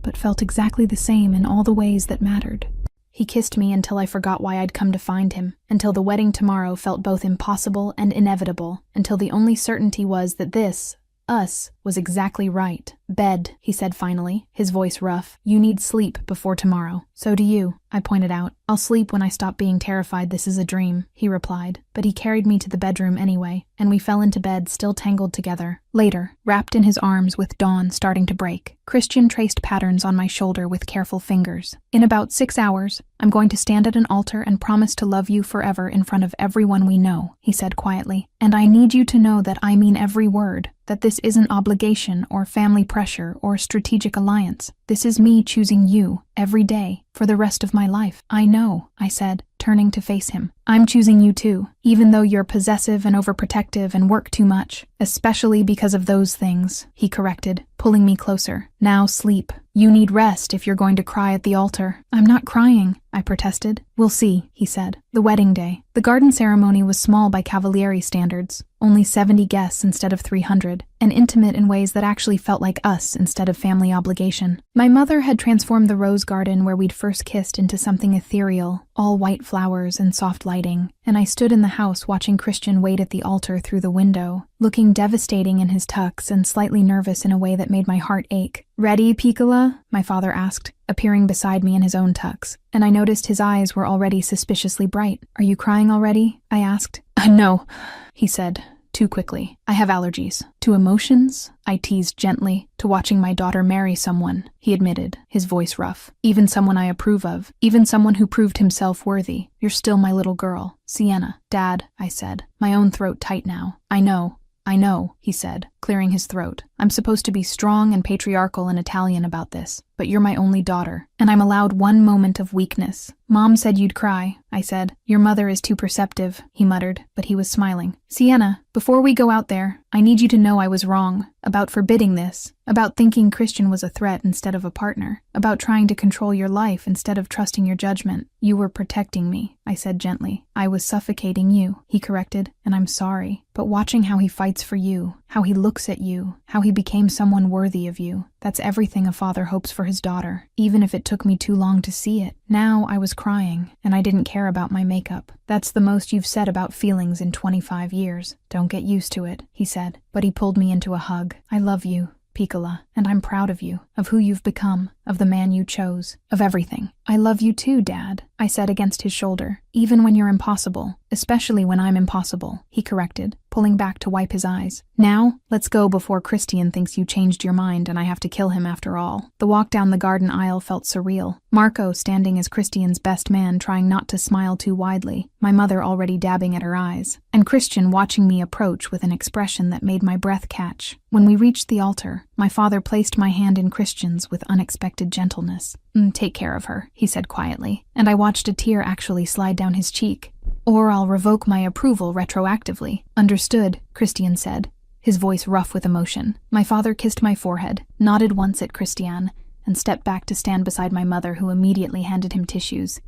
but felt exactly the same in all the ways that mattered. He kissed me until I forgot why I'd come to find him, until the wedding tomorrow felt both impossible and inevitable, until the only certainty was that this, us, was exactly right. Bed, he said finally, his voice rough. You need sleep before tomorrow. So do you, I pointed out. I'll sleep when I stop being terrified this is a dream, he replied, but he carried me to the bedroom anyway, and we fell into bed still tangled together. Later, wrapped in his arms with dawn starting to break, Christian traced patterns on my shoulder with careful fingers. In about 6 hours, I'm going to stand at an altar and promise to love you forever in front of everyone we know, he said quietly. And I need you to know that I mean every word, that this isn't obligation or family pressure or strategic alliance. This is me choosing you, every day, for the rest of my life. I know, I said, turning to face him. I'm choosing you too, even though you're possessive and overprotective and work too much. Especially because of those things, he corrected, pulling me closer. Now sleep. You need rest if you're going to cry at the altar. I'm not crying, I protested. We'll see, he said. The wedding day. The garden ceremony was small by Cavalieri standards, only 70 guests instead of 300, and intimate in ways that actually felt like us instead of family obligation. My mother had transformed the rose rose garden where we'd first kissed into something ethereal, all white flowers and soft lighting, and I stood in the house watching Christian wait at the altar through the window, looking devastating in his tux and slightly nervous in a way that made my heart ache. "Ready, Piccola?" my father asked, appearing beside me in his own tux, and I noticed his eyes were already suspiciously bright. "Are you crying already?" I asked. "No," he said, too quickly. "I have allergies." "To emotions?" I teased gently. "To watching my daughter marry someone," he admitted, his voice rough. "Even someone I approve of. Even someone who proved himself worthy. You're still my little girl, Sienna." "Dad," I said, my own throat tight now. I know, he said, clearing his throat. "I'm supposed to be strong and patriarchal and Italian about this, but you're my only daughter, and I'm allowed one moment of weakness." "Mom said you'd cry," I said. "Your mother is too perceptive," he muttered, but he was smiling. "Sienna, before we go out there, I need you to know I was wrong. About forbidding this. About thinking Christian was a threat instead of a partner. About trying to control your life instead of trusting your judgment. You were protecting me," I said gently. "I was suffocating you," he corrected, "and I'm sorry. But watching how he fights for you, how he looks at you, how he became someone worthy of you, that's everything a father hopes for his daughter, even if it took me too long to see it." Now I was crying, and I didn't care about my makeup. "That's the most you've said about feelings in 25 years. Don't get used to it," he said, but he pulled me into a hug. "I love you, Piccola, and I'm proud of you, of who you've become, of the man you chose, of everything." "I love you too, Dad," I said against his shoulder. "Even when you're impossible, especially when I'm impossible," he corrected, pulling back to wipe his eyes. "Now, let's go before Christian thinks you changed your mind and I have to kill him after all." The walk down the garden aisle felt surreal. Marco standing as Christian's best man, trying not to smile too widely, my mother already dabbing at her eyes, and Christian watching me approach with an expression that made my breath catch. When we reached the altar, my father placed my hand in Christian's with unexpected gentleness. "Take care of her," he said quietly, and I watched a tear actually slide down his cheek. "Or I'll revoke my approval retroactively." "Understood," Christian said, his voice rough with emotion. My father kissed my forehead, nodded once at Christian, and stepped back to stand beside my mother, who immediately handed him tissues.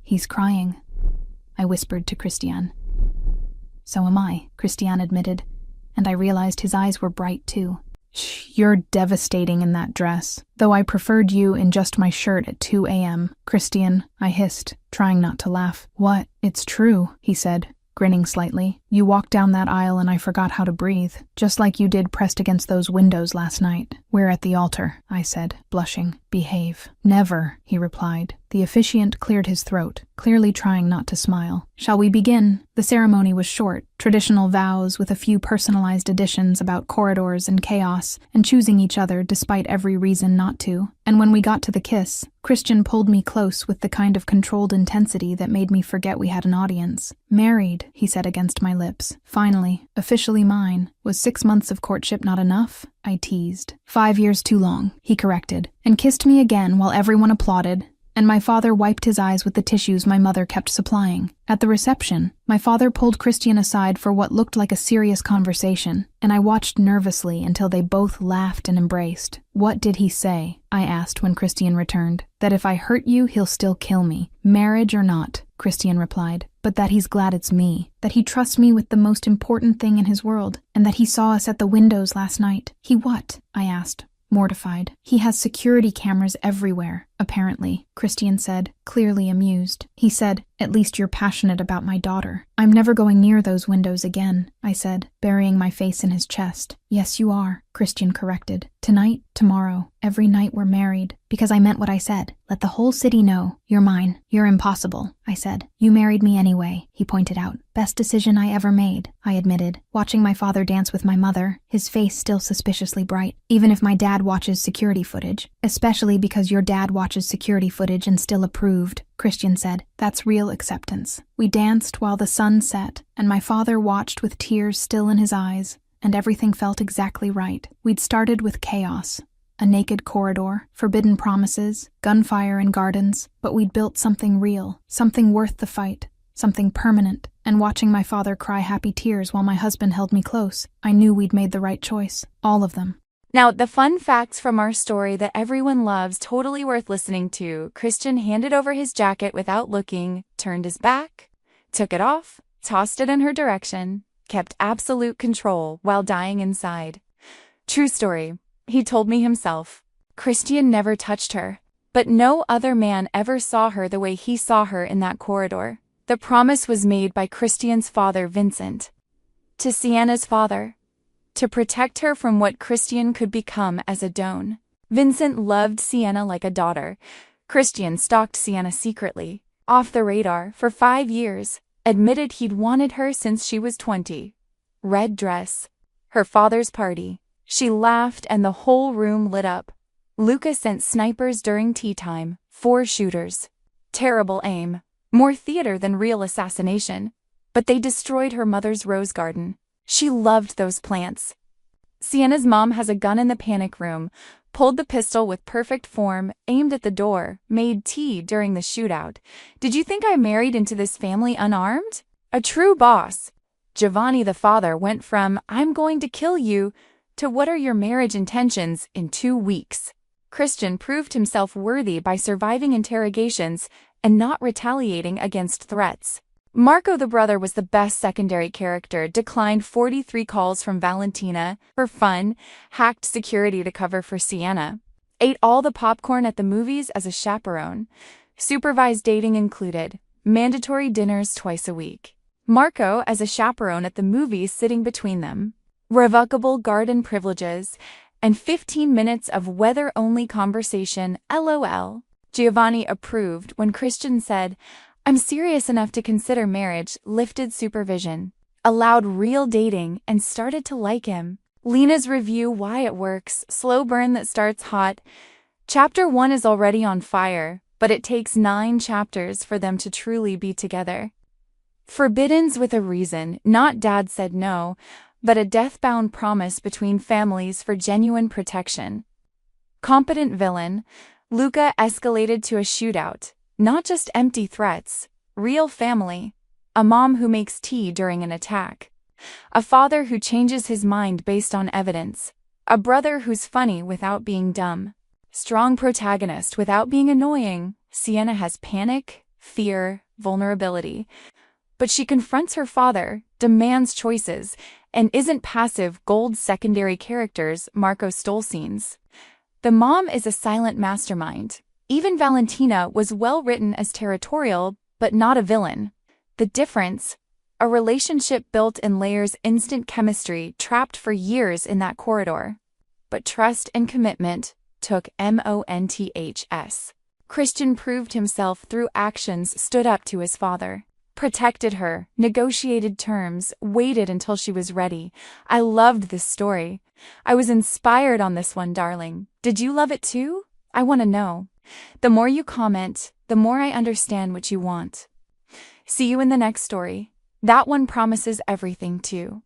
"He's crying," I whispered to Christian. "So am I," Christian admitted, and I realized his eyes were bright too. "You're devastating in that dress, though I preferred you in just my shirt at 2 a.m. Christian," I hissed, trying not to laugh. "What? It's true," he said, grinning slightly. "You walked down that aisle and I forgot how to breathe, just like you did pressed against those windows last night." "We're at the altar," I said, blushing. "Behave." "Never," he replied. The officiant cleared his throat, clearly trying not to smile. "Shall we begin?" The ceremony was short, traditional vows with a few personalized additions about corridors and chaos, and choosing each other despite every reason not to. And when we got to the kiss, Christian pulled me close with the kind of controlled intensity that made me forget we had an audience. "Married," he said against my lips. "Finally, officially mine. Was 6 months of courtship not enough?" I teased. 5 years too long," he corrected, and kissed me again while everyone applauded, and my father wiped his eyes with the tissues my mother kept supplying. At the reception, my father pulled Christian aside for what looked like a serious conversation, and I watched nervously until they both laughed and embraced. "What did he say?" I asked when Christian returned. "That if I hurt you, he'll still kill me, marriage or not," Christian replied. "But that he's glad it's me, that he trusts me with the most important thing in his world, and that he saw us at the windows last night." "He what?" I asked, mortified. "He has security cameras everywhere, apparently," Christian said, clearly amused. He said, "At least you're passionate about my daughter." "I'm never going near those windows again," I said, burying my face in his chest. "Yes, you are," Christian corrected. "Tonight, tomorrow, every night we're married." "Because I meant what I said. Let the whole city know. You're mine. You're impossible," I said. "You married me anyway," he pointed out. "Best decision I ever made," I admitted, watching my father dance with my mother, his face still suspiciously bright. "Even if my dad watches security footage, especially because your dad watches security footage and still approved," Christian said. "That's real acceptance." We danced while the sun set, and my father watched with tears still in his eyes, and everything felt exactly right. We'd started with chaos. A naked corridor, forbidden promises, gunfire in gardens, but we'd built something real, something worth the fight, something permanent, and watching my father cry happy tears while my husband held me close, I knew we'd made the right choice. All of them. Now, the fun facts from our story that everyone loves, totally worth listening to. Christian handed over his jacket without looking, turned his back, took it off, tossed it in her direction, kept absolute control while dying inside. True story. He told me himself. Christian never touched her. But no other man ever saw her the way he saw her in that corridor. The promise was made by Christian's father, Vincent, to Sienna's father, to protect her from what Christian could become as a don. Vincent loved Sienna like a daughter. Christian stalked Sienna secretly, off the radar, for 5 years, admitted he'd wanted her since she was 20. Red dress. Her father's party. She laughed and the whole room lit up. Luca sent snipers during tea time, 4 shooters. Terrible aim. More theater than real assassination. But they destroyed her mother's rose garden. She loved those plants. Sienna's mom has a gun in the panic room, pulled the pistol with perfect form, aimed at the door, made tea during the shootout. Did you think I married into this family unarmed? A true boss. Giovanni the father went from, "I'm going to kill you," to "What are your marriage intentions?" in 2 weeks. Christian proved himself worthy by surviving interrogations and not retaliating against threats. Marco the brother was the best secondary character, declined 43 calls from Valentina for fun, hacked security to cover for Sienna, ate all the popcorn at the movies as a chaperone, supervised dating included, mandatory dinners twice a week. Marco as a chaperone at the movies sitting between them, revocable garden privileges, and 15 minutes of weather-only conversation, LOL. Giovanni approved when Christian said, "I'm serious enough to consider marriage," lifted supervision, allowed real dating, and started to like him. Lena's review, why it works, slow burn that starts hot. Chapter 1 is already on fire, but it takes 9 chapters for them to truly be together. Forbiddens with a reason, not dad said no, but a death-bound promise between families for genuine protection. Competent villain. Luca escalated to a shootout. Not just empty threats. Real family. A mom who makes tea during an attack. A father who changes his mind based on evidence. A brother who's funny without being dumb. Strong protagonist without being annoying. Sienna has panic, fear, vulnerability. But she confronts her father, demands choices, and isn't passive. Gold secondary characters. Marco stole scenes. The mom is a silent mastermind. Even Valentina was well written as territorial, but not a villain. The difference? A relationship built in layers, instant chemistry, trapped for years in that corridor. But trust and commitment took months. Christian proved himself through actions, stood up to his father. Protected her, negotiated terms, waited until she was ready. I loved this story. I was inspired on this one, darling. Did you love it too? I want to know. The more you comment, the more I understand what you want. See you in the next story. That one promises everything too.